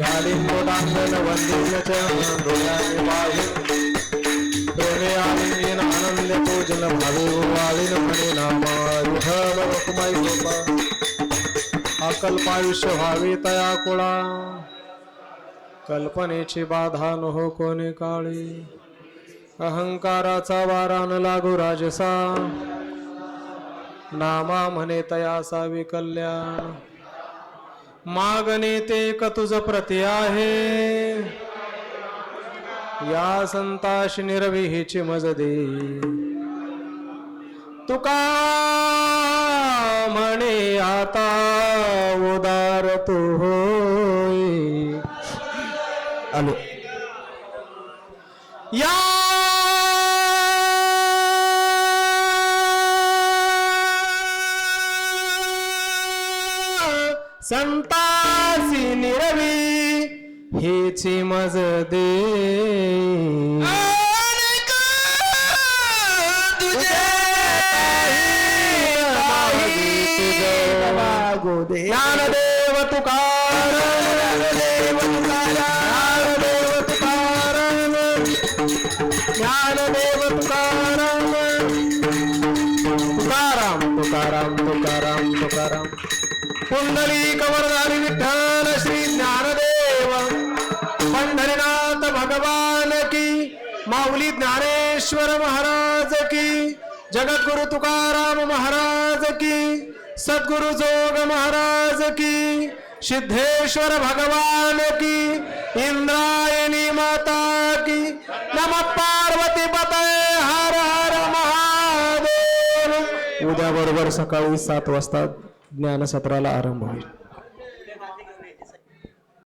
गाडी मोडांगण वंदिन्य चरण डोळ्याने वाहे प्रेमे आलिंगन आनंद पूजन भावे वाळीन म्हणे नामा हर रकुमाई गोपा अकल्पायुष्य व्हावे तया कुळा कल्पनेची बाधा न हो कोणी काळी अहंकाराचा वारा न लागू राजसा नामा म्हणे तयासा विकल्याण मागणे ते क तुझ प्रति आहे या संताशी निर्विहीची मज दे तुका म्हणे आता उदार तू होय आलो या संतासी निरवी हेची मज दे ज्ञानदेव तुकाराम ज्ञानदेव तुकाराम तुकाराम तुकाराम तुकाराम तुकाराम पुंडलिक वरदारी विठ्ठल श्री ज्ञानदेव पंढरीनाथ भगवान की, माऊली ज्ञानेश्वर महाराज की, जगद्गुरु तुकाराम महाराज की, सद्गुरु जोग महाराज की, सिद्धेश्वर भगवान की, इंद्रायणी माता की, नमः पार्वती पते हर हर महादेव. उद्या बरोबर सकाळी 7 वाजता ज्ञानसत्राला आरंभ होईल.